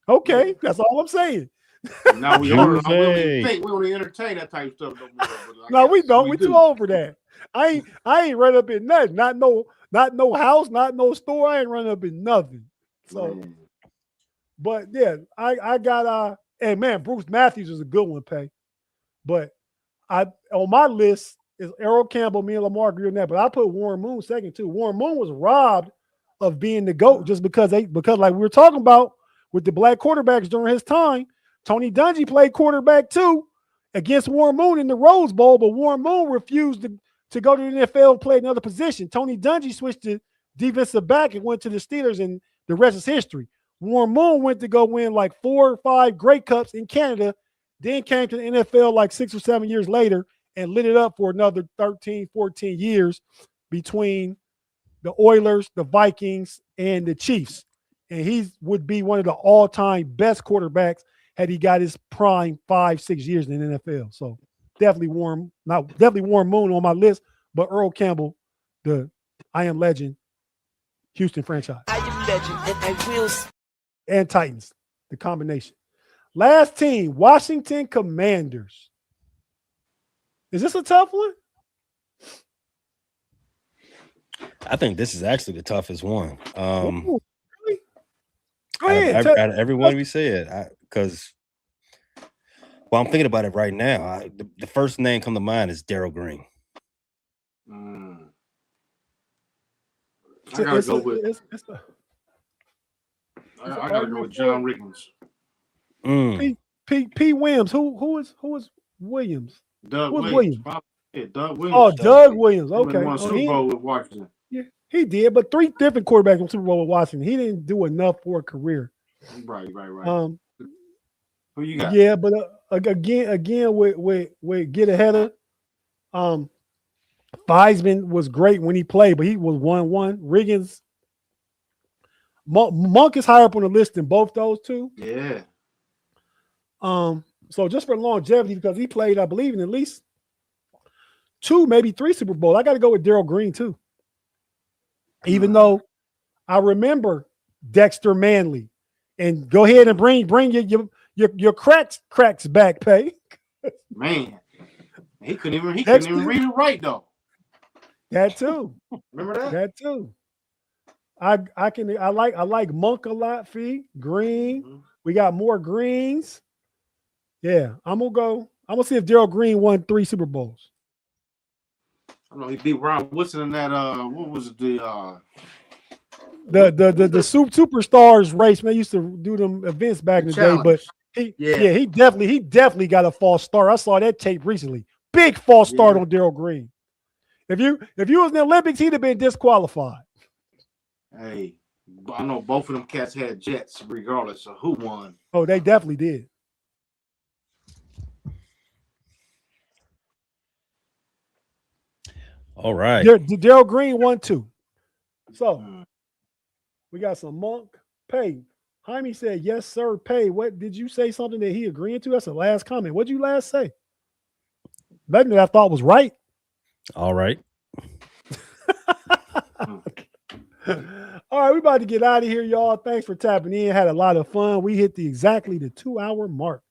Okay, that's all I'm saying. Now we don't Jose. even think we don't entertain that type of stuff no more. But I No, we guess don't. We too do. old for that. I ain't run up in nothing. Not no house, not no store. I ain't run up in nothing. So, Man. but yeah, I got and man, Bruce Matthews is a good one, Pay. But I on my list is Earl Campbell, me and Lamar agree on that. But I put Warren Moon second too. Warren Moon was robbed of being the GOAT just because like we were talking about with the black quarterbacks during his time. Tony Dungy played quarterback too against Warren Moon in the Rose Bowl, but Warren Moon refused to go to the NFL and play another position. Tony Dungy switched to defensive back and went to the Steelers, and the rest is history. Warren Moon went to go win like 4 or 5 Grey Cups in Canada, then came to the NFL like 6 or 7 years later and lit it up for another 13, 14 years between the Oilers, the Vikings, and the Chiefs. And he would be one of the all-time best quarterbacks had he got his prime 5-6 years in the NFL. So definitely Warren Moon on my list, but Earl Campbell, the I Am Legend Houston franchise. I am legend, and I will. And Titans, the combination. Last team, Washington Commanders. Is this a tough one? I think this is actually the toughest one. Ooh, really? Go Out ahead. of everyone we said, because I'm thinking about it right now. The first name come to mind is Darryl Green. I gotta go with. I gotta go with John Riggins. P. Williams. Who is Williams? Doug Who's Williams. Williams? Yeah, Doug Williams. Oh, Doug Williams. He Okay. won a Super Bowl with Washington. Yeah, he did, but 3 different quarterbacks in Super Bowl with Washington. He didn't do enough for a career. Right. Who you got? Yeah, but again with get ahead of Theismann was great when he played, but he was 1-1. Riggins, Monk is higher up on the list than both those two. Yeah. So just for longevity, because he played, I believe, in at least 2, maybe 3 Super Bowls. I got to go with Darryl Green too. Even though I remember Dexter Manley, and go ahead and bring your cracks back, Pay. Man, he couldn't even read it right though. That too. Remember that? That too. I like Monk a lot. Fee Green. We got more Greens. Yeah, I'm gonna see if Darryl Green won 3 Super Bowls. I know he beat Ron Woodson in that. What was it? the superstars race, man. Used to do them events back in the day, but he definitely got a false start. I saw that tape recently. Big false start on Darryl Green. If you was in the Olympics, he'd have been disqualified. Hey, I know both of them cats had jets, regardless of who won. Oh, they definitely did. All right. Darryl Green won too. So we got some Monk Pay. Jaime said, yes, sir, Pay. What did you say something that he agreed to? That's the last comment. What did you last say? Nothing that I thought was right. All right. All right, we about to get out of here, y'all. Thanks for tapping in. Had a lot of fun. We hit exactly the 2-hour mark.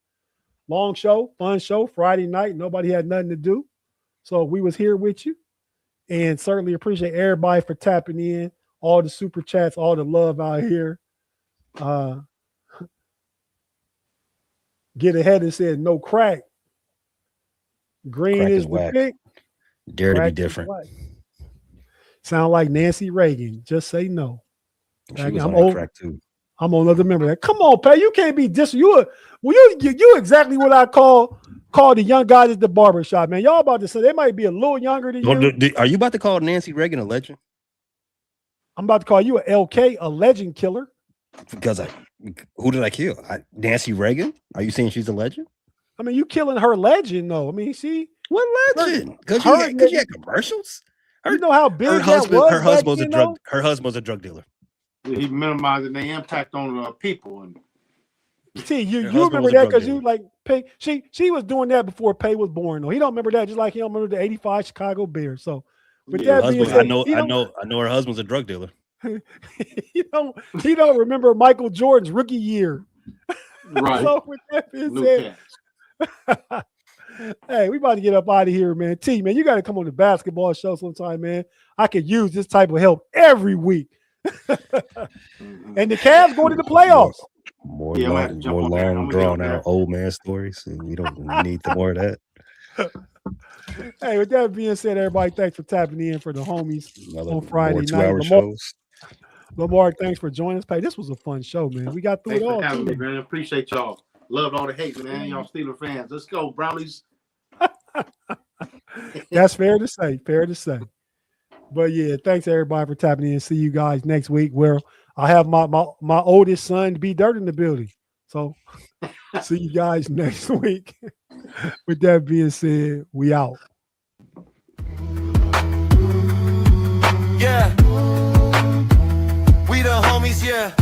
Long show, fun show, Friday night. Nobody had nothing to do. So we was here with you. And certainly appreciate everybody for tapping in. All the super chats, all the love out here. Get ahead and said no crack. Green Crack is is the whack. pick. Dare to Crack be is different. whack. Sound like Nancy Reagan. Just say no. She was I'm on old. crack too. I'm on another member. Come on, Pay. You can't be you exactly what I call the young guys at the barbershop, man. Y'all about to say they might be a little younger than you. Are you about to call Nancy Reagan a legend? I'm about to call you a LK, a legend killer. Because who did I kill? Nancy Reagan? Are you saying she's a legend? I mean, you killing her legend, though. I mean, what legend? Because you had commercials. You know how big her husband's a drug dealer. He minimizing their impact on people. And see, you remember that because you like Pay. She was doing that before Pay was born, though. He don't remember that, just like he don't remember the '85 Chicago Bears. So, with that being said, I know her husband's a drug dealer. he don't remember Michael Jordan's rookie year. Right. So with that being said, hey, we about to get up out of here, man. T, man, you got to come on the basketball show sometime, man. I could use this type of help every week. And the Cavs going to the playoffs. More long drawn out old man stories. And we don't need more of that. Hey, with that being said, everybody, thanks for tapping in for the homies on Friday night. 2-hour shows. Lamar, thanks for joining us. Pay, this was a fun show, man. We got through it all. Having me, man. Appreciate y'all. Loved all the hate, man. Y'all Steeler fans. Let's go, Brownies. That's fair to say. Fair to say. But yeah, thanks everybody for tapping in. See you guys next week, where I have my oldest son, B Dirt, in the building. So see you guys next week. With that being said, we out. Yeah. We the homies, yeah.